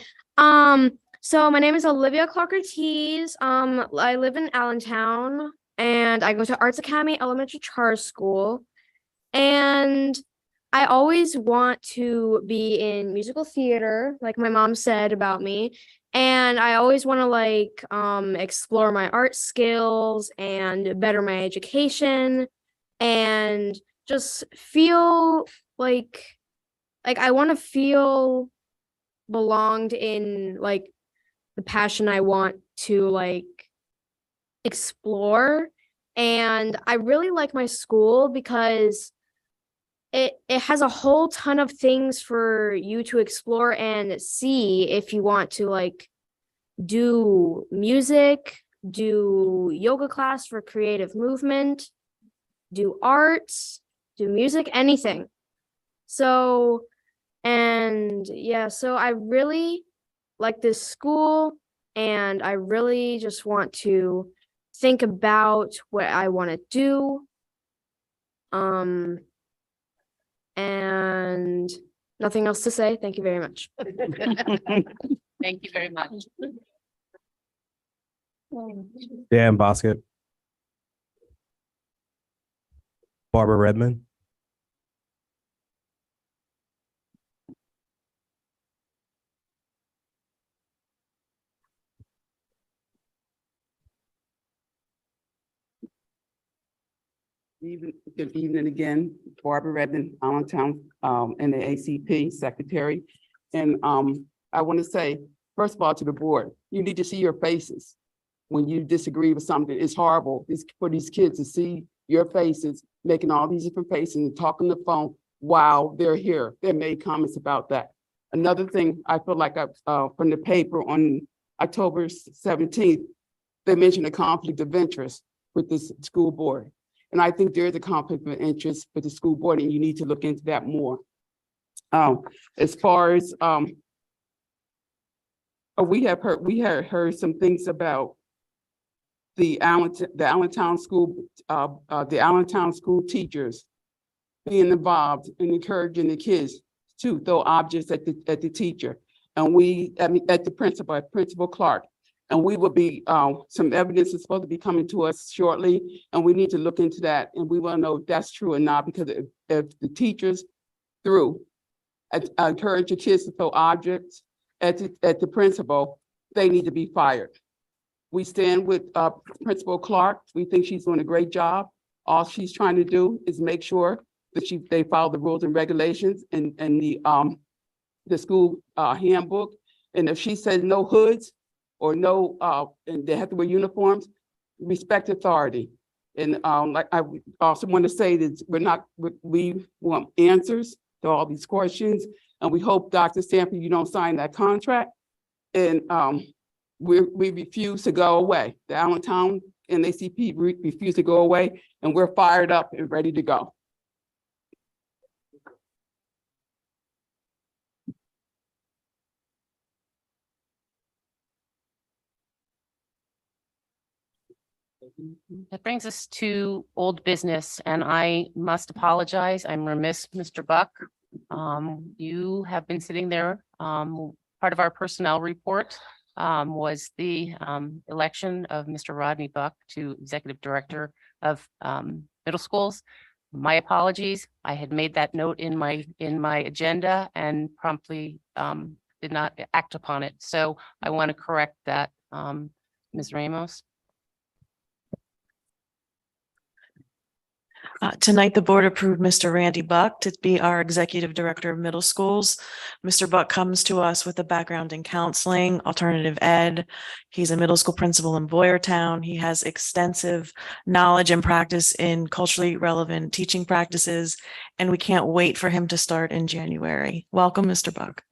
S21: So my name is Olivia Clark Ortiz. I live in Allentown and I go to Arts Academy Elementary Charter School. And I always want to be in musical theater, like my mom said about me. And I always want to like explore my art skills and better my education and just feel like I want to feel belonged in like the passion I want to like explore. And I really like my school because it has a whole ton of things for you to explore and see if you want to like do music, do yoga class for creative movement, do arts, do music, anything. So, and yeah, so I really like this school and I really just want to think about what I want to do. And nothing else to say. Thank you very much.
S1: Thank you very much.
S8: Dan Bosket. Barbara Redmond.
S22: Good evening again, Barbara Redmond, Allentown, and the ACP Secretary. And I want to say, first of all, to the board, you need to see your faces when you disagree with something. It's horrible. It's for these kids to see your faces, making all these different faces and talking on the phone while they're here. They made comments about that. Another thing, I feel like from the paper on October 17th, they mentioned a conflict of interest with this school board. And I think there is a conflict of interest with the school board, and you need to look into that more. As far as we have heard some things about the Allentown school teachers being involved in encouraging the kids to throw objects at the teacher, and at the Principal Clark. And we will be, some evidence is supposed to be coming to us shortly, and we need to look into that. And we want to know if that's true or not, because if the teachers encourage the kids to throw objects at the principal, they need to be fired. We stand with Principal Clark. We think she's doing a great job. All she's trying to do is make sure that they follow the rules and regulations and the school handbook. And if she says no hoods, or no, and they have to wear uniforms, respect authority. And like I would also want to say that we want answers to all these questions. And we hope, Dr. Sanford, you don't sign that contract. And we refuse to go away. The Allentown NACP refuse to go away, and we're fired up and ready to go.
S1: That brings us to old business, and I must apologize. I'm remiss, Mr. Buck. You have been sitting there. Part of our personnel report was the election of Mr. Rodney Buck to Executive Director of Middle Schools. My apologies. I had made that note in my agenda and promptly did not act upon it. So I want to correct that, Ms. Ramos.
S5: Tonight, the board approved Mr. Randy Buck to be our Executive Director of Middle Schools. Mr. Buck comes to us with a background in counseling, alternative ed. He's a middle school principal in Boyertown. He has extensive knowledge and practice in culturally relevant teaching practices, and we can't wait for him to start in January. Welcome, Mr. Buck.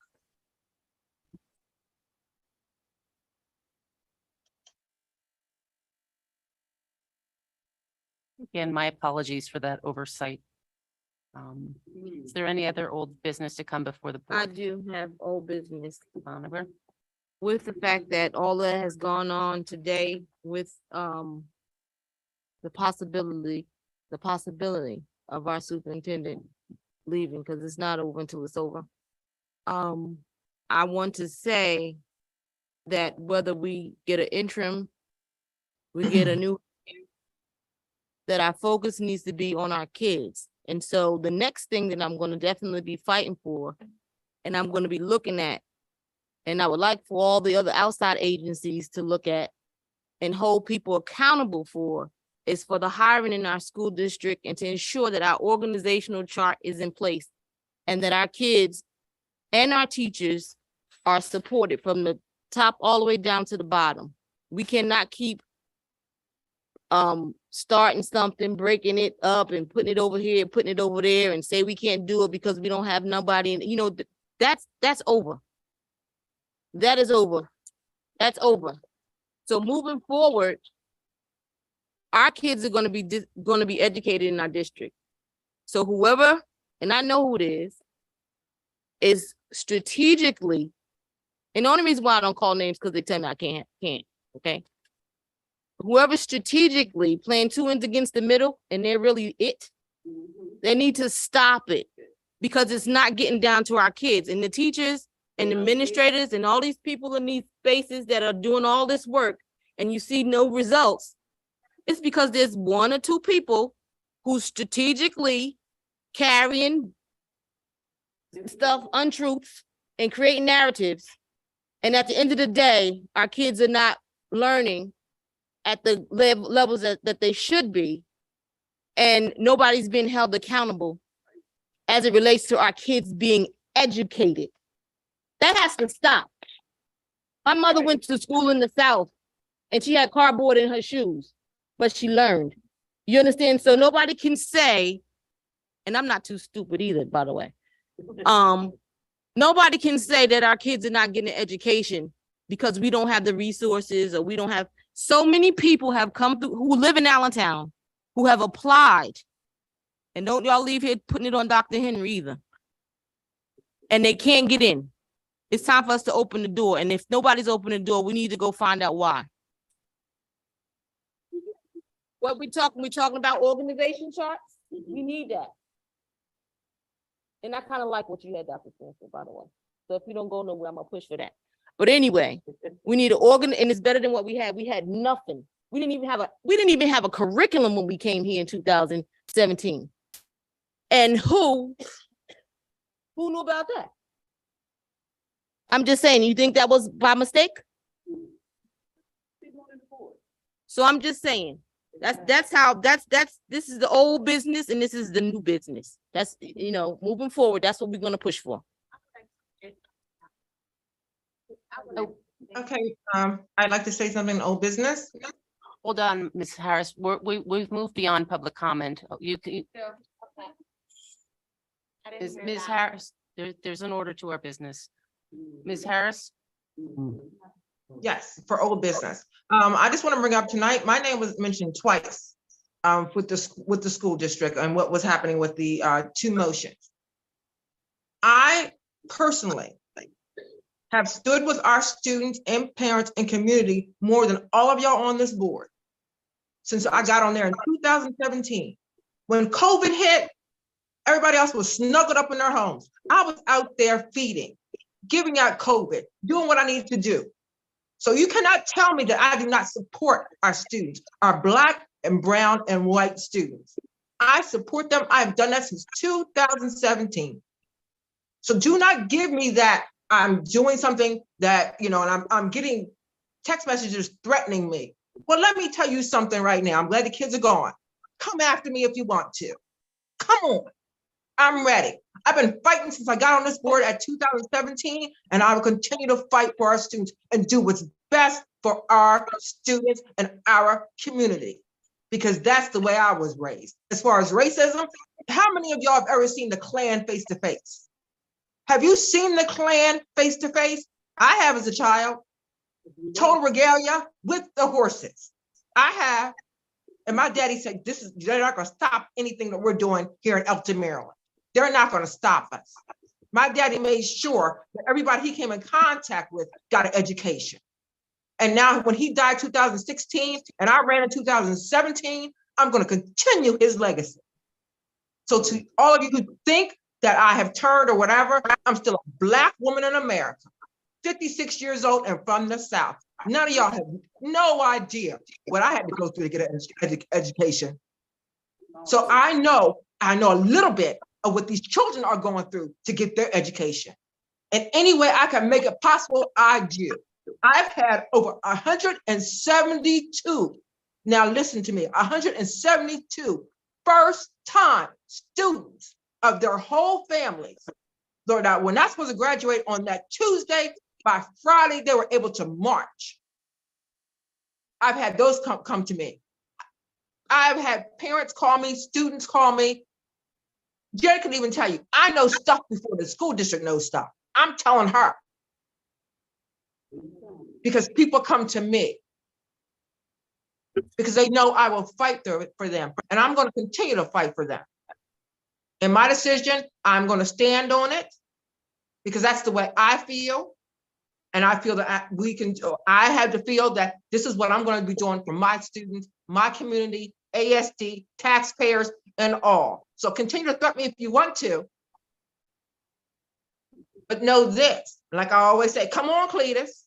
S1: Again, my apologies for that oversight. Is there any other old business to come before the board?
S11: I do have old business.
S1: Oliver?
S11: With the fact that all that has gone on today with the possibility of our superintendent leaving, because it's not over until it's over. I want to say that whether we get an interim, we get a new, that our focus needs to be on our kids. And so the next thing that I'm going to definitely be fighting for, and I'm going to be looking at, and I would like for all the other outside agencies to look at and hold people accountable for, is for the hiring in our school district and to ensure that our organizational chart is in place and that our kids and our teachers are supported from the top all the way down to the bottom. We cannot keep starting something, breaking it up and putting it over here, putting it over there and say we can't do it because we don't have nobody. And you know, that's over. That is over. That's over. So moving forward, our kids are going to be educated in our district. So whoever, and I know who it is strategically, and the only reason why I don't call names because they tell me I can't, okay? Whoever strategically playing two ends against the middle and they're really it, they need to stop it because it's not getting down to our kids and the teachers and administrators and all these people in these spaces that are doing all this work and you see no results. It's because there's one or two people who strategically carrying stuff, untruths, and creating narratives. And at the end of the day, our kids are not learning at the levels that they should be. And nobody's been held accountable as it relates to our kids being educated. That has to stop. My mother went to school in the South and she had cardboard in her shoes, but she learned. You understand? So nobody can say, and I'm not too stupid either, by the way. Nobody can say that our kids are not getting an education because we don't have the resources or we don't have. So many people have come through who live in Allentown, who have applied. And don't y'all leave here putting it on Dr. Henry either. And they can't get in. It's time for us to open the door. And if nobody's opening the door, we need to go find out why. What we talking about organization charts? We need that. And I kind of like what you had, Dr. Stanford, by the way. So if you don't go nowhere, I'm gonna push for that. But anyway, we need an organ, and it's better than what we had. We had nothing. We didn't even have a curriculum when we came here in 2017. And who knew about that? I'm just saying, you think that was by mistake? So I'm just saying, this is the old business and this is the new business. That's, you know, moving forward, that's what we're gonna push for.
S3: Okay, I'd like to say something in old business.
S1: Hold on, Ms. Harris, we've moved beyond public comment. You can. Ms. Harris, there's an order to our business. Ms. Harris?
S3: Yes, for old business. I just want to bring up tonight, my name was mentioned twice with the school district and what was happening with the two motions. I personally have stood with our students and parents and community more than all of y'all on this board since I got on there in 2017. When COVID hit, everybody else was snuggled up in their homes. I was out there feeding, giving out COVID, doing what I needed to do. So you cannot tell me that I do not support our students, our Black and brown and white students. I support them. I've done that since 2017. So do not give me that I'm doing something that, and I'm getting text messages threatening me. Well, let me tell you something right now. I'm glad the kids are gone. Come after me if you want to. Come on. I'm ready. I've been fighting since I got on this board at 2017, and I will continue to fight for our students and do what's best for our students and our community, because that's the way I was raised. As far as racism, how many of y'all have ever seen the Klan face to face? Have you seen the Klan face to face? I have as a child. Total regalia with the horses. I have. And my daddy said, they're not gonna stop anything that we're doing here in Elton, Maryland. They're not gonna stop us. My daddy made sure that everybody he came in contact with got an education. And now when he died 2016 and I ran in 2017, I'm gonna continue his legacy. So to all of you who think that I have turned or whatever, I'm still a Black woman in America, 56 years old and from the South. None of y'all have no idea what I had to go through to get an education. So I know a little bit of what these children are going through to get their education. And any way I can make it possible, I do. I've had over 172, now listen to me, 172 first-time students of their whole families. Lord, we're not supposed to graduate on that Tuesday. By Friday, they were able to march. I've had those come to me. I've had parents call me, students call me. Jerry can even tell you, I know stuff before the school district knows stuff. I'm telling her. Because people come to me. Because they know I will fight for them. And I'm going to continue to fight for them. In my decision, I'm going to stand on it. Because that's the way I feel. And I feel that I have to feel that this is what I'm going to be doing for my students, my community, ASD, taxpayers, and all. So continue to threaten me if you want to. But know this, like I always say, come on, Cletus.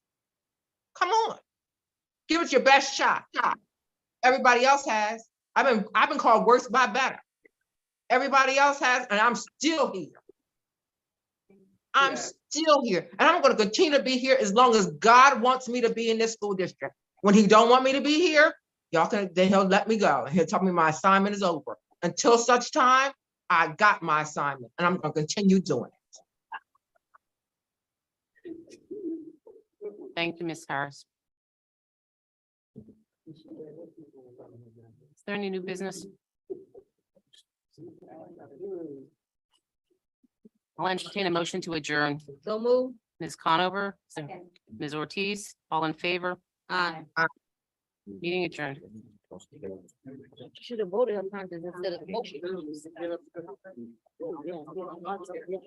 S3: Come on. Give it your best shot. Everybody else has. I've been called worse by better. Everybody else has, and I'm still here. I'm still here, and I'm going to continue to be here as long as God wants me to be in this school district. When he don't want me to be here, then he'll let me go, and he'll tell me my assignment is over. Until such time, I got my assignment, and I'm going to continue doing it.
S1: Thank you, Ms. Harris. Is there any new business? I'll entertain a motion to adjourn.
S11: So move.
S1: Ms. Conover, Ms. Ortiz, all in favor?
S11: Aye.
S1: Meeting adjourned.
S11: Should have voted on time instead of the motion.